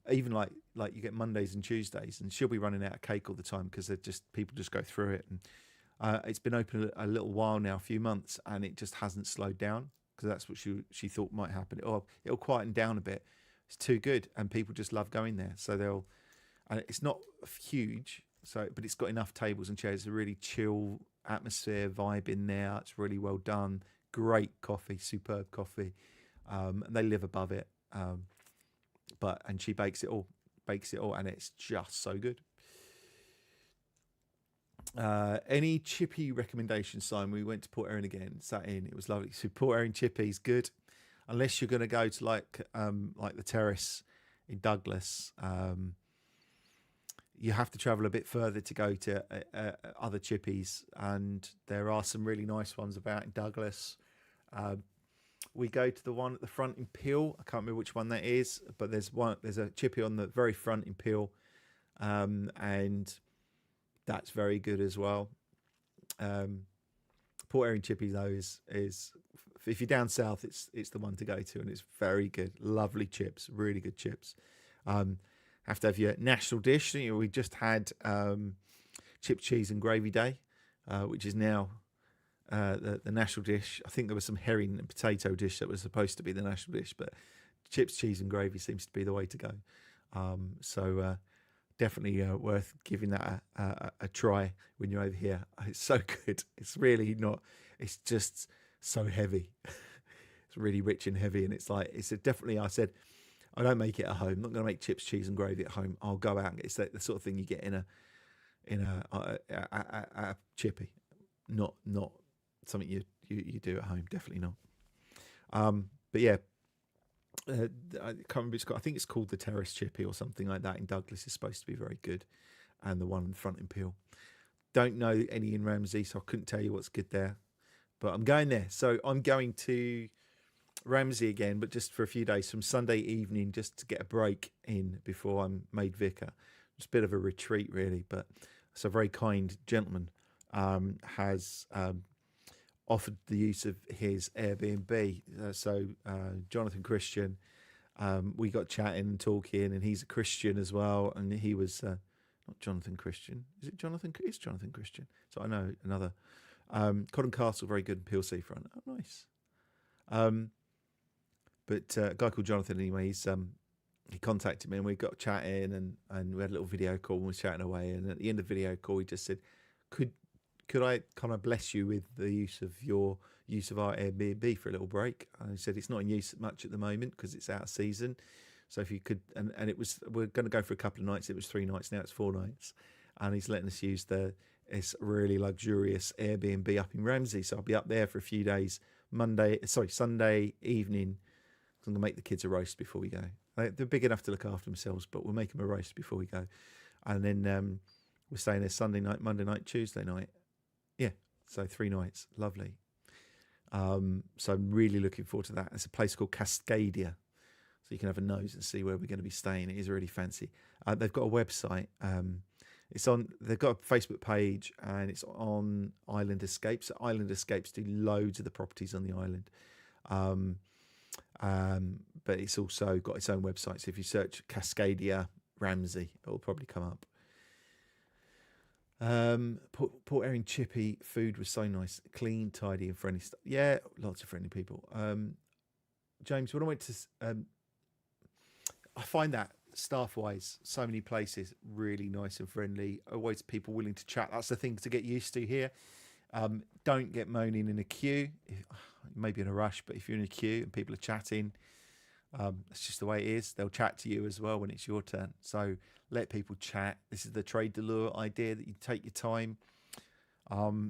Even like you get Mondays and Tuesdays, and she'll be running out of cake all the time because people just go through it. And it's been open a little while now, a few months, and it just hasn't slowed down because that's what she thought might happen. It'll quieten down a bit. It's too good, and people just love going there. So and it's not huge, but it's got enough tables and chairs. A really chill atmosphere, vibe in there. It's really well done. Great coffee, superb coffee. And they live above it. And she bakes it all, and it's just so good. Any chippy recommendations, Simon? We went to Port Erin again, sat in. It was lovely. So Port Erin chippy's good, unless you're going to go to like the Terrace in Douglas. You have to travel a bit further to go to other chippies, and there are some really nice ones about in Douglas. We go to the one at the front in Peel. I can't remember which one that is, but there's a chippy on the very front in Peel, and that's very good as well. Port Erin chippy though is if you're down south, it's the one to go to, and it's very good. Lovely chips, really good chips. Have to have your national dish. We just had chip, cheese and gravy day, which is now the national dish. I think there was some herring and potato dish that was supposed to be the national dish, but chips, cheese and gravy seems to be the way to go. So definitely worth giving that a try when you're over here. It's so good. It's really not. It's just so heavy. It's really rich and heavy, and it's definitely. I said, I don't make it at home. I'm not going to make chips, cheese, and gravy at home. I'll go out and get. It's the sort of thing you get in a chippy, not something you do at home. Definitely not. But yeah, I can't remember. I think it's called the Terrace Chippy or something like that in Douglas. Is supposed to be very good, and the one in the front in Peel. Don't know any in Ramsey, so I couldn't tell you what's good there. But I'm going there. So I'm going to Ramsey again, but just for a few days from Sunday evening, just to get a break in before I'm made vicar. Just a bit of a retreat, really. But it's a very kind gentleman has offered the use of his Airbnb. So Jonathan Christian We got chatting and talking, and he's a Christian as well. And he was not Jonathan Christian. Is it Jonathan? It's Jonathan Christian. So I know another. Cotton Castle, very good in Peel Seafront. Oh, nice. But a guy called Jonathan, anyway, he contacted me and we got chatting and we had a little video call and we were chatting away. And at the end of the video call, he just said, could I kind of bless you with the use of our Airbnb for a little break? And he said, it's not in use much at the moment because it's out of season. So if you could, and we're going to go for a couple of nights. It was 3 nights, now it's 4 nights. And he's letting us use this really luxurious Airbnb up in Ramsey. So I'll be up there for a few days, Sunday evening. I'm going to make the kids a roast before we go. They're big enough to look after themselves, but we'll make them a roast before we go. And then we're staying there Sunday night, Monday night, Tuesday night. Yeah, so 3 nights. Lovely. So I'm really looking forward to that. It's a place called Cascadia. So you can have a nose and see where we're going to be staying. It is really fancy. They've got a website. They've got a Facebook page and it's on Island Escapes. Island Escapes do loads of the properties on the island. But it's also got its own website. So if you search Cascadia Ramsey, it will probably come up. Port Erin Chippy food was so nice, clean, tidy, and friendly. Yeah, lots of friendly people. James, when I went to, I find that staff-wise, so many places really nice and friendly. Always people willing to chat. That's the thing to get used to here. Don't get moaning in a queue. Maybe in a rush, but if you're in a queue and people are chatting, that's just the way it is. They'll chat to you as well when it's your turn. So let people chat. This is the trade de lure idea, that you take your time.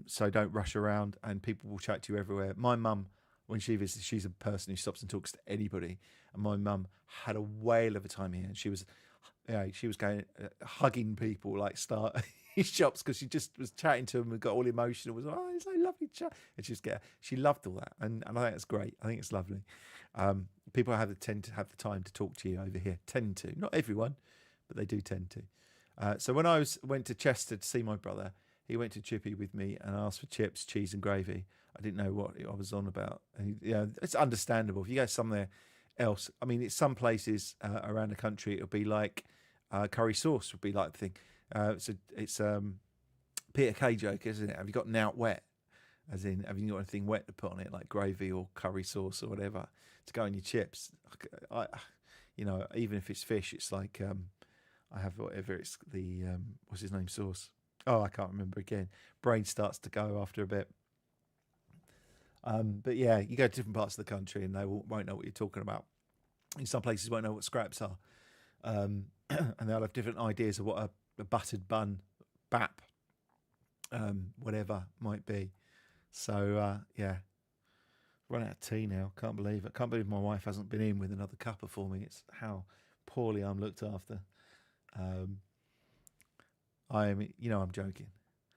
So don't rush around and people will chat to you everywhere. My mum, when she visits, she's a person who stops and talks to anybody. And my mum had a whale of a time here. And she was going hugging people like start shops because she just was chatting to them and got all emotional. Was it's so lovely chat. And she loved all that. And I think that's great. I think it's lovely. People tend to have the time to talk to you over here. Tend to. Not everyone, but they do tend to. So when I went to Chester to see my brother, he went to Chippy with me and asked for chips, cheese and gravy. I didn't know what I was on about. And, it's understandable. If you go somewhere else, I mean, it's some places around the country, it'll be like curry sauce would be like the thing. It's Peter Kay joke, isn't it? Have you got out wet? As in, have you got anything wet to put on it, like gravy or curry sauce or whatever, to go in your chips? Even if it's fish, it's like I have whatever it's the what's his name sauce. Oh, I can't remember again. Brain starts to go after a bit. But yeah, you go to different parts of the country and they won't know what you're talking about. In some places, won't know what scraps are, and they'll have different ideas of what a buttered bun, bap, whatever might be. So yeah, run out of tea now. Can't believe it. Can't believe my wife hasn't been in with another cuppa for me. It's how poorly I'm looked after. I'm joking.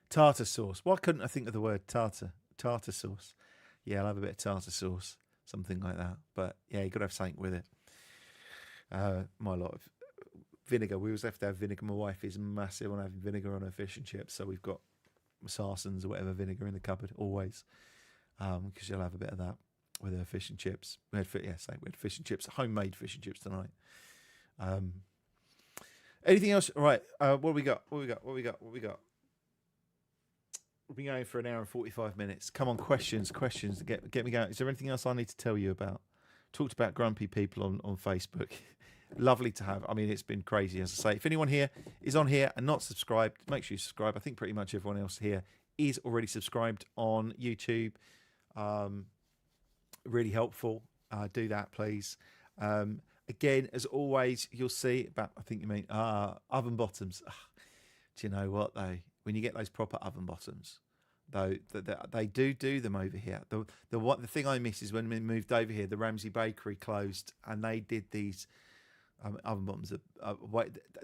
Tartar sauce. Why couldn't I think of the word tartar? Tartar sauce. Yeah, I'll have a bit of tartar sauce, something like that. But yeah, you got to have something with it. My lot of vinegar. We always have to have vinegar. My wife is massive on having vinegar on her fish and chips, so we've got Sarson's or whatever vinegar in the cupboard always, because she'll have a bit of that with her fish and chips. We had fish and chips, homemade fish and chips tonight. Anything else? All right. What we got? We've been going for an hour and 45 minutes. Come on, questions. Get me going. Is there anything else I need to tell you about? Talked about grumpy people on Facebook. Lovely to have. I mean, it's been crazy, as I say. If anyone here is on here and not subscribed, make sure you subscribe. I think pretty much everyone else here is already subscribed on YouTube. Really helpful. Do that, please. Again, as always, you'll see about, I think you mean oven bottoms. Do you know what, though? When you get those proper oven bottoms, though, they do them over here. The thing I miss is when we moved over here, the Ramsey Bakery closed, and they did these oven bottoms.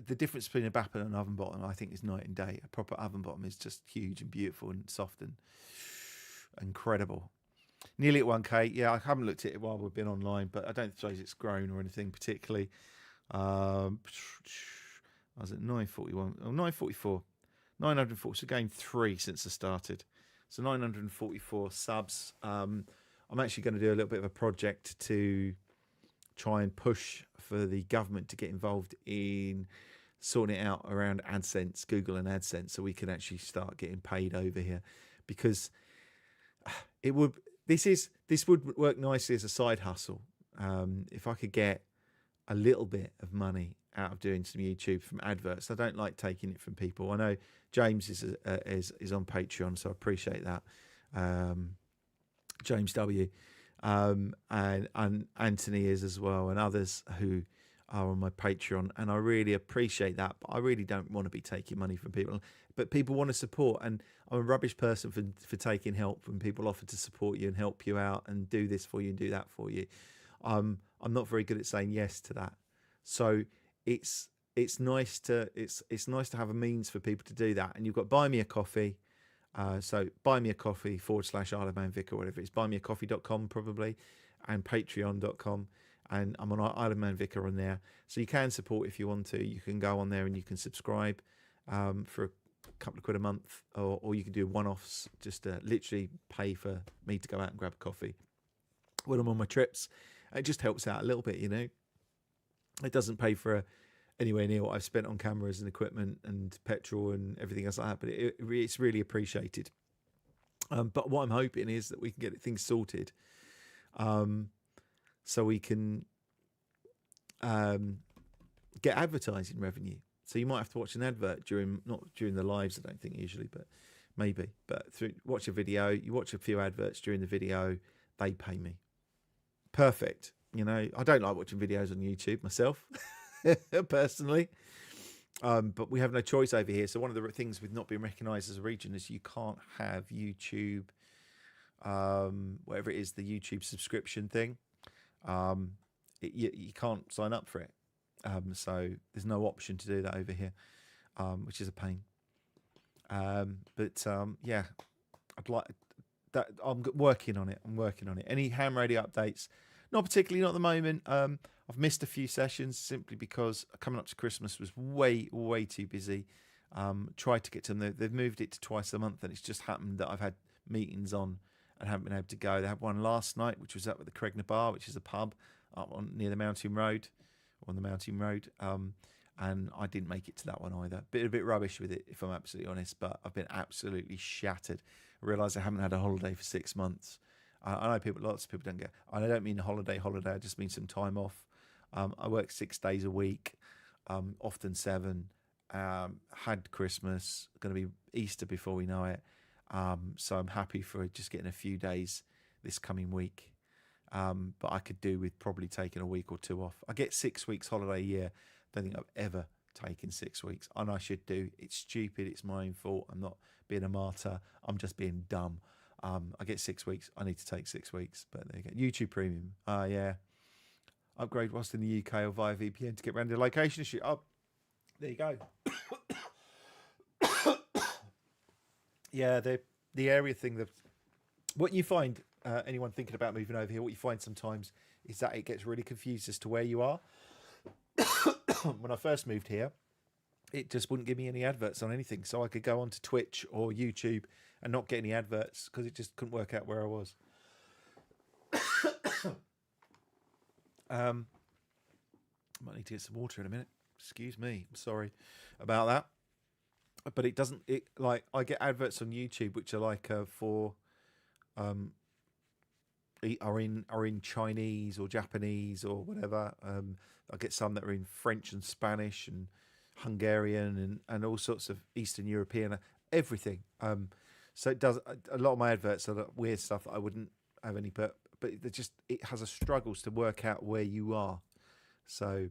The difference between a bap and an oven bottom, I think, is night and day. A proper oven bottom is just huge and beautiful and soft and incredible. Nearly at 1K. Yeah, I haven't looked at it while we've been online, but I don't suppose it's grown or anything particularly. I was at 941. Oh, 944. 940. So gained 3 since I started. So 944 subs. I'm actually going to do a little bit of a project to try and push for the government to get involved in sorting it out around AdSense, Google and AdSense, so we can actually start getting paid over here, because it would this would work nicely as a side hustle. If I could get a little bit of money out of doing some YouTube from adverts. I don't like taking it from people. I know James is on Patreon, so I appreciate that. James W. And Anthony is as well, and others who are on my Patreon, and I really appreciate that. But I really don't want to be taking money from people. But people want to support, and I'm a rubbish person for taking help when people offer to support you and help you out and do this for you and do that for you. I'm not very good at saying yes to that. So it's nice to have a means for people to do that. And you've got Buy Me a Coffee. So Buy Me a Coffee /Isle Vicar, whatever it is, buymeacoffee.com probably, and patreon.com. And I'm on Isle of Man Vicar on there. So you can support if you want to. You can go on there and you can subscribe for a couple of quid a month, or you can do one-offs, just to literally pay for me to go out and grab a coffee when I'm on my trips. It just helps out a little bit, you know. It doesn't pay for anywhere near what I've spent on cameras and equipment and petrol and everything else like that, but it's really appreciated. But what I'm hoping is that we can get things sorted, so we can get advertising revenue. So you might have to watch an advert not during the lives, I don't think usually, but maybe. But watch a video, you watch a few adverts during the video, they pay me. Perfect. You know, I don't like watching videos on YouTube myself, personally. But we have no choice over here. So one of the things with not being recognised as a region is you can't have YouTube, whatever it is, the YouTube subscription thing. You can't sign up for it. So there's no option to do that over here, which is a pain. Yeah, I'd like that. I'm working on it. Any ham radio updates? Not particularly, not at the moment. I've missed a few sessions simply because coming up to Christmas was way too busy. Tried to get to them. They've moved it to twice a month, and it's just happened that I've had meetings on and haven't been able to go. They had one last night, which was up at the Cregner Bar, which is a pub up near the Mountain Road, and I didn't make it to that one either. A bit rubbish with it, if I'm absolutely honest, but I've been absolutely shattered. I realise I haven't had a holiday for 6 months. I know lots of people don't get, and I don't mean holiday, I just mean some time off. I work 6 days a week, often 7, had Christmas, going to be Easter before we know it. So I'm happy for just getting a few days this coming week. But I could do with probably taking a week or 2 off. I get 6 weeks holiday a year. Don't think I've ever taken 6 weeks, and I should do. It's stupid. It's my own fault. I'm not being a martyr. I'm just being dumb. I get 6 weeks. I need to take 6 weeks, but there you go. YouTube Premium. Yeah. Upgrade whilst in the UK or via VPN to get around the location issue. Oh, there you go. Yeah, the area thing. What you find, anyone thinking about moving over here, what you find sometimes is that it gets really confused as to where you are. When I first moved here, it just wouldn't give me any adverts on anything, so I could go onto Twitch or YouTube and not get any adverts because it just couldn't work out where I was. Might need to get some water in a minute. Excuse me. I'm sorry about that. But it doesn't. I get adverts on YouTube which are like are in Chinese or Japanese or whatever. I get some that are in French and Spanish and Hungarian and all sorts of Eastern European, everything. So it does. A lot of my adverts are weird stuff that I wouldn't have any, but it has a struggles to work out where you are. So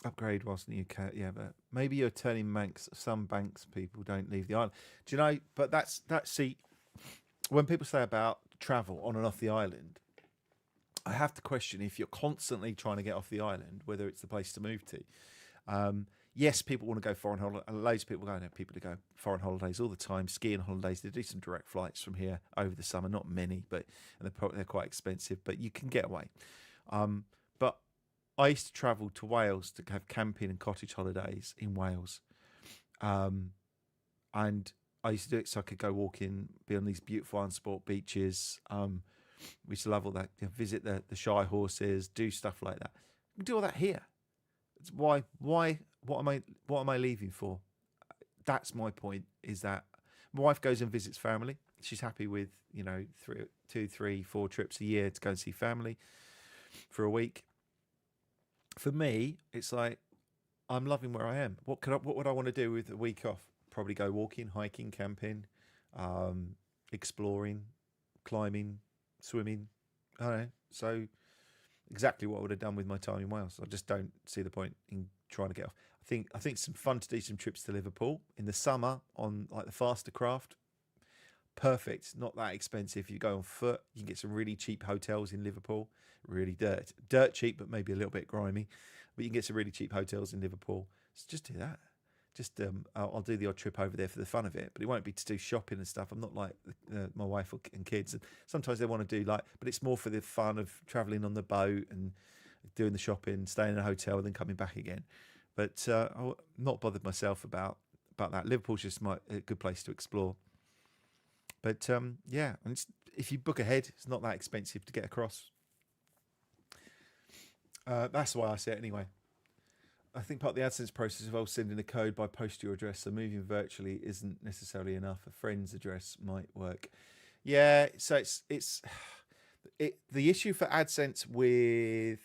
upgrade whilst in the UK, yeah, but maybe you're turning banks. Some banks people don't leave the island. Do you know? But that's see, when people say about travel on and off the island, I have to question if you're constantly trying to get off the island, whether it's the place to move to. Yes, people want to go foreign holidays. Loads of people go. People to go foreign holidays all the time, skiing holidays. They do some direct flights from here over the summer, not many, but they're quite expensive. But you can get away. But I used to travel to Wales to have camping and cottage holidays in Wales, and I used to do it so I could go walking, be on these beautiful unsport beaches. We used to love all that. Visit the shy horses, do stuff like that. We do all that here. It's why? What am I leaving for? That's my point. Is that my wife goes and visits family. She's happy with 2, 3, 4 trips a year to go and see family for a week. For me, it's like I'm loving where I am. What would I want to do with a week off? Probably go walking, hiking, camping, exploring, climbing, swimming. I don't know. So exactly what I would have done with my time in Wales. I just don't see the point in trying to get off. I think it's some fun to do some trips to Liverpool in the summer on like the faster craft. Perfect. Not that expensive. You go on foot. You can get some really cheap hotels in Liverpool. Really dirt cheap, but maybe a little bit grimy. But you can get some really cheap hotels in Liverpool. So just do that. Just I'll do the odd trip over there for the fun of it, but it won't be to do shopping and stuff. I'm not like my wife and kids. And sometimes they want to do but it's more for the fun of travelling on the boat and doing the shopping, staying in a hotel, and then coming back again. But I'm not bothered myself about that. Liverpool's just a good place to explore. But yeah, and if you book ahead, it's not that expensive to get across. That's why I say it anyway. I think part of the AdSense process involves sending a code by postal address, so moving virtually isn't necessarily enough. A friend's address might work. Yeah, so it's the issue for AdSense with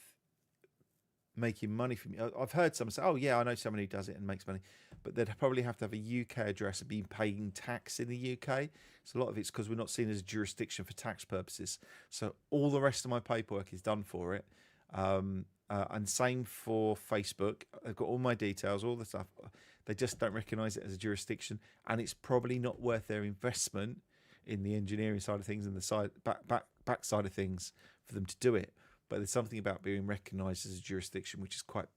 making money from you. I've heard someone say, "Oh yeah, I know someone who does it and makes money," but they'd probably have to have a UK address and be paying tax in the UK. So a lot of it's because we're not seen as a jurisdiction for tax purposes. So all the rest of my paperwork is done for it. And same for Facebook. They've got all my details, all the stuff. They just don't recognise it as a jurisdiction, and it's probably not worth their investment in the engineering side of things and the back side of things for them to do it. But there's something about being recognised as a jurisdiction which is quite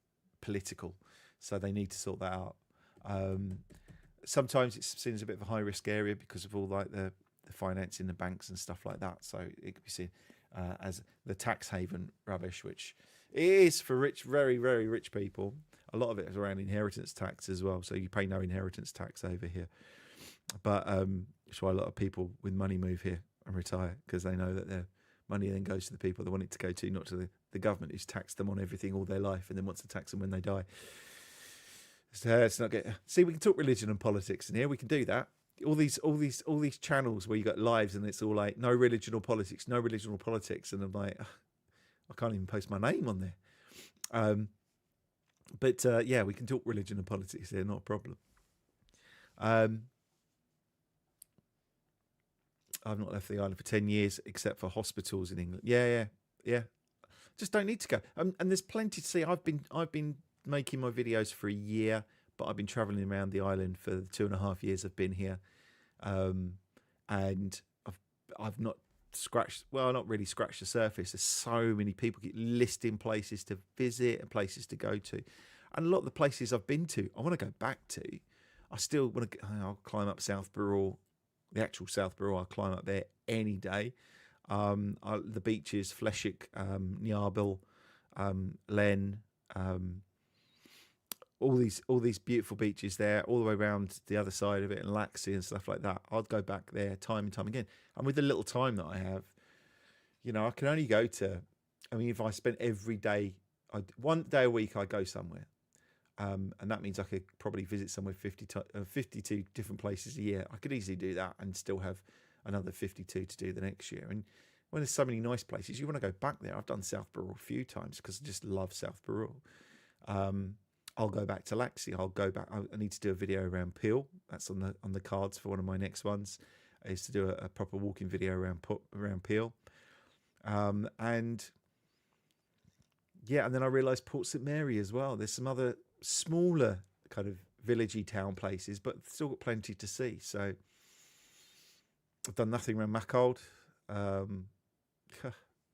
political, so they need to sort that out. Sometimes it's seen as a bit of a high risk area because of all like the financing, the banks and stuff like that. So it could be seen as the tax haven rubbish, which it is for rich, very, very rich people. A lot of it is around inheritance tax as well. So you pay no inheritance tax over here. But that's why a lot of people with money move here and retire, because they know that their money then goes to the people they want it to go to, not to the government who's taxed them on everything all their life and then wants to tax them when they die. So it's not good. See, we can talk religion and politics in here. We can do that. All these channels where you got lives and it's all like no religion or politics, no religion or politics, and I'm like, I can't even post my name on there. But yeah, we can talk religion and politics here, not a problem. I've not left the island for 10 years except for hospitals in England. Yeah. Just don't need to go. And there's plenty to see. I've been making my videos for a year, but I've been travelling around the island for the 2.5 years I've been here. And I've not really scratched the surface. There's so many people keep listing places to visit and places to go to. And a lot of the places I've been to, I want to go back to. I still want to. I'll climb up South Burrell, the actual South Burrell. I'll climb up there any day. The beaches, Fleshwick, Niarbyl, Len, all these beautiful beaches there, all the way around the other side of it, and Laxey and stuff like that. I'd go back there time and time again. And with the little time that I have, I can only go to. I mean, if I spent every day, 1 day a week, I go somewhere. And that means I could probably visit somewhere 52 different places a year. I could easily do that and still have another 52 to do the next year. And when there's so many nice places, you want to go back there. I've done South Burrell a few times because I just love South Burrell. I'll go back to Laxey. I'll go back. I need to do a video around Peel. That's on the cards for one of my next ones. Is to do a proper walking video around Peel. And then I realised Port St Mary as well. There's some other smaller kind of villagey town places, but still got plenty to see. So I've done nothing around Machold. There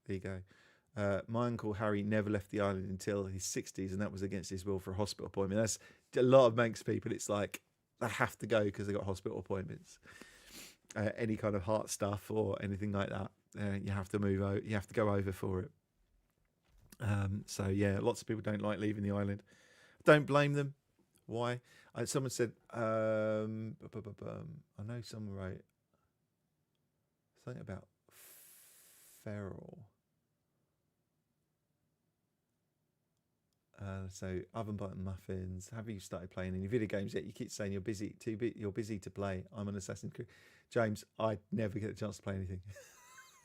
you go. My uncle Harry never left the island until his 60s, and that was against his will for a hospital appointment. That's a lot of Manx people. It's like they have to go because they got hospital appointments. Any kind of heart stuff or anything like that, you have to move out. You have to go over for it. So yeah, lots of people don't like leaving the island. Don't blame them. Why? Someone said, I know someone wrote something about feral. So oven button muffins. Have you started playing any video games yet? You keep saying you're busy. You're busy to play. I'm an Assassin's Creed. James, I never get a chance to play anything.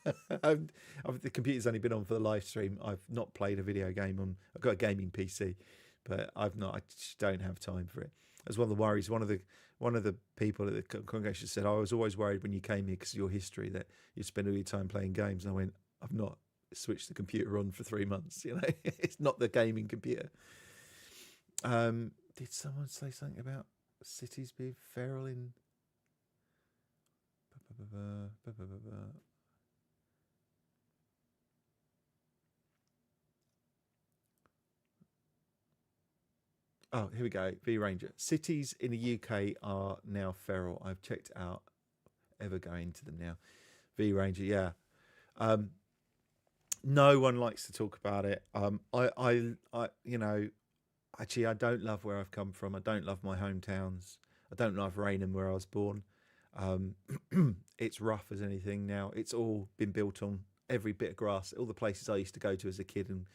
The computer's only been on for the live stream. I've not played a video game on. I've got a gaming PC, but I've not. I just don't have time for it. That's one of the worries. One of the people at the congregation said, I was always worried when you came here because of your history that you spend all your time playing games. And I went, I've not switched the computer on for 3 months. You know, it's not the gaming computer. Did someone say something about cities being feral in? Oh, here we go. V Ranger. Cities in the UK are now feral. I've checked out. Ever going to them now? V Ranger. Yeah. No one likes to talk about it. You know, actually, I don't love where I've come from. I don't love my hometowns. I don't love Raynham, where I was born. It's rough as anything now. It's all been built on every bit of grass. All the places I used to go to as a kid and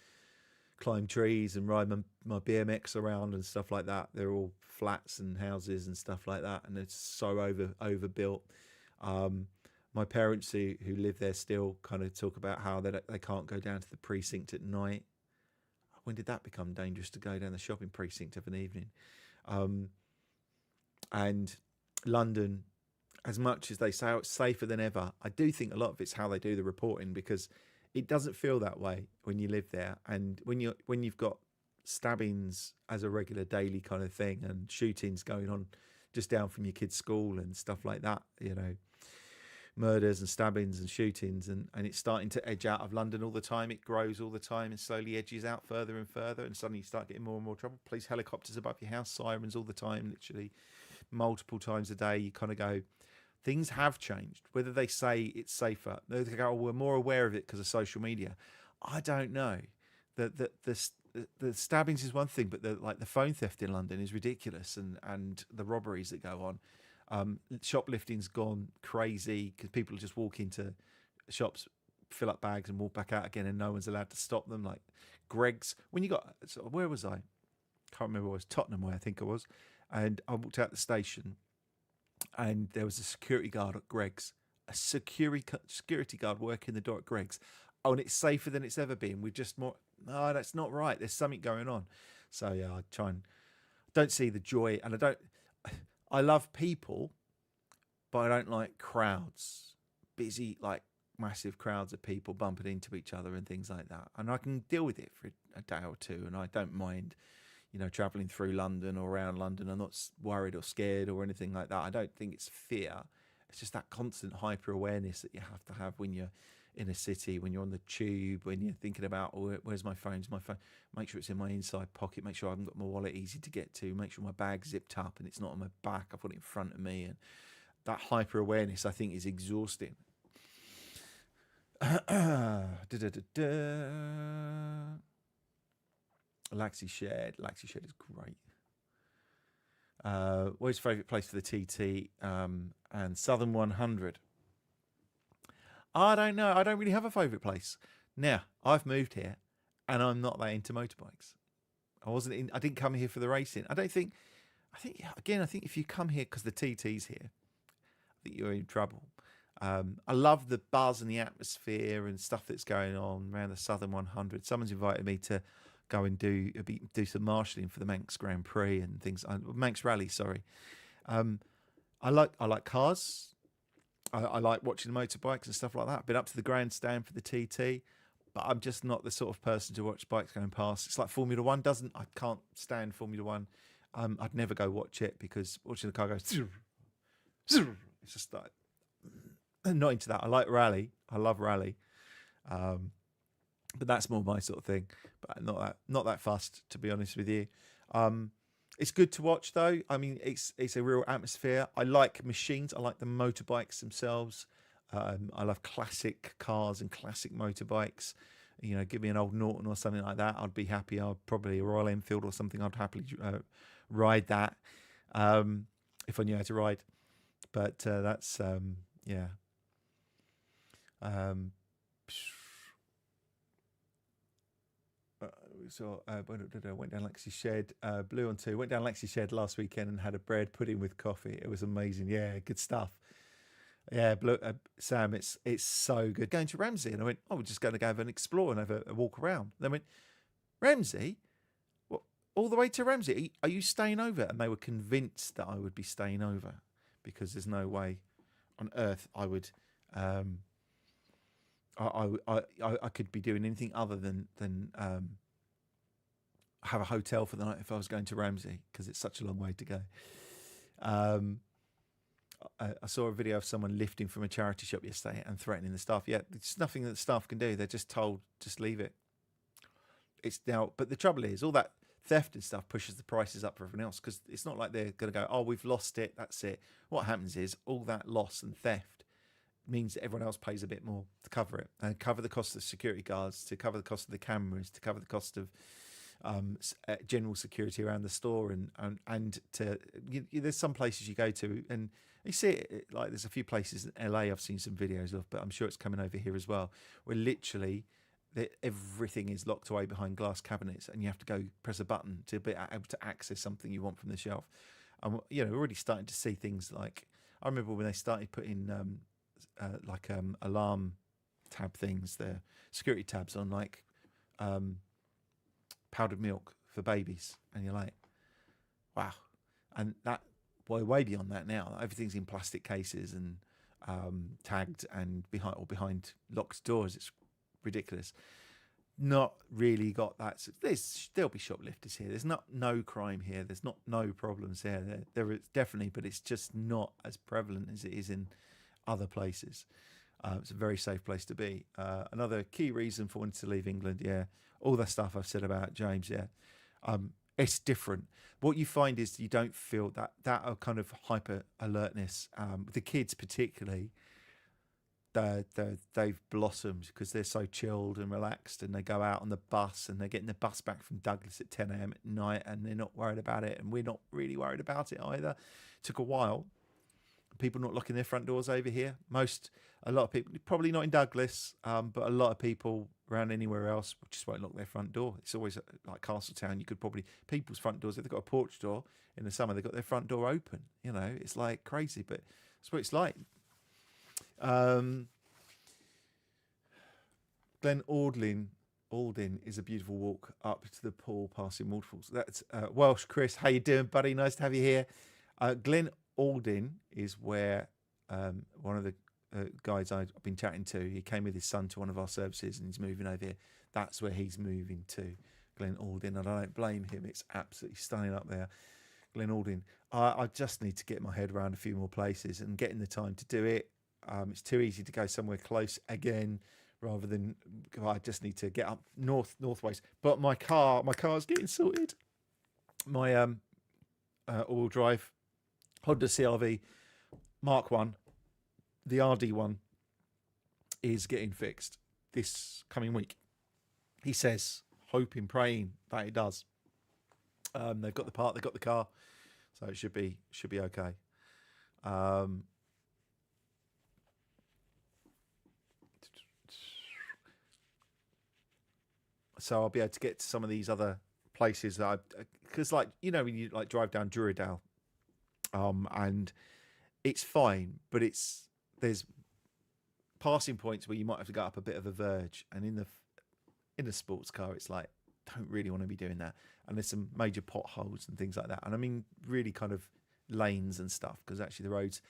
climb trees and ride my BMX around and stuff like that. They're all flats and houses and stuff like that, and it's so overbuilt. My parents who live there still kind of talk about how they can't go down to the precinct at night. When did that become dangerous to go down the shopping precinct of an evening? And London, as much as they say it's safer than ever, I do think a lot of it's how they do the reporting, because it doesn't feel that way when you live there. And when you've got stabbings as a regular daily kind of thing, and shootings going on just down from your kid's school and stuff like that, you know, murders and stabbings and shootings, and it's starting to edge out of London all the time. It grows all the time and slowly edges out further and further, and suddenly you start getting more and more trouble. Police helicopters above your house, sirens all the time, literally multiple times a day. You kind of go, things have changed. Whether they say it's safer, they go, oh, we're more aware of it because of social media. I don't know. The stabbings is one thing, but the phone theft in London is ridiculous, and the robberies that go on. Shoplifting's gone crazy because people just walk into shops, fill up bags, and walk back out again, and no one's allowed to stop them. Like Greggs, when you got, where was I? Can't remember. Where it was Tottenham, where I think it was, and I walked out the station, and there was a security guard at Greggs, a security guard working the door at Greggs. Oh, and it's safer than it's ever been. We're just more. No, that's not right. There's something going on. So yeah, I try and don't see the joy, and I love people, but I don't like crowds, busy, like massive crowds of people bumping into each other and things like that. And I can deal with it for a day or two, and I don't mind, you know, traveling through London or around London. I'm not worried or scared or anything like that. I don't think it's fear. It's just that constant hyper awareness that you have to have when you're in a city, when you're on the tube, when you're thinking about, oh, where's my phone? Is my phone? Make sure it's in my inside pocket. Make sure I haven't got my wallet easy to get to. Make sure my bag's zipped up and it's not on my back. I've got it in front of me. And that hyper awareness, I think, is exhausting. Laxey Shed is great. Where's your favourite place for the TT and Southern 100? I don't know. I don't really have a favourite place. Now, I've moved here, and I'm not that into motorbikes. I didn't come here for the racing. I think if you come here because the TT's here, I think you're in trouble. I love the buzz and the atmosphere and stuff that's going on around the Southern 100. Someone's invited me to go and do some marshalling for the Manx Grand Prix and things. Manx Rally, sorry. I like cars. I like watching the motorbikes and stuff like that. I've been up to the grandstand for the TT, but I'm just not the sort of person to watch bikes going past. It's like Formula One. I can't stand Formula One. I'd never go watch it because watching the car go, it's just like, I'm not into that. I like rally. I love rally. But that's more my sort of thing. But not that fussed, to be honest with you. It's good to watch though. I mean, it's a real atmosphere. I like machines. I like the motorbikes themselves. I love classic cars and classic motorbikes. You know, give me an old Norton or something like that, I'd be happy. I'd probably a Royal Enfield or something. I'd happily ride that. if I knew how to ride. But that's yeah. Um, so went down Lexi's Shed, Blue on 2. Went down Lexi's Shed last weekend and had a bread pudding with coffee. It was amazing. Yeah, good stuff. Yeah, Blue, Sam, it's so good. Going to Ramsey, and I went, oh, we're just going to go have an explore and have a walk around. They went, Ramsey, what? All the way to Ramsey? Are you staying over? And they were convinced that I would be staying over because there's no way on earth I would. I could be doing anything other than have a hotel for the night if I was going to Ramsey because it's such a long way to go. I saw a video of someone lifting from a charity shop yesterday and threatening the staff. Yeah, there's nothing that the staff can do. They're just told, just leave it. It's now, but the trouble is, all that theft and stuff pushes the prices up for everyone else because it's not like they're going to go, oh, we've lost it, that's it. What happens is all that loss and theft means that everyone else pays a bit more to cover it and cover the cost of security guards, to cover the cost of the cameras, to cover the cost of general security around the store, and to there's some places you go to and you see it, like there's a few places in LA I've seen some videos of, but I'm sure it's coming over here as well, where literally everything is locked away behind glass cabinets and you have to go press a button to be able to access something you want from the shelf. And we're already starting to see things like, I remember when they started putting alarm tab things, the security tabs on like powdered milk for babies, and you're like, wow. And that way beyond that now, everything's in plastic cases and tagged and behind locked doors. It's ridiculous. Not really got that. There'll be shoplifters here. There's no crime here. There's no problems here. There is definitely, but it's just not as prevalent as it is in other places. It's a very safe place to be. Another key reason for wanting to leave England, yeah, all the stuff I've said about James, yeah, it's different. What you find is you don't feel that kind of hyper alertness. The kids particularly, they've blossomed because they're so chilled and relaxed, and they go out on the bus and they're getting the bus back from Douglas at 10 a.m. at night, and they're not worried about it, and we're not really worried about it either. It took a while. People not locking their front doors over here. A lot of people, probably not in Douglas, but a lot of people around anywhere else just won't lock their front door. It's always like Castletown. You could people's front doors, if they've got a porch door in the summer, they've got their front door open. It's like crazy, but that's what it's like. Glen Aldin is a beautiful walk up to the pool passing waterfalls. That's Welsh. Chris, how you doing, buddy? Nice to have you here. Glen Aldin is where one of the guys I've been chatting to, he came with his son to one of our services and he's moving over here. That's where he's moving to, Glen Aldin, and I don't blame him. It's absolutely stunning up there. Glen Aldin. I just need to get my head around a few more places and getting the time to do it. It's too easy to go somewhere close again rather than, I just need to get up northways. But my car's getting sorted. My all-wheel drive Honda CRV Mark 1, the RD1, is getting fixed this coming week. He says, hoping, praying that it does. They've got the part, they've got the car, so it should be okay. So I'll be able to get to some of these other places that because when you like drive down Duradale, and it's fine, but there's passing points where you might have to go up a bit of a verge, and in a sports car, it's like, don't really want to be doing that. And there's some major potholes and things like that. And I mean, really kind of lanes and stuff, because actually the roads,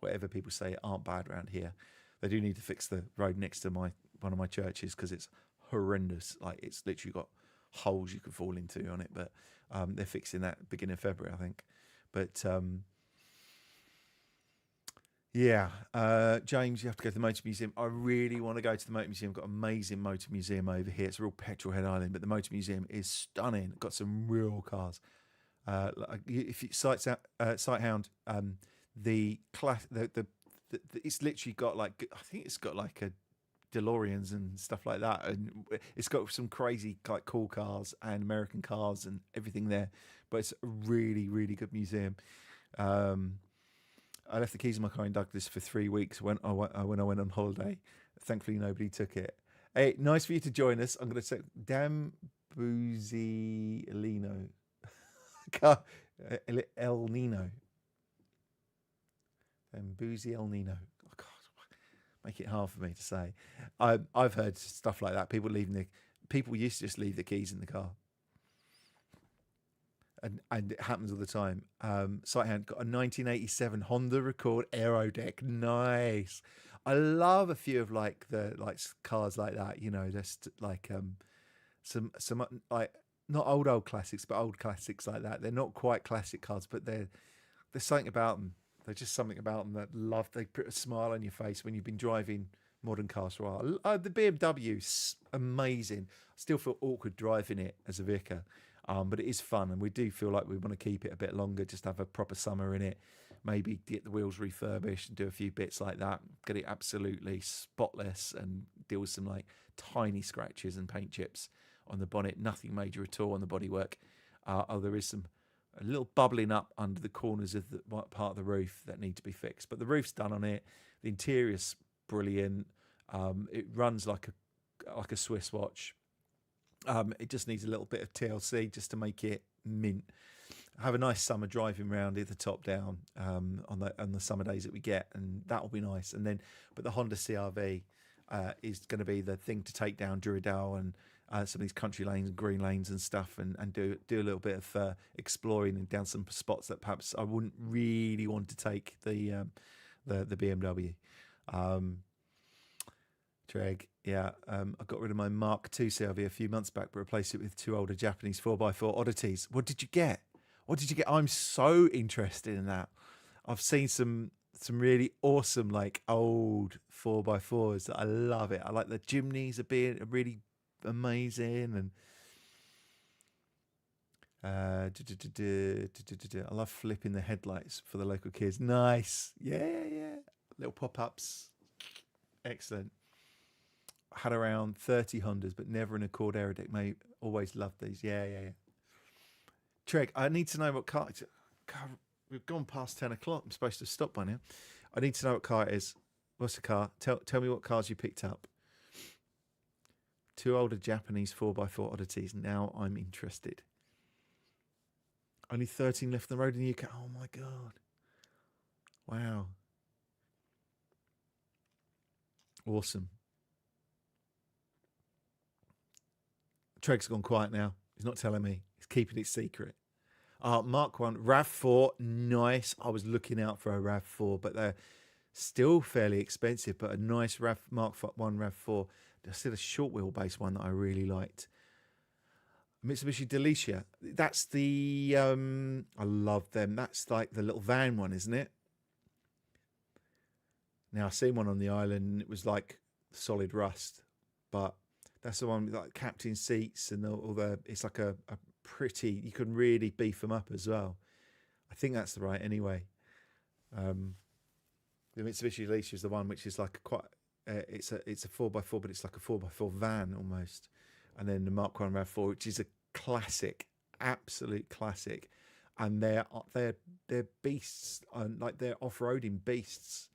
whatever people say, aren't bad around here. They do need to fix the road next to one of my churches because it's horrendous. Like, it's literally got holes you could fall into on it. But they're fixing that beginning of February, I think. But James, you have to go to the Motor Museum. I really want to go to the Motor Museum. Got an amazing Motor Museum over here. It's a real petrol head island, but the Motor Museum is stunning. Got some real cars. If you Sighthound, it's literally got like, I think it's got like a DeLoreans and stuff like that, and it's got some crazy like cool cars and American cars and everything there. But it's a really, really good museum. Um, I left the keys in my car in Douglas for 3 weeks when I went on holiday. Thankfully, nobody took it. Hey, nice for you to join us. I'm going to say, damn boozy Lino. El Nino. Damn boozy El Nino. Oh, God, make it hard for me to say. I've heard stuff like that. People used to just leave the keys in the car. And it happens all the time. Sighthand got a 1987 Honda Accord Aero Deck. Nice. I love a few of like cars like that. You know, just like some like not old classics, but old classics like that. They're not quite classic cars, but there's something about them. There's just something about them that they put a smile on your face when you've been driving modern cars for a while. The BMW's amazing. I still feel awkward driving it as a vicar. But it is fun, and we do feel like we want to keep it a bit longer, just have a proper summer in it, maybe get the wheels refurbished and do a few bits like that, get it absolutely spotless and deal with some like tiny scratches and paint chips on the bonnet, nothing major at all on the bodywork. There is a little bubbling up under the corners of the part of the roof that need to be fixed, but the roof's done on it. The interior's brilliant. It runs like a Swiss watch. It just needs a little bit of TLC just to make it mint. Have a nice summer driving around it, the top down on the summer days that we get, and that'll be nice. And then, but the Honda CRV is going to be the thing to take down Duradel and some of these country lanes and green lanes and stuff, and do a little bit of exploring and down some spots that perhaps I wouldn't really want to take the BMW. Treg, yeah. I got rid of my Mark II CRV a few months back, but replaced it with 2 older Japanese 4x4 oddities. What did you get? I'm so interested in that. I've seen some really awesome like old 4x4s that I love it. I like the chimneys are being really amazing, and I love flipping the headlights for the local kids. Nice, yeah. Little pop-ups, excellent. Had around 30 Hondas, but never an Accord Aero Deck, mate. Always loved these. Yeah. Treg, I need to know what car. God, we've gone past 10 o'clock. I'm supposed to stop by now. I need to know what car it is. What's the car? Tell me what cars you picked up. 2 older Japanese 4x4 oddities. Now I'm interested. Only 13 left on the road in the UK. Oh my God. Wow. Awesome. Treg's gone quiet now. He's not telling me. He's keeping it secret. Mark 1, RAV4, nice. I was looking out for a RAV4, but they're still fairly expensive, but a nice Mark 1 RAV4. There's still a short wheelbase one that I really liked. Mitsubishi Delicia. That's the, I love them. That's like the little van one, isn't it? Now, I've seen one on the island. It was like solid rust, but that's the one with like captain seats and all the. It's like a pretty. You can really beef them up as well. I think that's the right anyway. The Mitsubishi Delicia is the one which is like quite. It's a 4x4, but it's like a 4x4 van almost. And then the Mark 1 RAV4, which is a classic, absolute classic, and they're beasts, like they're off-roading beasts.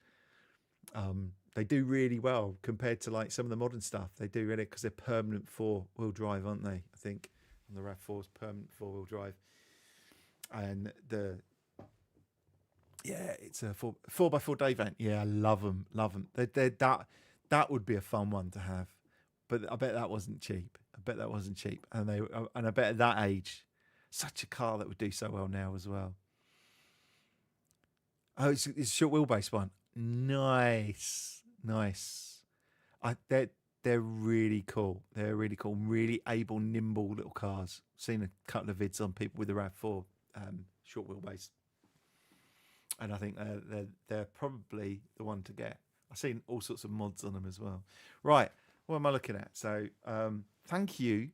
They do really well compared to like some of the modern stuff. They do really, because they're permanent 4-wheel drive, aren't they? I think on the RAV4 is permanent 4-wheel drive, and it's a 4x4 day van. Yeah, I love them. They're that would be a fun one to have, but I bet that wasn't cheap. And I bet at that age, such a car that would do so well now as well. Oh, it's a short wheelbase one. Nice. They're really cool. Really able, nimble little cars. Seen a couple of vids on people with the RAV4 short wheelbase, and I think they're probably the one to get. I've seen all sorts of mods on them as well. Right, what am I looking at? So thank you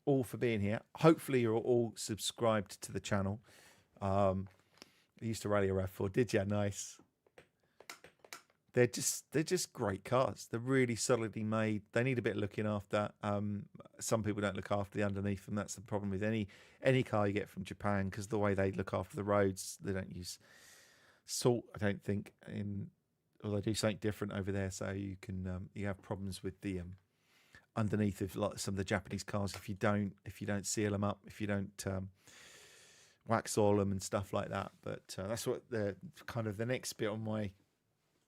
all for being here. Hopefully you're all subscribed to the channel. I used to rally a RAV4, did you? Nice. they're just great cars. They're really solidly made. They need a bit of looking after. Some people don't look after the underneath, and that's the problem with any car you get from Japan, because the way they look after the roads, they don't use salt, I don't think, or they do something different over there. So you can you have problems with the underneath of like some of the Japanese cars if you don't seal them up, if you don't wax oil them and stuff like that. But that's what the next bit on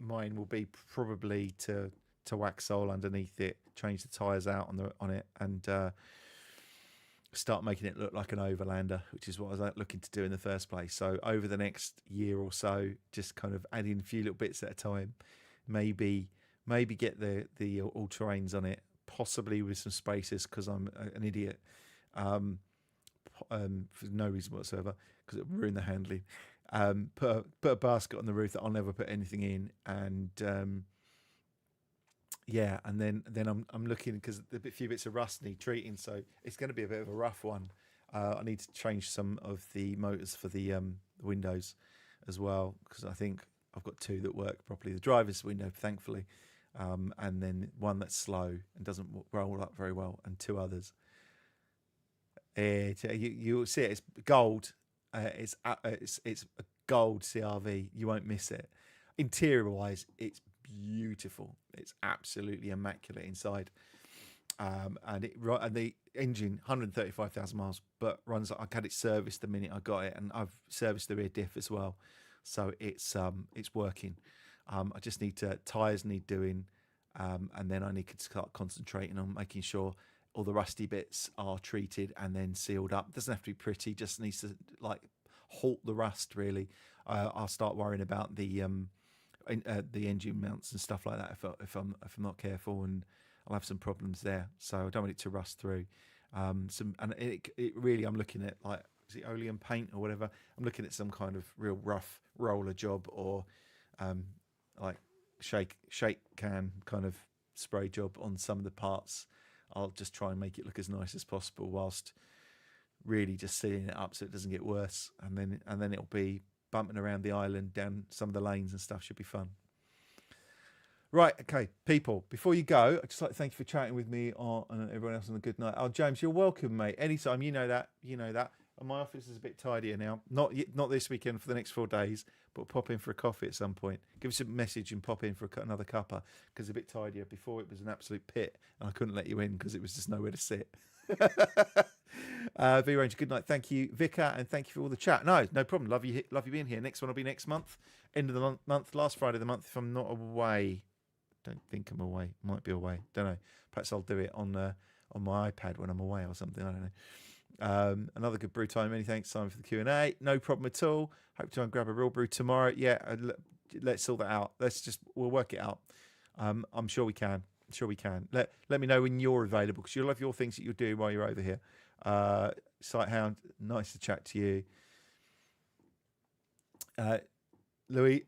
mine will be, probably to wax oil underneath it, change the tyres out on it, and start making it look like an overlander, which is what I was looking to do in the first place. So over the next year or so, just kind of adding a few little bits at a time, maybe get the all-terrains on it, possibly with some spacers, because I'm an idiot, for no reason whatsoever, because it ruined the handling. Put a basket on the roof that I'll never put anything in, and and then I'm looking, because a few bits of rust need treating, so it's going to be a bit of a rough one. I need to change some of the motors for the windows as well, because I think I've got two that work properly. The driver's window, thankfully, and then one that's slow and doesn't roll up very well, and two others. You'll see it. It's gold. It's a gold CRV. You won't miss it. Interior wise, it's beautiful. It's absolutely immaculate inside. And the engine, 135,000 miles, but runs. I had it serviced the minute I got it, and I've serviced the rear diff as well, so it's working. I just need tyres need doing, and then I need to start concentrating on making sure all the rusty bits are treated and then sealed up. It doesn't have to be pretty, just needs to like halt the rust really. I'll start worrying about the engine mounts and stuff like that if I'm not careful, and I'll have some problems there. So I don't want it to rust through. It really, I'm looking at, like, is it oleum paint or whatever? I'm looking at some kind of real rough roller job, or like shake can kind of spray job on some of the parts. I'll just try and make it look as nice as possible, whilst really just sealing it up so it doesn't get worse. And then it'll be bumping around the island, down some of the lanes and stuff. Should be fun. Right, okay, people, before you go, I'd just like to thank you for chatting with me and everyone else on a good night. Oh, James, you're welcome, mate. Anytime, you know that. And my office is a bit tidier now. Not this weekend, for the next 4 days, but pop in for a coffee at some point. Give us a message and pop in for another cuppa, because it's a bit tidier. Before, it was an absolute pit, and I couldn't let you in because it was just nowhere to sit. V-Ranger, good night. Thank you, Vicar, and thank you for all the chat. No problem. Love you being here. Next one will be next month. End of the month, last Friday of the month, if I'm not away. Don't think I'm away. Might be away. Don't know. Perhaps I'll do it on my iPad when I'm away or something. I don't know. Another good brew time. Many thanks, Simon, for the Q&A. No problem at all. Hope to grab a real brew tomorrow. Yeah, let's sort that out. We'll work it out. I'm sure we can. Let me know when you're available, because you'll have your things that you're doing while you're over here. Sighthound, nice to chat to you. Louise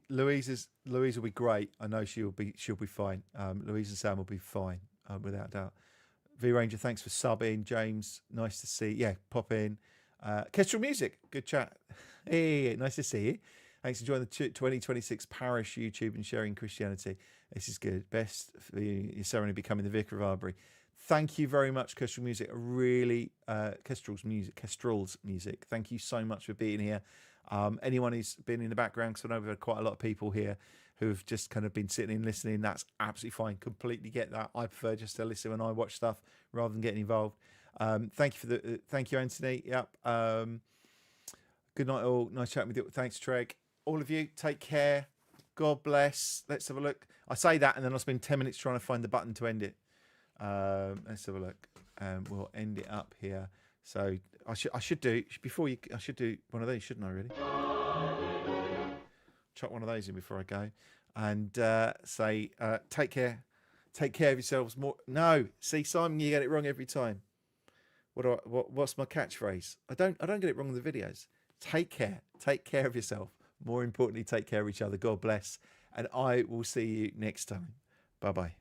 will be great. I know she'll be fine. Louise and Sam will be fine, without doubt. V-Ranger, thanks for subbing. James, nice to see. Yeah, pop in. Kestrel Music, good chat. Hey, nice to see you. Thanks for joining the 2026 Parish YouTube and sharing Christianity. This is good. Best for your ceremony becoming the Vicar of Arbury. Thank you very much, Kestrel Music. Kestrel's music. Thank you so much for being here. Anyone who's been in the background, because I know we've had quite a lot of people here who've just kind of been sitting and listening, that's absolutely fine. Completely get that. I prefer just to listen when I watch stuff rather than getting involved. Thank you, Anthony. Yep. Good night, all. Nice chatting with you. Thanks, Treg. All of you, take care. God bless. Let's have a look. I say that, and then I'll spend 10 minutes trying to find the button to end it. Let's have a look. We'll end it up here. So I should do one of these, shouldn't I? Really? Chuck one of those in before I go, and say take care of yourselves. No, see, Simon, you get it wrong every time. What's my catchphrase? I don't get it wrong in the videos. Take care of yourself. More importantly, take care of each other. God bless, and I will see you next time. Bye bye.